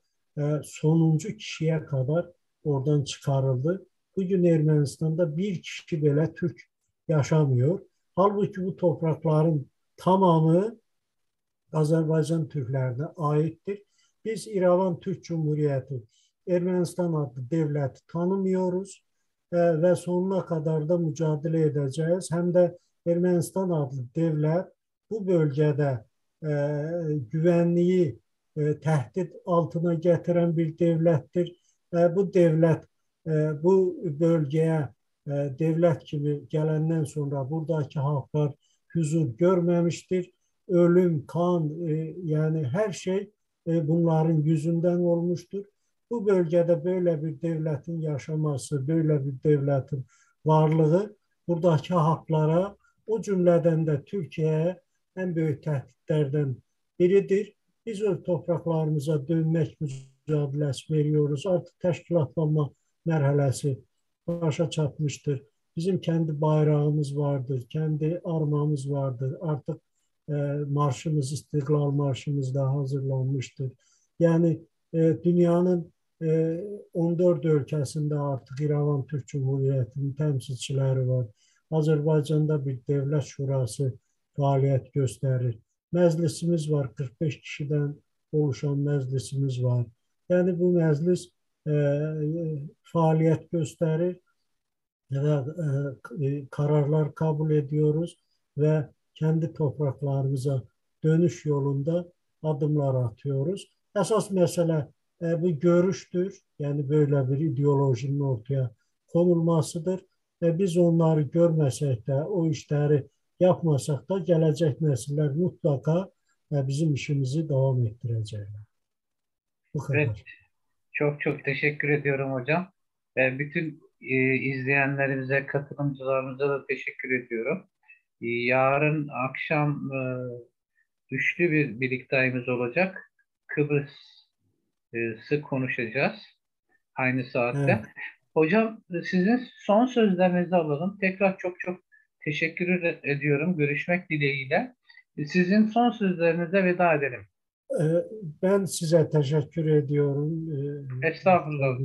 sonuncu kişiye kadar oradan çıkarıldı. Bugün Ermenistan'da bir kişi belə Türk yaşamıyor. Halbuki bu toprakların tamamı Azerbaycan Türklerine aittir. Biz İrəvan Türk Cumhuriyeti, Ermənistan adlı devleti tanımıyoruz ve sonuna kadar da mücadele edeceğiz. Hem de Ermənistan adlı devlet bu bölgede güvenliği tehdit altına getiren bir devlettir. Bu devlet bu bölgeye devlet gibi gelenden sonra buradaki halklar huzur görmemiştir. Ölüm, kan yani her şey bunların yüzünden olmuştur. Bu bölgede böyle bir devletin yaşaması, böyle bir devletin varlığı buradaki halklara, o cümleden de Türkiye'ye en büyük tehditlerden biridir. Biz o topraklarımıza dönmek mücadelesi veriyoruz. Artık təşkilatlanma mərhələsi başa çatmıştır. Bizim kendi bayrağımız vardır, kendi armamız vardır. Artık marşımız, İstiklal Marşımız da hazırlanmıştır. Yani dünyanın 14 ülkesinde artık İrəvan Türk Cumhuriyeti'nin temsilcileri var. Azerbaycan'da bir devlet şurası faaliyet gösterir. Meclisimiz var, 45 kişiden oluşan meclisimiz var. Yani bu meclis faaliyet gösterir ve kararlar kabul ediyoruz ve kendi topraklarımıza dönüş yolunda adımlar atıyoruz. Esas mesele bu görüştür. Yani böyle bir ideolojinin ortaya konulmasıdır. Biz onları görmesek de, o işleri yapmasak da gelecek nesiller mutlaka bizim işimizi devam ettirecekler. Bu kadar. Evet, çok çok teşekkür ediyorum hocam. Bütün izleyenlerimize, katılımcılarımıza da teşekkür ediyorum. Yarın akşam üçlü bir birlikteliğimiz olacak. Kıbrıs'ı konuşacağız aynı saatte. Evet. Hocam sizin son sözlerinizi alalım. Tekrar çok çok teşekkür ediyorum. Görüşmek dileğiyle. Sizin son sözlerinize veda edelim. Ben size teşekkür ediyorum. Estağfurullah.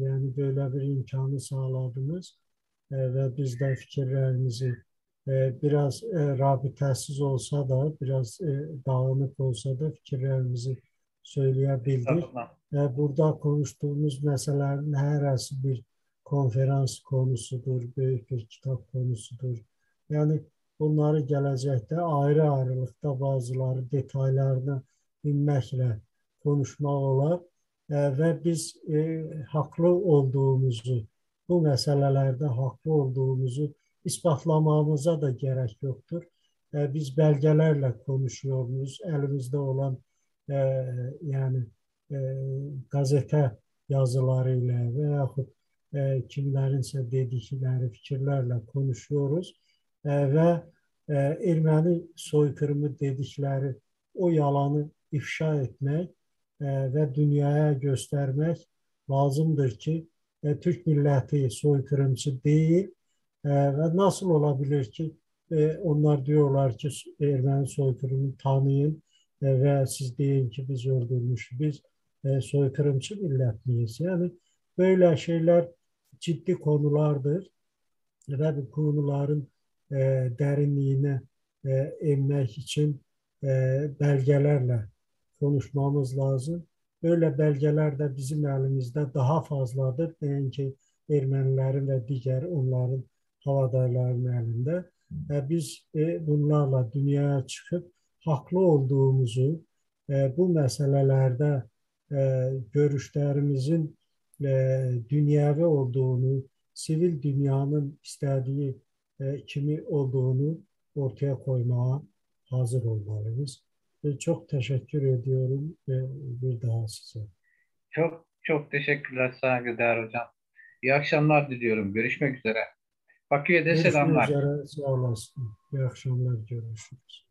Yani böyle bir imkanı sağladınız ve biz de fikirlerimizi biraz rabitesiz olsa da, biraz dağınık olsa da fikirlerimizi söyleyebildik. Burada konuştuğumuz meselelerin herhangi bir konferans konusudur, büyük bir kitap konusudur. Yani bunları gelecekte ayrı ayrılıkta bazıları detaylarına dinməklə konuşmaq olar və biz haqlı olduğumuzu, bu məsələlərdə haqlı olduğumuzu ispatlamamıza da gərək yoxdur. Biz bəlgələrlə konuşuyoruz, əlimizdə olan yəni qəzetə yazıları ilə və yaxud kimlərinsə dedikləri fikirlərlə konuşuyoruz və erməni soykırımı dedikləri o yalanı ifşa etmək və dünyaya göstərmək lazımdır ki, Türk milləti soykırımçı deyil və nasıl ola bilər ki, onlar diyorlar ki, erməni soykırımını tanıyın və siz deyin ki, biz öldürmüşük, biz soykırımçı millət miyiz? Yani böyle şeyler ciddi konulardır ve bu konuların derinliğine inmek için belgelerle konuşmamız lazım. Böyle belgeler de bizim elimizde daha fazladır. Yani ermənilərin və digər onların havadarlarının elində. Biz bunlarla dünyaya çıxıb haqlı olduğumuzu, bu məsələlərdə görüşlərimizin dünyəvi olduğunu, sivil dünyanın istədiyi kimi olduğunu ortaya koymaya hazır olmalıyız. Çok teşekkür ediyorum bir daha size. Çok çok teşekkürler saygıdeğer hocam. İyi akşamlar diliyorum. Görüşmek üzere. Bakü'ye de Görüşmek selamlar. üzere. Sağ olasın. İyi akşamlar. Görüşürüz.